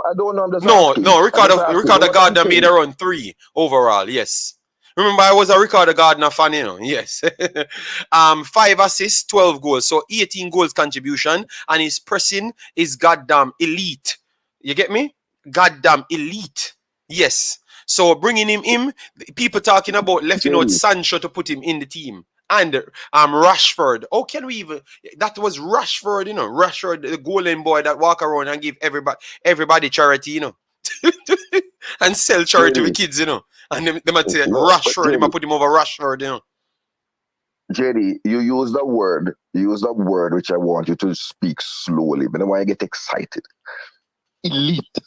I don't know. No. Ricardo Gardner made around 3 overall. Yes. Remember, I was a Ricardo Gardner fan, you know. Yes. 5 assists, 12 goals. So 18 goals contribution. And his pressing is goddamn elite. You get me? Goddamn elite. Yes. So bringing him in, people talking about lefting out Sancho to put him in the team. And Rashford. How can we even... That was Rashford, you know. Rashford, the golden boy that walk around and give everybody charity, you know. And sell charity to kids, you know. And they might say Rashford, they might put him over Rashford, you know. JD, you use the word which I want you to speak slowly, but then when I get excited. Elite.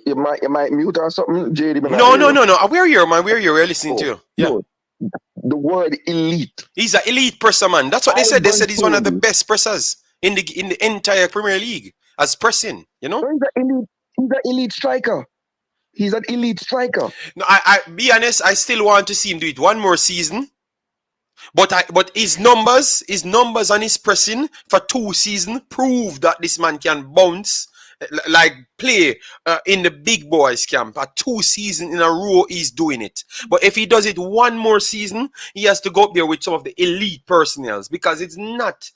You might mute or something, JD. No. We're here, man. We're listening to you. Yeah. No. The word elite. He's an elite presser, man. That's what they said. They said he's one of the best pressers in the entire Premier League as pressing, you know? He's an elite striker. He's an elite striker. No, I be honest, I still want to see him do it one more season. But his numbers and his pressing for 2 seasons prove that this man can bounce, like play in the big boys camp. At 2 seasons in a row, he's doing it. But if he does it one more season, he has to go up there with some of the elite personnels, because it's not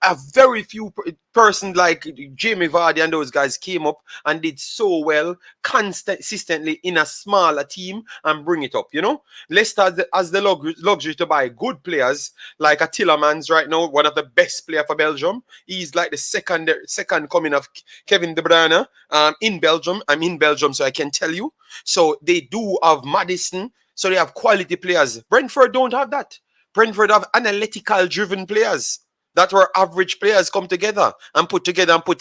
a very few persons like Jamie Vardy and those guys came up and did so well consistently in a smaller team and bring it up. Leicester has the luxury to buy good players like a Tillemans right now, one of the best players for Belgium. He's like the second coming of Kevin De Bruyne in Belgium. I'm in Belgium, so I can tell you. So they do have Maddison, so they have quality players. Brentford don't have that. Brentford have analytical driven players. That were average players come together and put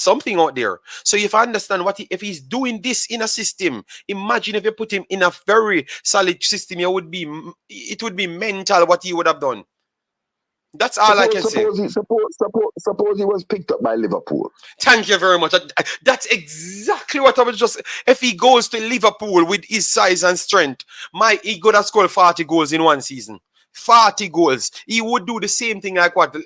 something out there. So if I understand if he's doing this in a system, imagine if you put him in a very solid system, it would be mental what he would have done. That's all I can say. Suppose he was picked up by Liverpool. Thank you very much. That's exactly what I was just. If he goes to Liverpool with his size and strength, he could have scored 40 goals in one season. 40 goals. He would do the same thing like what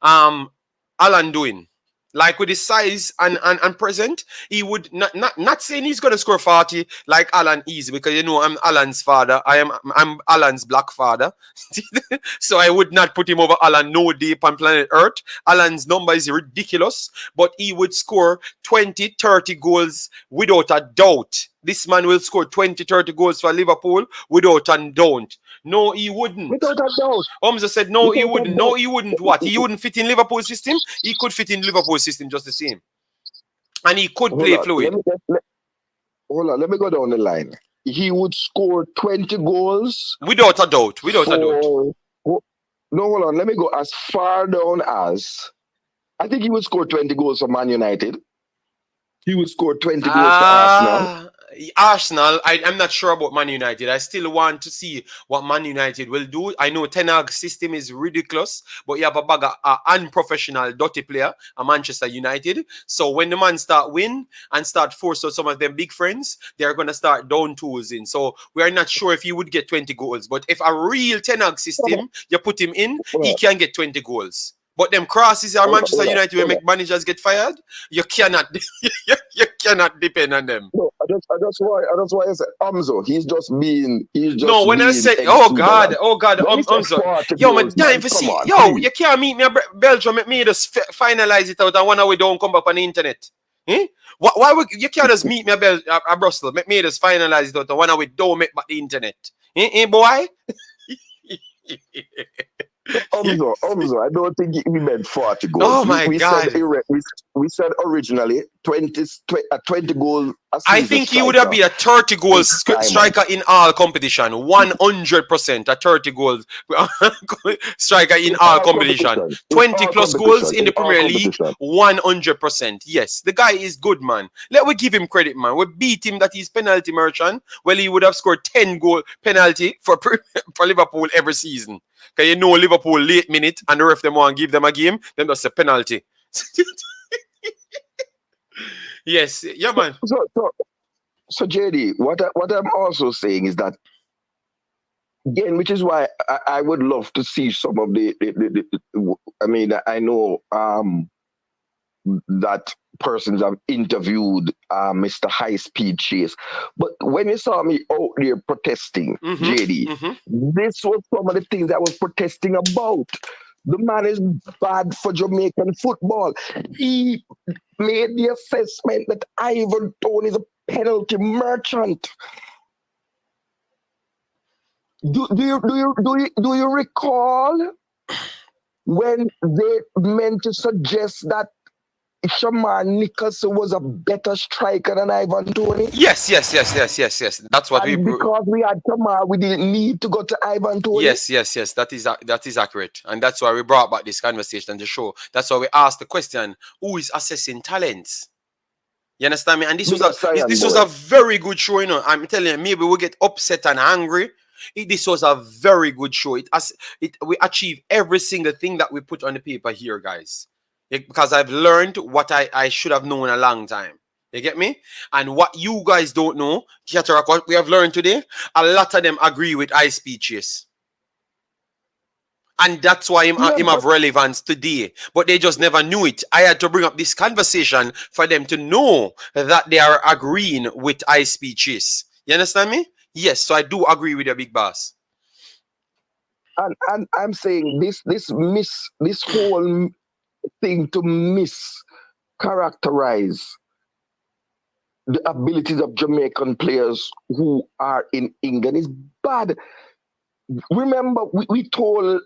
Alan doing. Like with his size and present, he would not saying he's gonna score 40 like Alan easy, because I'm Alan's father. I'm Alan's black father. So I would not put him over Alan no day on planet Earth. Alan's number is ridiculous, but he would score 20, 30 goals without a doubt. This man will score 20, 30 goals for Liverpool without a doubt. No, he wouldn't. Without a doubt. Hamza said, no, he wouldn't. No, he wouldn't. What? He wouldn't fit in Liverpool's system? He could fit in Liverpool's system just the same. And he could play fluid. Hold on, let me go down the line. He would score 20 goals. Without a doubt. Without a doubt. No, hold on. Let me go as far down as... I think he would score 20 goals for Man United. He would score 20 goals for Arsenal. Arsenal, I'm not sure about Man United. I still want to see what Man United will do. I know Ten Hag's system is ridiculous, but you have a bag of unprofessional, dirty player at Manchester United. So when the man start win and start force out some of them big friends, they're going to start down tools in. So we are not sure if he would get 20 goals. But if a real Ten Hag system, you put him in, he can get 20 goals. But them crosses are Manchester United will make managers get fired. You cannot you cannot depend on them. No, that's why I said Amzo. He's just no, when I say oh God, Amzo. Yo, man, dying for see. Yo, you can't meet me at Belgium, make me just finalize it out and one hour don't come back on the internet. Why would you can't just meet me at Brussels? Make me just finalize it out and one hour don't make back the internet. Boy? Umzo, I don't think we meant 40 goals. Oh my God. We said originally 20 goals. I think he would have been a 30 goals striker in all competition. 100% a 30 goals striker in all competition. 20 plus goals in the Premier League. 100%. Yes, the guy is good, man. Let we give him credit, man. We beat him that he's penalty merchant. Well, he would have scored 10 goal penalty for Liverpool every season. Because Liverpool late minute and the ref them want to give them a game, then that's a penalty. Yes, yeah, man. So JD, what I'm also saying is that, again, which is why I would love to see some of the I mean, I know that persons have interviewed Mr. High Speed Chase, but when you saw me out there protesting, JD, this was some of the things I was protesting about. The man is bad for Jamaican football. He made the assessment that Ivan Toney is a penalty merchant. Do you recall when they meant to suggest that Shaman Nicholson was a better striker than Ivan Toney? Yes. That's what because we had Shaman, we didn't need to go to Ivan Toney. Yes. That is accurate, and that's why we brought back this conversation to show. That's why we asked the question: who is assessing talents? You understand me? And this was a very good show. I'm telling you, maybe we get upset and angry. This was a very good show. We achieved every single thing that we put on the paper here, guys. Because I've learned what I should have known a long time. You get me? And what you guys don't know, what we have learned today, a lot of them agree with High Speed Chase. And that's why him, Yeah, him but have relevance today. But they just never knew it. I had to bring up this conversation for them to know that they are agreeing with high speeches. You understand me? Yes, so I do agree with your big boss. and I'm saying this whole thing to mischaracterize the abilities of Jamaican players who are in England is bad. Remember, we told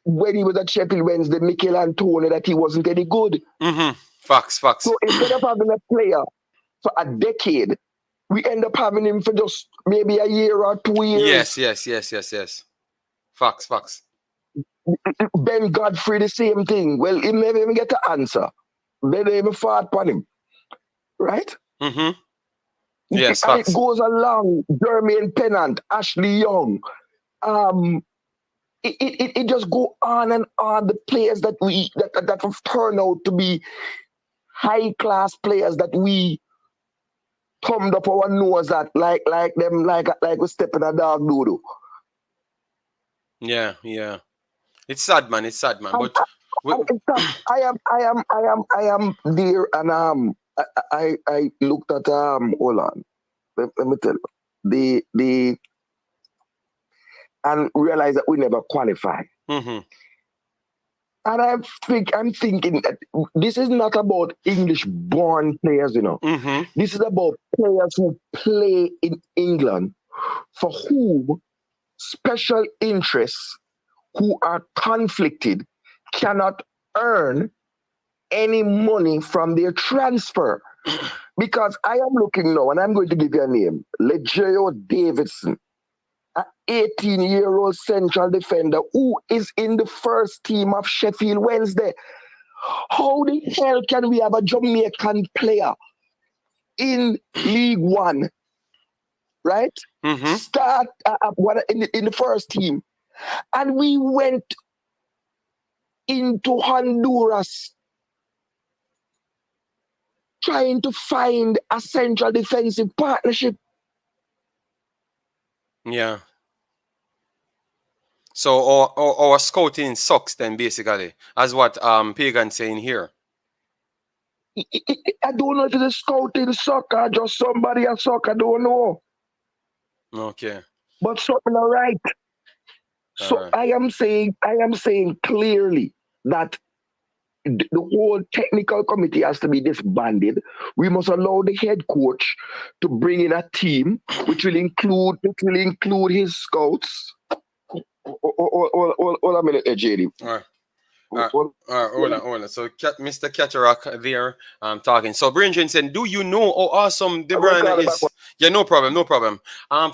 when he was at Sheffield Wednesday, Mikel and Toney, that he wasn't any good. Facts. So instead of having a player for a decade, we end up having him for just maybe a year or 2 years. Yes. Facts. Ben Godfrey, the same thing. Well, he never even get to answer. They don't even fought upon him. Right? Yes, And it facts. goes along. Jermaine Pennant, Ashley Young. It just go on and on. The players that have turned out to be high class players that we thumbed up our nose at, like we step in a dog doodle. Yeah. It's sad, man. But I am there, and I looked at hold on, let me tell you, the and realized that we never qualify. And I'm thinking that this is not about English-born players, you know. This is about players who play in England, for whom special interests who are conflicted cannot earn any money from their transfer. Because I am looking now, and I'm going to give you a name, Legeo Davidson, an 18-year-old central defender who is in the first team of Sheffield Wednesday. How the hell can we have a Jamaican player in League One, right? Start in the first team. And we went into Honduras trying to find a central defensive partnership. Yeah. So our scouting sucks then, basically, as what Pagan saying here. I don't know if it's a scouting suck or just somebody a suck. I don't know. Okay. But something all right. So Alright. I am saying clearly that the whole technical committee has to be disbanded. We must allow the head coach to bring in a team which will include his scouts. Hold a minute, JD. Hold on. So, Mr. Cataract there, talking. So, Brinjin said, "Do you know how awesome De Bruyne is?" Yeah, no problem.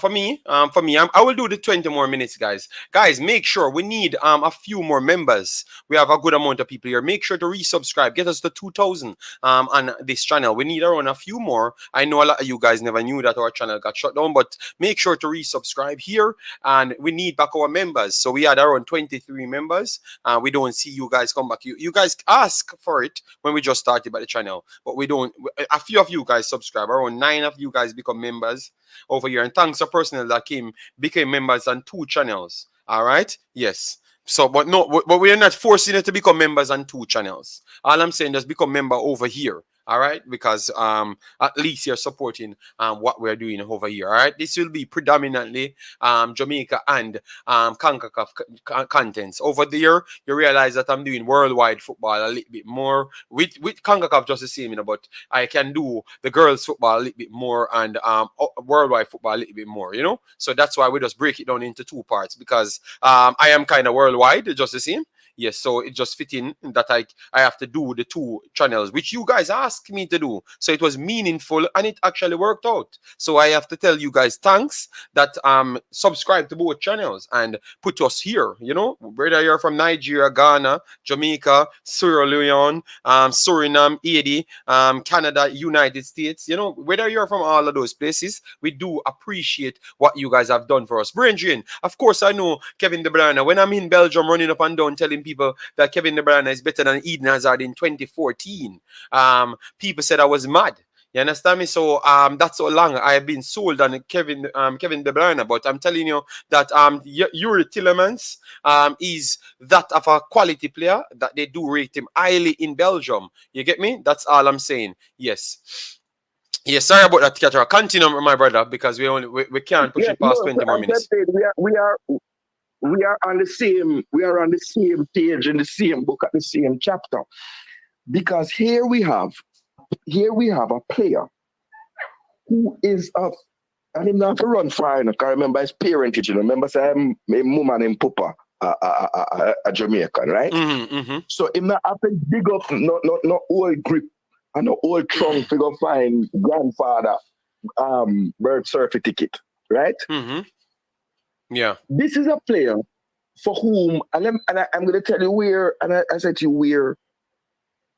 For me, I will do the 20 more minutes, guys. Guys, make sure we need a few more members. We have a good amount of people here. Make sure to resubscribe. Get us to 2,000 on this channel. We need around a few more. I know a lot of you guys never knew that our channel got shut down, but make sure to resubscribe here. And we need back our members. So we had around 23 members. We don't see you guys come back. You guys ask for it when we just started by the channel, but we don't. A few of you guys subscribe. Around 9 of you guys become members over here, and thanks to personnel that became members on 2 channels. All right, yes. So, but we are not forcing you to become members on 2 channels. All I'm saying is become member over here. All right, because at least you're supporting what we're doing over here. All right, this will be predominantly Jamaica and Concacaf contents. Over there, you realize that I'm doing worldwide football a little bit more with Concacaf, just the same, you know. But I can do the girls football a little bit more and worldwide football a little bit more, you know. So that's why we just break it down into 2 parts, because I am kind of worldwide, just the same. Yes, so it just fit in that I have to do the 2 channels, which you guys asked me to do. So it was meaningful and it actually worked out. So I have to tell you guys thanks that subscribe to both channels and put us here, you know, whether you're from Nigeria, Ghana, Jamaica, Sierra Leone, Suriname, Haiti, Canada, United States, you know, whether you're from all of those places, we do appreciate what you guys have done for us. Bringing, of course, I know Kevin De Bruyne. When I'm in Belgium running up and down telling people that Kevin De Bruyne is better than Eden Hazard in 2014, people said I was mad. You understand me? So that's so long I've been sold on Kevin De Bruyne, but I'm telling you that Yuri Tillemans is that of a quality player that they do rate him highly in Belgium. You get me? That's all I'm saying. Yes. Yes, sorry about that, Catara. Continue, my brother, because we can't push Yeah, it past no, 20 more I'm just minutes. saying we are on the same page in the same book at the same chapter. Because here we have a player who is of and him not to run far enough. I remember his parentage, you know. Remember say I'm a woman in Papa, a Jamaican, right? Mm-hmm. So him not have to dig up no old grip and no old trunk to go find grandfather birth certificate, right? Mm-hmm. Yeah. This is a player for whom, I'm going to tell you where, and I said to you where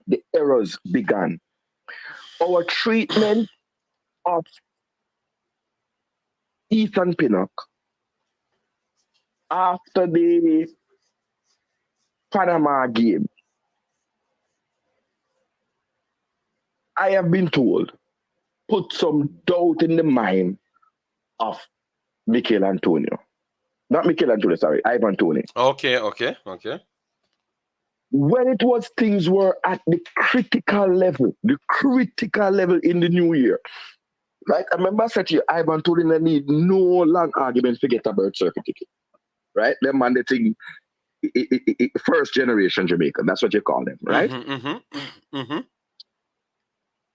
the errors began. Our treatment of Ethan Pinnock after the Panama game, I have been told, put some doubt in the mind of Mikel Antonio. Not Mikel Antonio, sorry, Ivan Toney. Okay. When it was things were at the critical level in the new year, right? I remember I said to you, Ivan Toney need no long argument to get a birth certificate, right? Them man, they think first generation Jamaican, that's what you call them, right? Mm-hmm.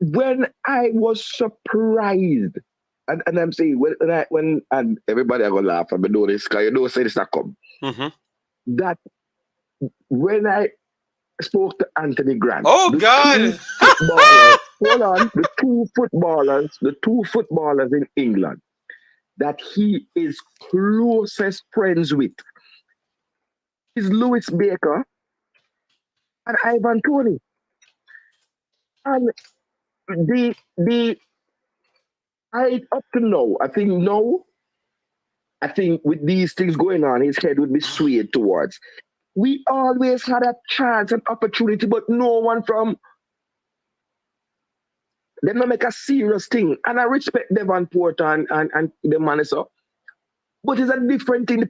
When I was surprised, and I'm saying when and everybody are gonna laugh, I know this because you don't say this not come. Mm-hmm. That when I spoke to Anthony Grant, Oh the God. two footballers, hold on, the two footballers in England that he is closest friends with is Lewis Baker and Ivan Toney. And the I up to now, I think with these things going on, his head would be swayed towards. We always had a chance and opportunity, but no one from them not make a serious thing. And I respect Devonport and the man so. But it's a different thing. The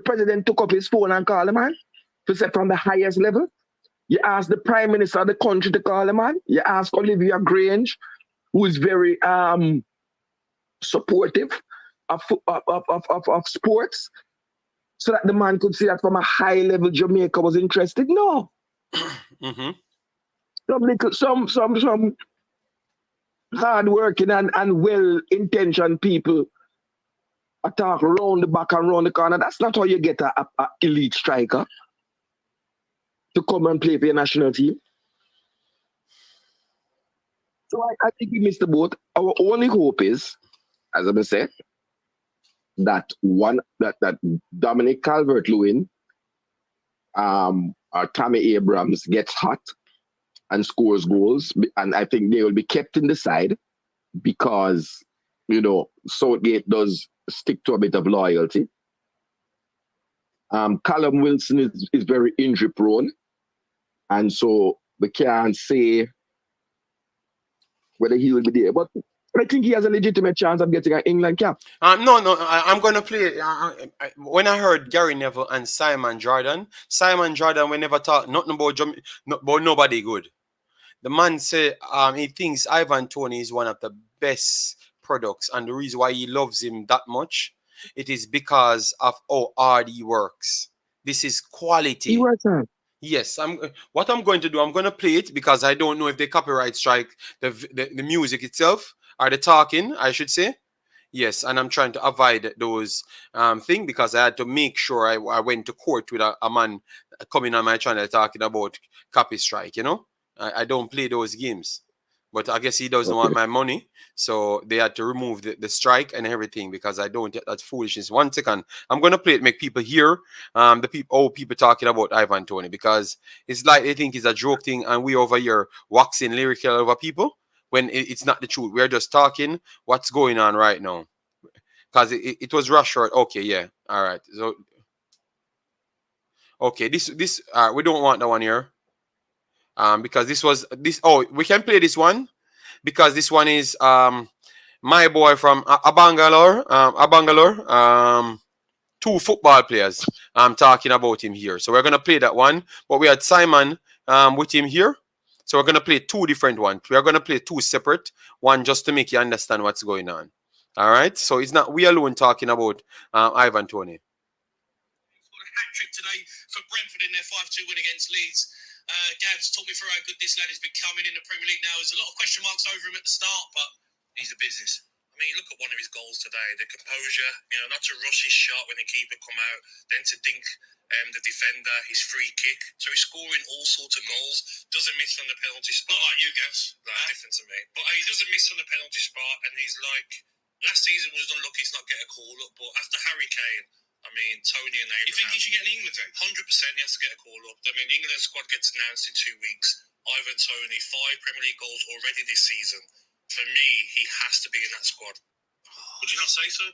president took up his phone and called the man to say from the highest level. You ask the prime minister of the country to call the man. You ask Olivia Grange, who is very supportive of sports, so that the man could see that from a high level Jamaica was interested. No. Mm-hmm. Some hard working and well intentioned people attack round the back and round the corner. That's not how you get a elite striker to come and play for your national team. So I think we missed the boat. Our only hope is, as I said, that Dominic Calvert-Lewin or Tammy Abrams gets hot and scores goals, and I think they will be kept in the side because Southgate does stick to a bit of loyalty. Callum Wilson is very injury prone, and so we can't say whether he will be there. But I think he has a legitimate chance of getting an England cap. No, I'm going to play. When I heard Gary Neville and Simon Jordan, we never talk nothing about about nobody good. The man say he thinks Ivan Toney is one of the best products, and the reason why he loves him that much, it is because of how hard he works. This is quality. He works hard. Yes, what I'm going to do, I'm going to play it because I don't know if they copyright strike the music itself or the talking, I should say. Yes, and I'm trying to avoid those things because I had to make sure I went to court with a man coming on my channel talking about copy strike, I don't play those games. But I guess he doesn't want my money. So they had to remove the strike and everything because I don't, that's foolishness. 1 second. I'm going to play it, make people hear people talking about Ivan Toney because it's like they think it's a joke thing and we over here waxing lyrical over people when it's not the truth. We're just talking what's going on right now. Because it was Rashford. Okay, yeah. All right. So, okay, this we don't want that one here. Because this. Oh, we can play this one. because this one is my boy from Abangalore. Two football players. I'm talking about him here. So we're gonna play that one. But we had Simon with him here. So we're gonna play two different ones. We are gonna play two separate one just to make you understand what's going on. All right. So it's not we alone talking about Ivan Toney. Hat trick today for Brentford in their 5-2 win against Leeds. Gabs talked me through how good this lad is becoming in the Premier League now. There's a lot of question marks over him at the start, but he's a business. I mean, look at one of his goals today. The composure, not to rush his shot when the keeper come out, then to dink the defender, his free kick. So he's scoring all sorts of goals. Doesn't miss on the penalty spot. Not like you, Gabs. Different to me. But he doesn't miss on the penalty spot, and he's like, last season was unlucky to not get a call up, but after Harry Kane, I mean, Toney and Abraham. You think he should get an England team? 100% he has to get a call up. I mean, England squad gets announced in 2 weeks. Ivan Toney, 5 Premier League goals already this season. For me, he has to be in that squad. Would you not say so?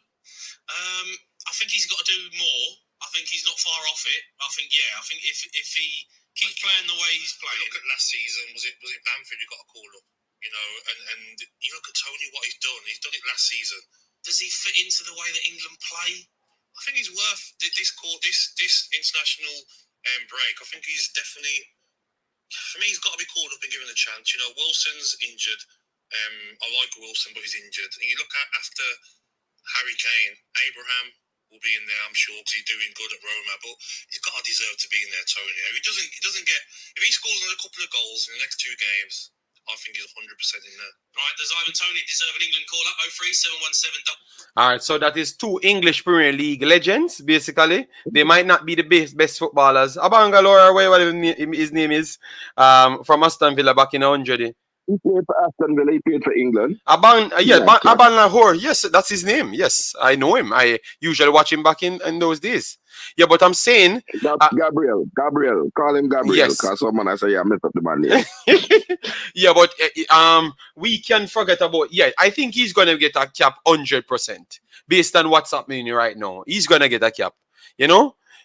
I think he's got to do more. I think he's not far off it. I think if he keeps playing the way he's playing. Look at last season. Was it Bamford who got a call up? And you look at Toney, what he's done. He's done it last season. Does he fit into the way that England play? I think he's worth this international break. I think he's definitely, for me, he's got to be called up and given a chance. Wilson's injured. I like Wilson, but he's injured. And you look at after Harry Kane, Abraham will be in there, I'm sure, because he's doing good at Roma. But he's got to deserve to be in there, Toney. He doesn't get, if he scores another couple of goals in the next 2 games, I think he's 100% in there. Right, does Ivan Toney deserve an England call-up? 03717. All right, so that is 2 English Premier League legends, basically. They might not be the best footballers. Abangalore, or whatever his name is, from Aston Villa back in 100. He played for Aston Villa, he played for England. Aban Lahore, yes, that's his name. Yes, I know him. I usually watch him back in those days. Yeah, but I'm saying... That's Gabriel. Call him Gabriel. Yes. Because someone I say, yeah, I messed up the man name. Yeah, but we can forget about... Yeah, I think he's going to get a cap 100% based on what's happening right now. He's going to get a cap,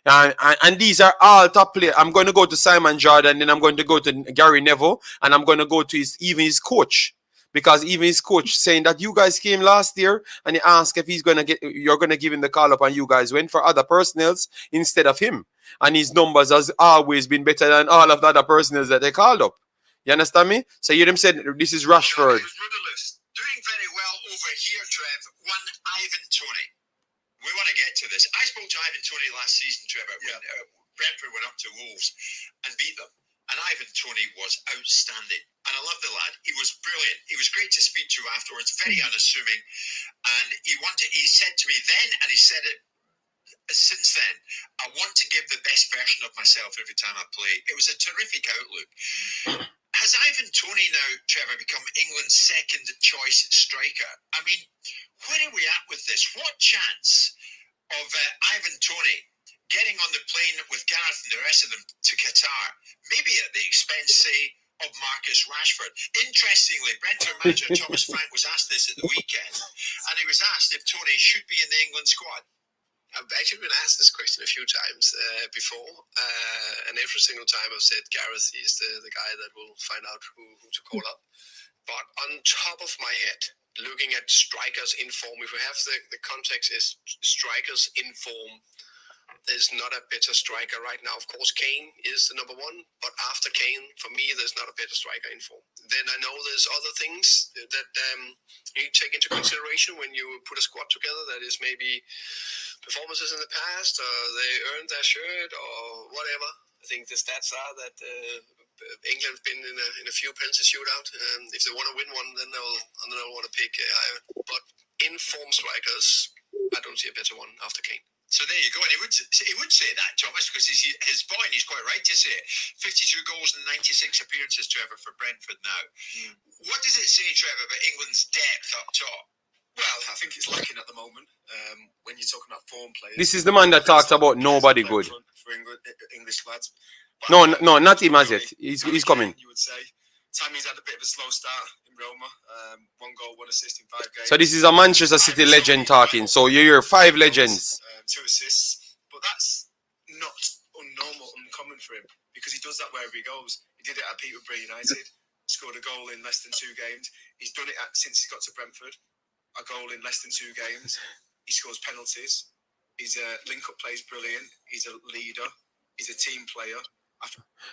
And these are all top players. I'm going to go to Simon Jordan, then I'm going to go to Gary Neville, and I'm going to go to his coach. Because even his coach saying that you guys came last year and he asked if you're going to give him the call up and you guys went for other personnels instead of him. And his numbers has always been better than all of the other personnels that they called up. You understand me? So you them said this is Rashford. Doing very well over here, Trev. One Ivan Toney. We want to get to this. I spoke to Ivan Toney last season, Trevor, when Brentford went up to Wolves and beat them. And Ivan Toney was outstanding. And I love the lad. He was brilliant. He was great to speak to afterwards, very unassuming. And he said to me then, and he said it since then, I want to give the best version of myself every time I play. It was a terrific outlook. Has Ivan Toney now, Trevor, become England's second choice striker? I mean, where are we at with this? What chance of Ivan Toney getting on the plane with Gareth and the rest of them to Qatar, maybe at the expense, say, of Marcus Rashford? Interestingly, Brentford manager Thomas Frank was asked this at the weekend, and he was asked if Toney should be in the England squad. I've actually been asked this question a few times before, and every single time I've said Gareth is the guy that will find out who to call up. But on top of my head, looking at strikers in form, if we have the context is strikers in form, there's not a better striker right now. Of course, Kane is the number one, but after Kane, for me, there's not a better striker in form. Then I know there's other things that you take into consideration when you put a squad together. That is maybe performances in the past, or they earned their shirt, or whatever. I think the stats are that England have been in a few penalty shootout. If they want to win one, then they'll want to pick Ivan. But in form strikers, I don't see a better one after Kane. So there you go. And he would say that, Thomas, because his point, he's quite right to say it. 52 goals and 96 appearances, Trevor, for Brentford now. What does it say, Trevor, about England's depth up top? Well, I think it's lacking at the moment. When you're talking about form players. This is the man that talks about nobody good. For English lads. No, not him as yet. He's coming. You would say. Tammy's had a bit of a slow start in Roma. 1 goal, 1 assist in 5 games. So this is a Manchester City legend talking. So you hear 5 legends. 2 assists. But that's not uncommon for him, because he does that wherever he goes. He did it at Peterborough United. scored a goal in less than 2 games. He's done it since he got to Brentford. A goal in less than 2 games. He scores penalties. His link-up play is brilliant. He's a leader. He's a team player.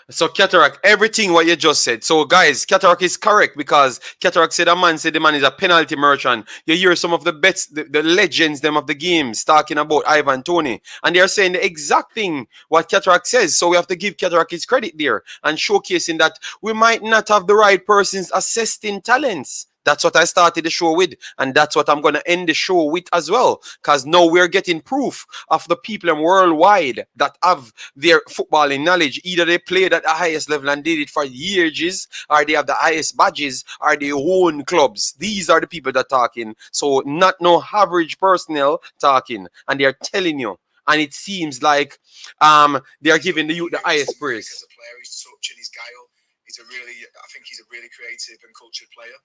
So Cataract, everything what you just said. So guys, Cataract is correct because Cataract said the man is a penalty merchant. You hear some of the best, the legends them of the games talking about Ivan Toney, and they are saying the exact thing what Cataract says. So we have to give Cataract his credit there and showcasing that we might not have the right persons assessing talents. That's what I started the show with, and that's what I'm going to end the show with as well, because now we're getting proof of the people worldwide that have their footballing knowledge. Either they played at the highest level and did it for years, or they have the highest badges, or they own clubs. These are the people that are talking. So not no average personnel talking, and they're telling you. And it seems like they are giving the youth the highest praise. As a player, his touch and his guile. I think he's a really creative and cultured player.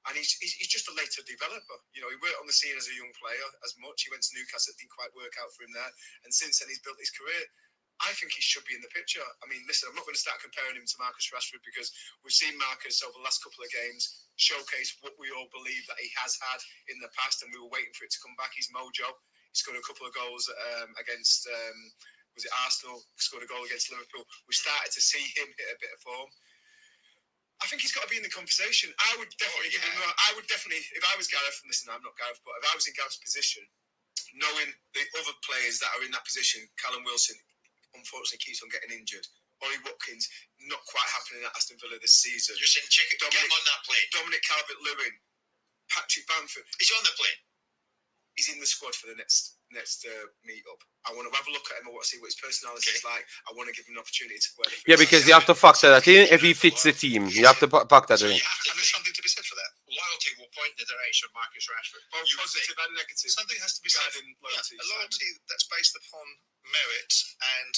And he's just a later developer. You know, he worked on the scene as a young player as much. He went to Newcastle, it didn't quite work out for him there. And since then, he's built his career. I think he should be in the picture. I mean, listen, I'm not going to start comparing him to Marcus Rashford because we've seen Marcus over the last couple of games showcase what we all believe that he has had in the past, and we were waiting for it to come back. His mojo. He scored a couple of goals against, was it Arsenal? He scored a goal against Liverpool. We started to see him hit a bit of form. I think he's got to be in the conversation. I would definitely give him. I would definitely, if I was Gareth, and listen, I'm not Gareth, but if I was in Gareth's position, knowing the other players that are in that position, Callum Wilson, unfortunately keeps on getting injured. Ollie Watkins, not quite happening at Aston Villa this season. You're saying chicken, get him on that plane. Dominic Calvert-Lewin, Patrick Bamford. Is he on the plane? He's in the squad for the next meet-up. I want to have a look at him. I want to see what his personality is like. I want to give him an opportunity to wear the Yeah, because you have to factor that in if he fits the team. You have to factor that in. And there's something to be said for that. Loyalty will point in the direction of Marcus Rashford. Both positive and negative. Something has to be said. Loyalty, a loyalty that's based upon merit and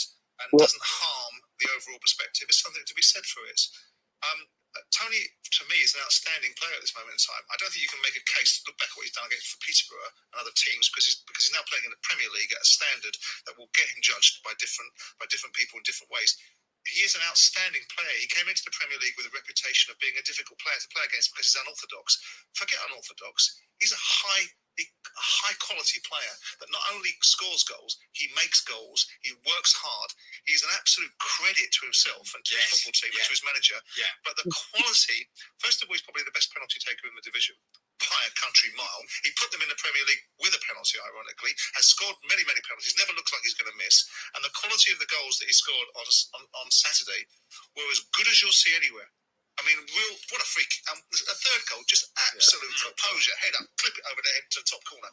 Well, doesn't harm the overall perspective is something to be said for it. Toney, to me, is an outstanding player at this moment in time. I don't think you can make a case to look back at what he's done against for Peterborough and other teams because he's now playing in the Premier League at a standard that will get him judged by different people in different ways. He is an outstanding player. He came into the Premier League with a reputation of being a difficult player to play against because he's unorthodox. Forget unorthodox. He's a high quality player that not only scores goals, he makes goals, he works hard. He's an absolute credit to himself and to his football team and to his manager. Yeah. But the quality, first of all, he's probably the best penalty taker in the division by a country mile. He put them in the Premier League with a penalty, ironically, has scored many penalties, never looks like he's going to miss. And the quality of the goals that he scored on Saturday were as good as you'll see anywhere. I mean, what a freak. A third goal, just absolute composure. Head up, clip it over the head to the top corner.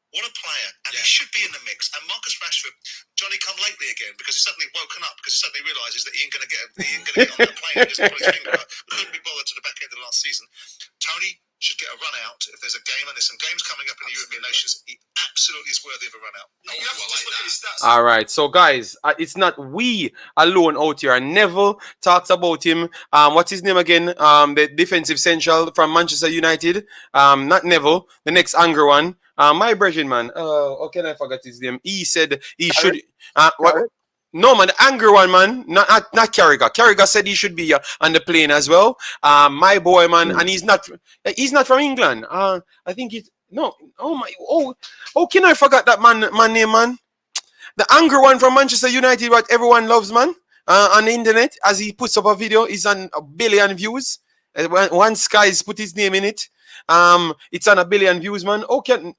What a player. And he should be in the mix. And Marcus Rashford, Johnny come lately again because he's suddenly woken up because he suddenly realises that he ain't going to get on the plane and just pull his finger out. Couldn't be bothered to the back end of the last season. Toney should get a run out if there's a game, and there's some games coming up in the European nations. He absolutely is worthy of a run out. You have to just look at his stats. All right, so guys, it's not we alone out here. Neville talks about him. What's his name again? The defensive central from Manchester United. Not Neville, the next angry one. My brethren, man. How can I forget his name? He said he should. What? No, man, the angry one, man. Not Carragher. Carragher said he should be on the plane as well. My boy, man, and he's not from England. I think it's no. Oh my. Oh, can I forget that man name, man? The angry one from Manchester United, what everyone loves, man. On the internet, as he puts up a video, he's on 1 billion views. One Sky's put his name in it. It's on 1 billion views, man. How can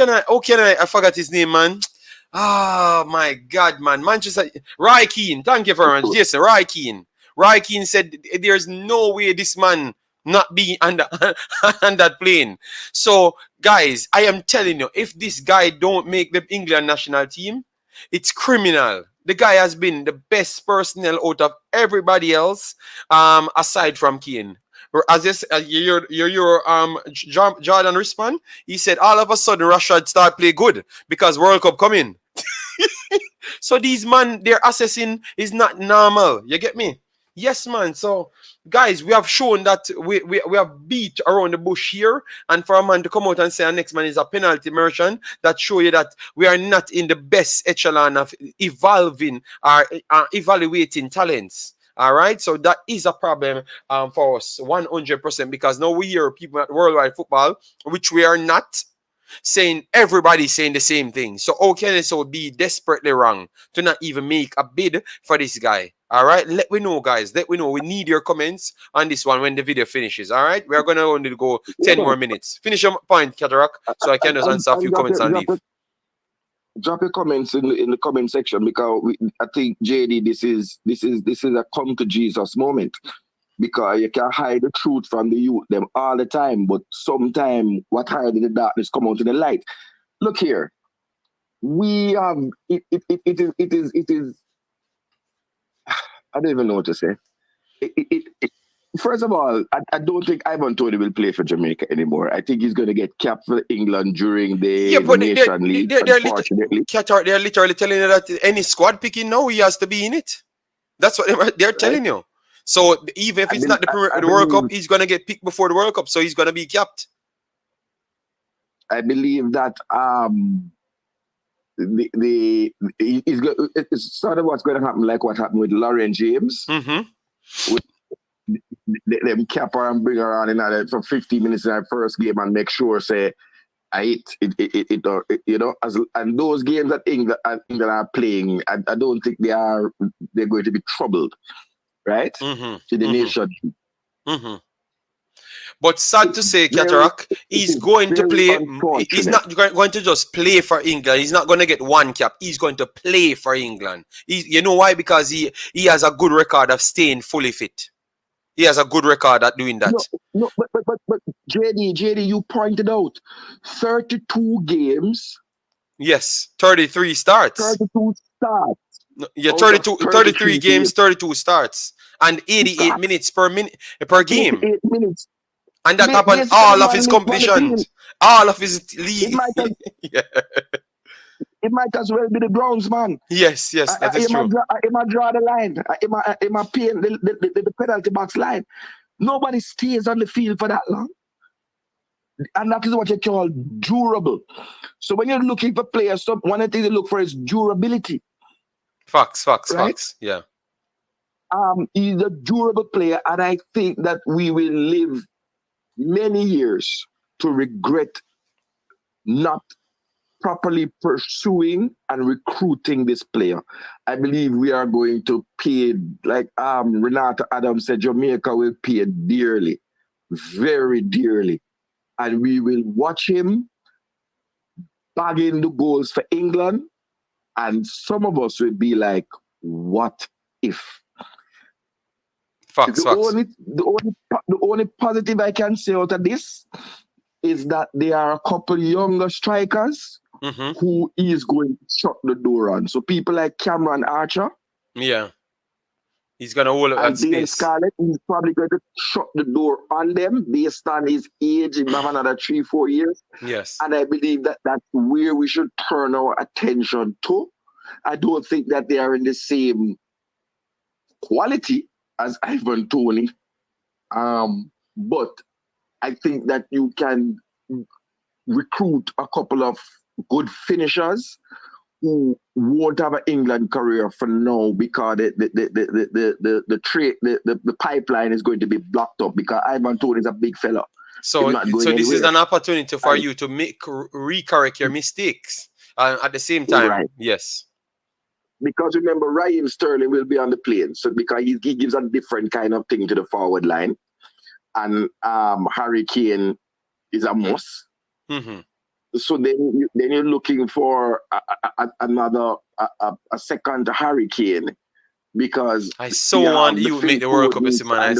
I forgot his name, man? Oh my God, man. Manchester Roy Keane. Thank you very much. Yes, Roy Keane. Roy Keane said there's no way this man not be on that plane. So, guys, I am telling you, if this guy don't make the England national team, it's criminal. The guy has been the best personnel out of everybody else, aside from Keane. As Jordan respond, he said all of a sudden Rashford start play good because World Cup coming. So these man, their assessing is not normal. You get me? Yes, man. So guys, we have shown that we have beat around the bush here, and for a man to come out and say our next man is a penalty merchant, that show you that we are not in the best echelon of evolving or evaluating talents. All right, so that is a problem for us 100% because now we hear people at worldwide football, which we are not, saying everybody saying the same thing. So how can it so be desperately wrong to not even make a bid for this guy? All right, let we know, guys. Let we know. We need your comments on this one when the video finishes. All right, we are gonna only go 10 more minutes. Finish your point, Cataract, so I can just answer a few comments and leave. Drop your comments in the comment section because I think JD, this is a come to Jesus moment because you can hide the truth from the youth them all the time, but sometimes what hide in the darkness come out to the light. Look here, we have it is I don't even know what to say. First of all, I don't think Ivan Toney will play for Jamaica anymore. I think he's going to get capped for England during the Nation League. Unfortunately, They're literally telling you that any squad picking now, he has to be in it. That's what they're telling you. So even if it's not the World Cup, he's going to get picked before the World Cup, so he's going to be capped. I believe that it's sort of what's going to happen, like what happened with Lauren James. Mm-hmm. Them cap her and bring her on in for 15 minutes in our first game and make sure say it you know, and those games that England are playing, I don't think they're going to be troubled, right? Mm-hmm. To the nation. Mm-hmm. But sad to say, Cataract, he's going to play. He's not going to just play for England. He's not going to get one cap. He's going to play for England. You know why? Because he has a good record of staying fully fit. He has a good record at doing that. No, but JD, you pointed out 32 games. Yes, 33 starts. 32 starts. No, yeah, 33 games, 32 starts, and 88 minutes per game. 88 minutes. And that happened all of his competitions, all of his league. It might as well be the Browns, man. Yes, that is true. It might draw the line. It might pay the penalty box line. Nobody stays on the field for that long. And that is what you call durable. So when you're looking for players, one of the things you look for is durability. Facts. Right? Yeah. He's a durable player, and I think that we will live many years to regret not properly pursuing and recruiting this player. I believe we are going to pay, like Renata Adams said, Jamaica will pay dearly, very dearly. And we will watch him bagging the goals for England. And some of us will be like, what if? The only positive I can say out of this is that there are a couple younger strikers who is going to shut the door on. So people like Cameron Archer. Yeah. He's going to hold up that space. Scarlett, he's probably going to shut the door on them based on his age. He have another 3-4 years. Yes. And I believe that that's where we should turn our attention to. I don't think that they are in the same quality as Ivan Toney. But I think that you can recruit a couple of good finishers who won't have an England career for now because the pipeline is going to be blocked up because Ivan Toney is a big fella. So this is an opportunity for you to recorrect your mistakes at the same time. Right. Yes. Because remember, Raheem Sterling will be on the plane, so because he gives a different kind of thing to the forward line, and Harry Kane is a must. Mm-hmm. So then you're looking for another second Harry Kane, because I so want you to make the World Cup, man.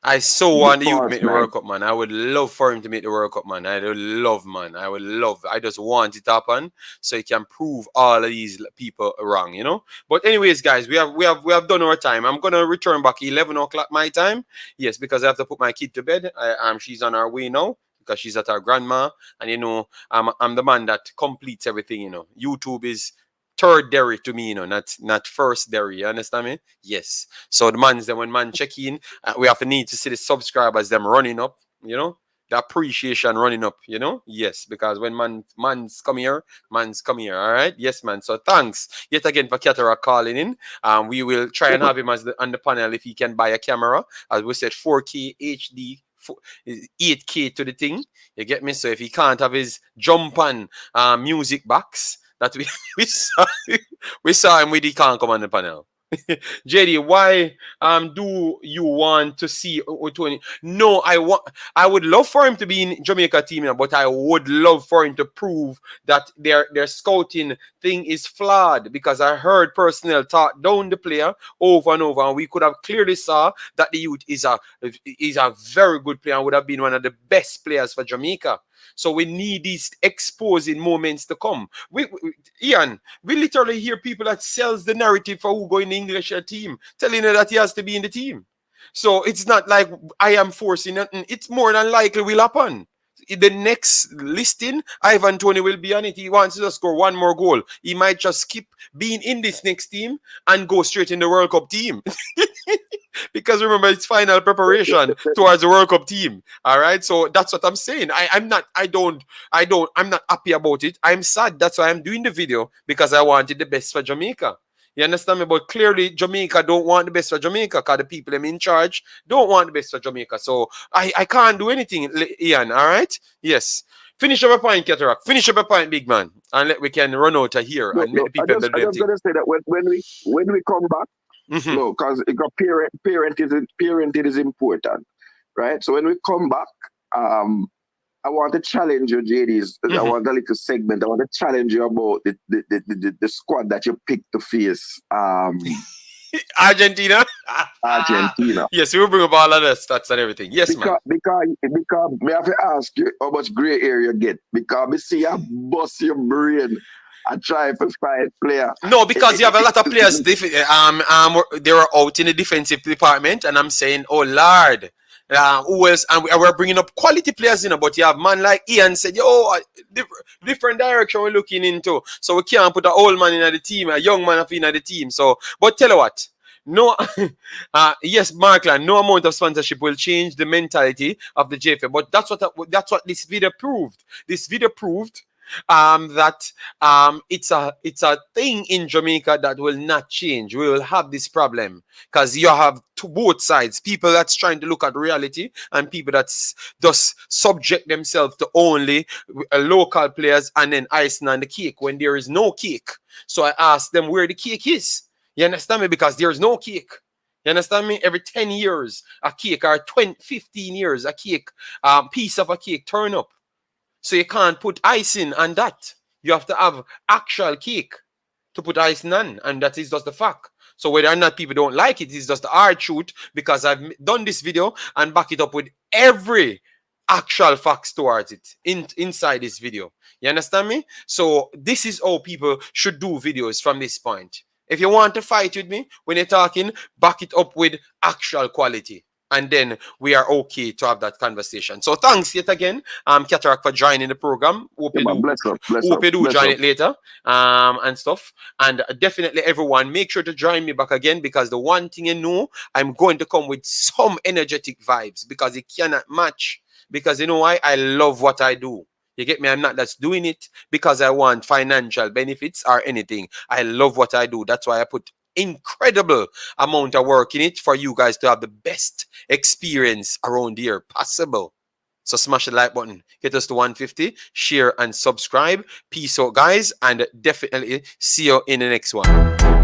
I so want you to make the World Cup, man. I would love for him to make the World Cup, man. I would love. I just want it to happen so he can prove all of these people wrong, you know. But anyways, guys, we have done our time. I'm gonna return back 11 o'clock my time. Yes, because I have to put my kid to bed. She's on her way now, because she's at her grandma, and you know, I'm the man that completes everything. You know, YouTube is third dairy to me, you know, not first dairy. You understand me? Yes. So the man's then when man check in, we have to need to see the subscribers them running up, you know. the appreciation running up, you know? Yes, because when man's come here, all right? Yes, man. So thanks yet again for Cataract calling in. We will try and have him on the panel if he can buy a camera. As we said, 4K HD, 8K to the thing. You get me? So if he can't have his jump on music box that we saw, we saw him with, he can't come on the panel. JD, why do you want to see Toney? No, I would love for him to be in Jamaica team, but I would love for him to prove that their scouting thing is flawed, because I heard personnel talk down the player over and over, and we could have clearly saw that the youth is a very good player and would have been one of the best players for Jamaica. So we need these exposing moments to come. Ian, we literally hear people that sells the narrative for who go in the English team, telling her that he has to be in the team. So it's not like I am forcing nothing. It's more than likely will happen. The next listing, Ivan Toney will be on it. He wants to score one more goal. He might just skip being in this next team and go straight in the World Cup team. Because remember, it's final preparation towards the World Cup team. All right. So that's what I'm saying. I'm not happy about it. I'm sad. That's why I'm doing the video, because I wanted the best for Jamaica. You understand me? But clearly, Jamaica don't want the best for Jamaica, because the people them in charge don't want the best for Jamaica. So I can't do anything, Ian. All right? Yes. Finish up a point, Cataract. Finish up a point, big man, and we can run out of here and make the people I'm just gonna say that when we come back, no, because parenting is important, right? So when we come back, I want to challenge you, JDs. I want a little segment. I want to challenge you about the squad that you picked to face Argentina. Argentina. Yes, we will bring up all of the stats and everything. Yes, man. Because me have to ask you how much gray area you get. Because me see you bust your brain and try to find player. No, because you have a lot of players. They were out in the defensive department, and I'm saying, oh Lord. Who else? And we're bringing up quality players, but you have man like Ian said, different direction we're looking into. So we can't put an old man in the team, a young man in the team. So, but tell you what, no, yes, Markland, no amount of sponsorship will change the mentality of the JFA. But that's what this video proved. This video proved that it's a thing in Jamaica that will not change. We will have this problem because you have both sides, people that's trying to look at reality and people that's just subject themselves to only local players and then icing on the cake when there is no cake. So I asked them where the cake is. You understand me? Because there's no cake. You understand me? Every 10 years a cake, or 15 years a cake, piece of a cake turn up. So you can't put icing on that. You have to have actual cake to put icing on. And that is just the fact. So whether or not people don't like it, it's just the hard truth, because I've done this video and back it up with every actual facts towards it inside this video. You understand me? So this is how people should do videos from this point. If you want to fight with me when you're talking, back it up with actual quality. And then we are okay to have that conversation. So thanks yet again, Cataract, for joining the program. Hope you do join it later, and stuff. And definitely everyone, make sure to join me back again, because the one thing I'm going to come with some energetic vibes, because it cannot match. Because you know why? I love what I do. You get me? I'm not just doing it because I want financial benefits or anything. I love what I do. That's why I put incredible amount of work in it for you guys to have the best experience around here possible. So smash the like button, get us to 150, share and subscribe. Peace out, guys, and definitely see you in the next one.